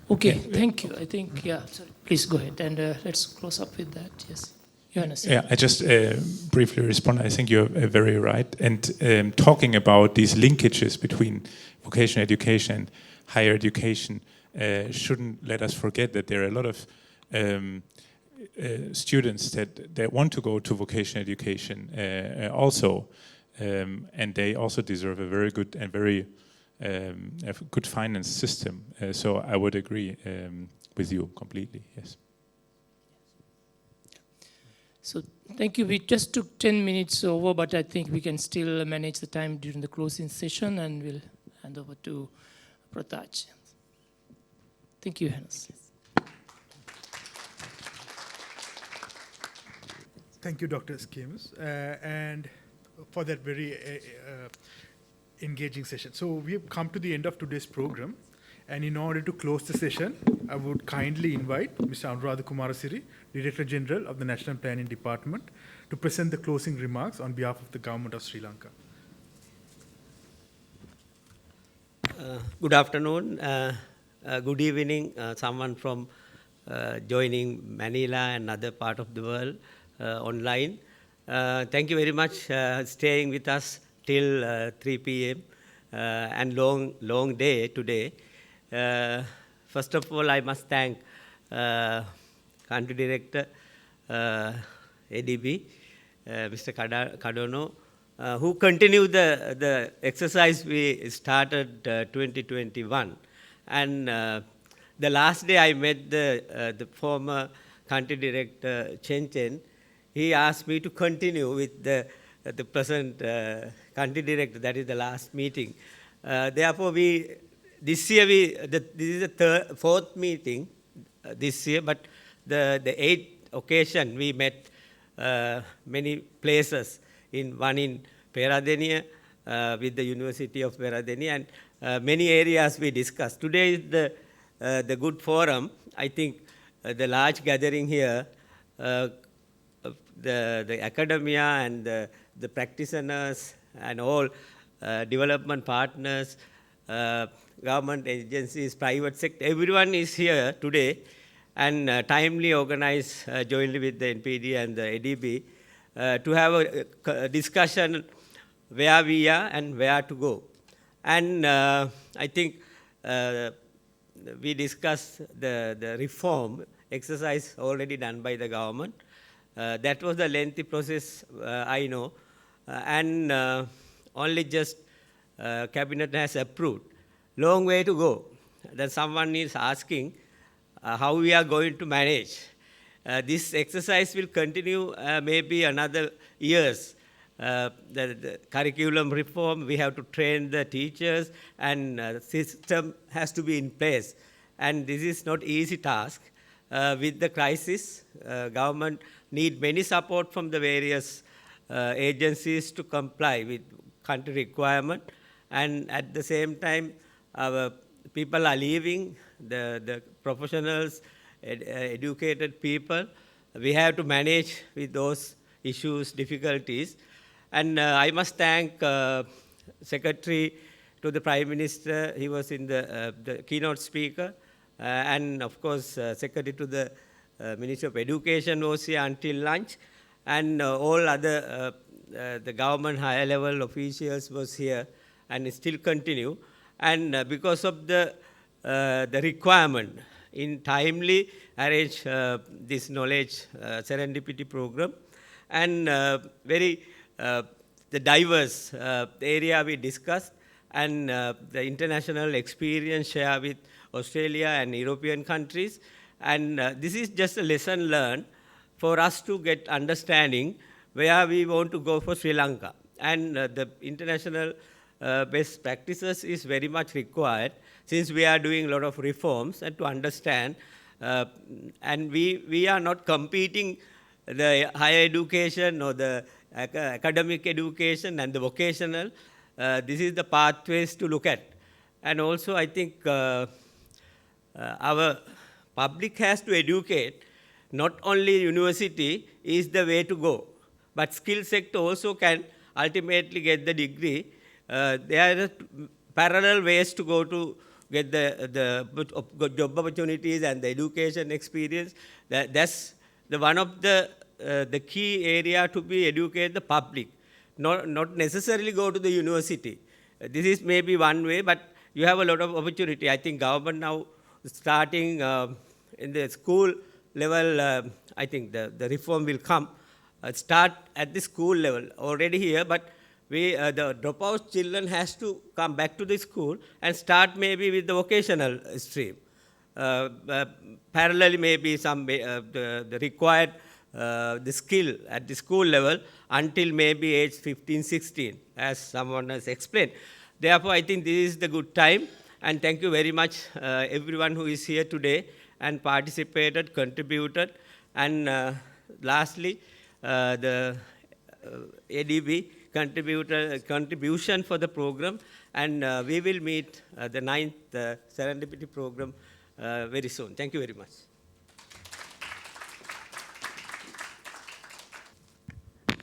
Okay, thank you. I think, yeah, sorry. Please go ahead and let's close up with that. Yes. Johannes. Yeah, I just briefly respond. I think you're very right. And talking about these linkages between vocational education and higher education shouldn't let us forget that there are a lot of students that want to go to vocational education also, and they also deserve a very good and very good finance system. So I would agree with you completely, yes. So thank you. We just took 10 minutes over, but I think we can still manage the time during the closing session, and we'll hand over to Prataj. Thank you, Hannes. Thank you, Dr. Schemes, and for that very engaging session. So we have come to the end of today's program, and in order to close the session, I would kindly invite Mr. Anuradha Kumarasiri, Director General of the National Planning Department, to present the closing remarks on behalf of the Government of Sri Lanka. Good afternoon, good evening, someone from joining Manila and other part of the world online. Thank you very much staying with us till 3 p.m. And long day today. First of all, I must thank Country Director ADB, Mr. Kadono, who continued the exercise we started 2021. And the last day I met the former Country Director Chen Chen. He asked me to continue with the present Country Director. That is the last meeting. Therefore, this year this is the fourth meeting this year, but the 8th occasion we met many places. One in Peradeniya with the University of Peradeniya, and many areas we discussed. Today is the good forum. I think the large gathering here, the academia and the practitioners and all development partners, government agencies, private sector, everyone is here today, and timely organized jointly with the NPD and the ADB to have a discussion where we are and where to go. And I think we discussed the reform exercise already done by the government. That was a lengthy process, I know, and only just cabinet has approved. Long way to go. Then someone is asking how we are going to manage. This exercise will continue maybe another years. The curriculum reform, we have to train the teachers, and system has to be in place. And this is not easy task. With the crisis, government need many support from the various agencies to comply with country requirement. And at the same time, our people are leaving, the professionals, educated people. We have to manage with those issues, difficulties. And I must thank Secretary to the Prime Minister. He was in the keynote speaker. And of course, Secretary to the Ministry of Education was here until lunch, and all other the government higher level officials was here and still continue. And because of the requirement in timely arrange this knowledge serendipity program, and very the diverse area we discussed, and the international experience share with Australia and European countries. And this is just a lesson learned for us to get understanding where we want to go for Sri Lanka. And the international best practices is very much required, since we are doing a lot of reforms, and to understand. And we are not competing the higher education or the academic education and the vocational. This is the pathways to look at. And also I think our public has to educate, not only university is the way to go, but skill sector also can ultimately get the degree. There are parallel ways to go to get the job opportunities and the education experience. That's one of the key area to be educate the public, not necessarily go to the university. This is maybe one way, but you have a lot of opportunity. I think government now starting in the school level, I think the reform will come. Start at the school level already here, but the dropout children has to come back to the school and start maybe with the vocational stream. Parallelly, maybe some the required the skill at the school level until maybe age 15, 16, as someone has explained. Therefore, I think this is the good time, and thank you very much everyone who is here today and participated, contributed, and lastly, the ADB contribution for the program, and we will meet the 9th Serendipity program very soon. Thank you very much.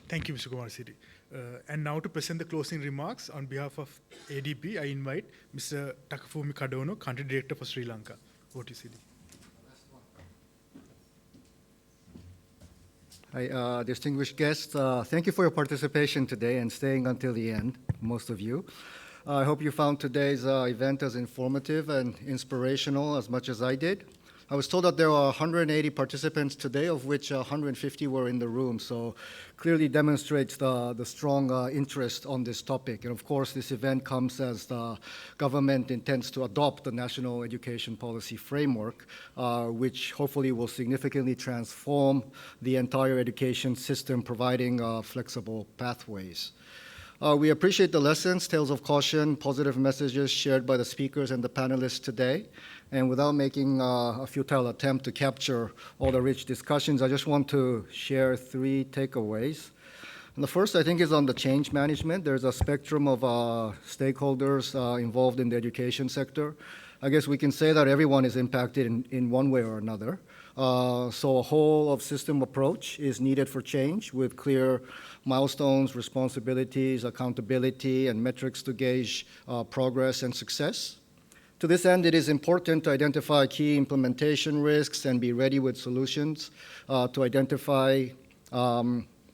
Thank you, Mr. Kumar Siri. And now to present the closing remarks on behalf of ADP, I invite Mr. Takafumi Kadono, Country Director for Sri Lanka. Over to you, Siri. Hi, distinguished guests. Thank you for your participation today and staying until the end, most of you. I hope you found today's event as informative and inspirational as much as I did. I was told that there were 180 participants today, of which 150 were in the room, so clearly demonstrates the strong interest on this topic. And of course, this event comes as the government intends to adopt the National Education Policy Framework, which hopefully will significantly transform the entire education system, providing flexible pathways. We appreciate the lessons, tales of caution, positive messages shared by the speakers and the panelists today. And without making a futile attempt to capture all the rich discussions, I just want to share 3 takeaways. And the first, I think, is on the change management. There's a spectrum of stakeholders involved in the education sector. I guess we can say that everyone is impacted in one way or another. So a whole of system approach is needed for change, with clear milestones, responsibilities, accountability, and metrics to gauge progress and success. To this end, it is important to identify key implementation risks and be ready with solutions to identify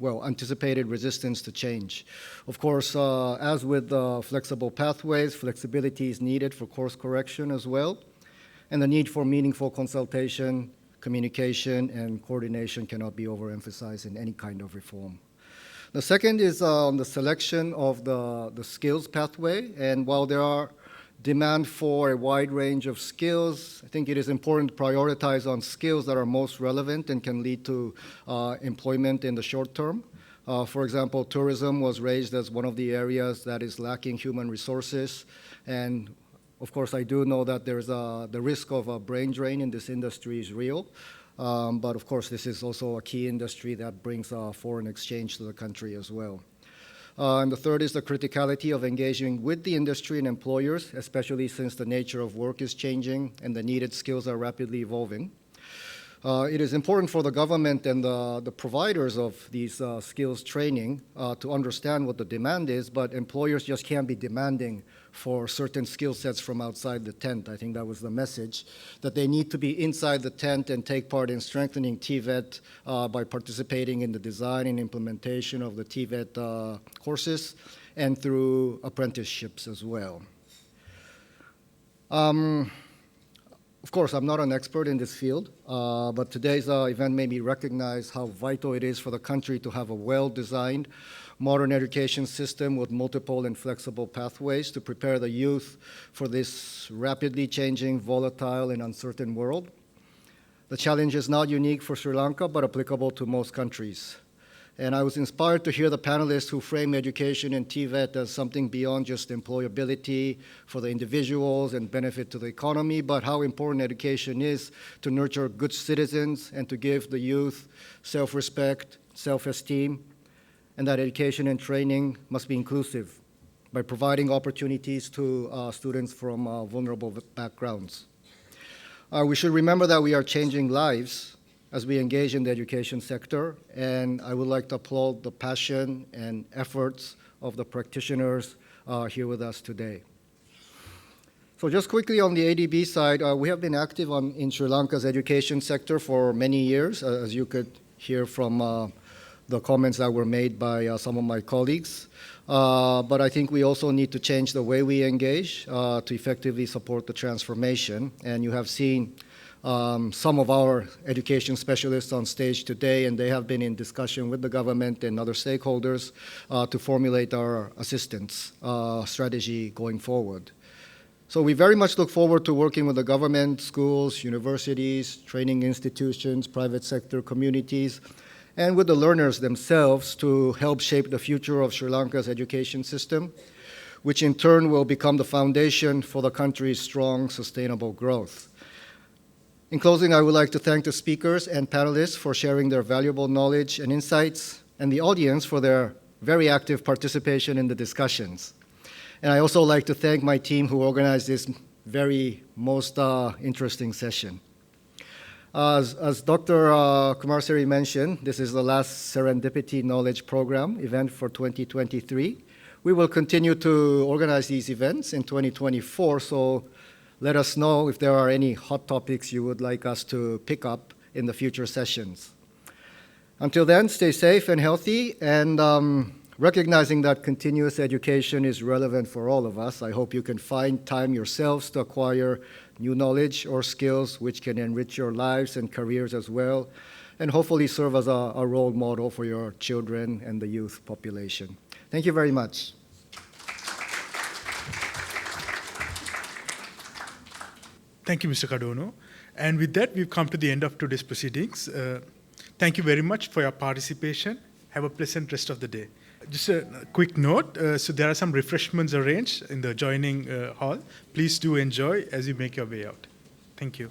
anticipated resistance to change. Of course, as with flexible pathways, flexibility is needed for course correction as well, and the need for meaningful consultation, communication, and coordination cannot be overemphasized in any kind of reform. The second is on the selection of the skills pathway, and while there are demand for a wide range of skills, I think it is important to prioritize on skills that are most relevant and can lead to employment in the short term. For example, tourism was raised as one of the areas that is lacking human resources. And of course, I do know that there's the risk of a brain drain in this industry is real. But of course, this is also a key industry that brings foreign exchange to the country as well. And the third is the criticality of engaging with the industry and employers, especially since the nature of work is changing and the needed skills are rapidly evolving. It is important for the government and the providers of these skills training to understand what the demand is, but employers just can't be demanding for certain skill sets from outside the tent. I think that was the message, that they need to be inside the tent and take part in strengthening TVET by participating in the design and implementation of the TVET courses and through apprenticeships as well. Of course, I'm not an expert in this field, but today's event made me recognize how vital it is for the country to have a well-designed modern education system with multiple and flexible pathways to prepare the youth for this rapidly changing, volatile, and uncertain world. The challenge is not unique for Sri Lanka, but applicable to most countries. And I was inspired to hear the panelists who frame education and TVET as something beyond just employability for the individuals and benefit to the economy, but how important education is to nurture good citizens and to give the youth self-respect, self-esteem, and that education and training must be inclusive by providing opportunities to students from vulnerable backgrounds. We should remember that we are changing lives as we engage in the education sector, and I would like to applaud the passion and efforts of the practitioners here with us today. So just quickly on the ADB side, we have been active in Sri Lanka's education sector for many years, as you could hear from the comments that were made by some of my colleagues. But I think we also need to change the way we engage to effectively support the transformation, and you have seen some of our education specialists on stage today, and they have been in discussion with the government and other stakeholders to formulate our assistance strategy going forward. So we very much look forward to working with the government, schools, universities, training institutions, private sector communities, and with the learners themselves to help shape the future of Sri Lanka's education system, which in turn will become the foundation for the country's strong, sustainable growth. In closing, I would like to thank the speakers and panelists for sharing their valuable knowledge and insights, and the audience for their very active participation in the discussions. And I also like to thank my team who organized this most interesting session. As Dr. Kumarsiri mentioned, this is the last Serendipity Knowledge Program event for 2023. We will continue to organize these events in 2024, so let us know if there are any hot topics you would like us to pick up in the future sessions. Until then, stay safe and healthy, and recognizing that continuous education is relevant for all of us, I hope you can find time yourselves to acquire new knowledge or skills which can enrich your lives and careers as well, and hopefully serve as a role model for your children and the youth population. Thank you very much. Thank you, Mr. Cardono. And with that, we've come to the end of today's proceedings. Thank you very much for your participation. Have a pleasant rest of the day. Just a quick note, so there are some refreshments arranged in the adjoining hall. Please do enjoy as you make your way out. Thank you.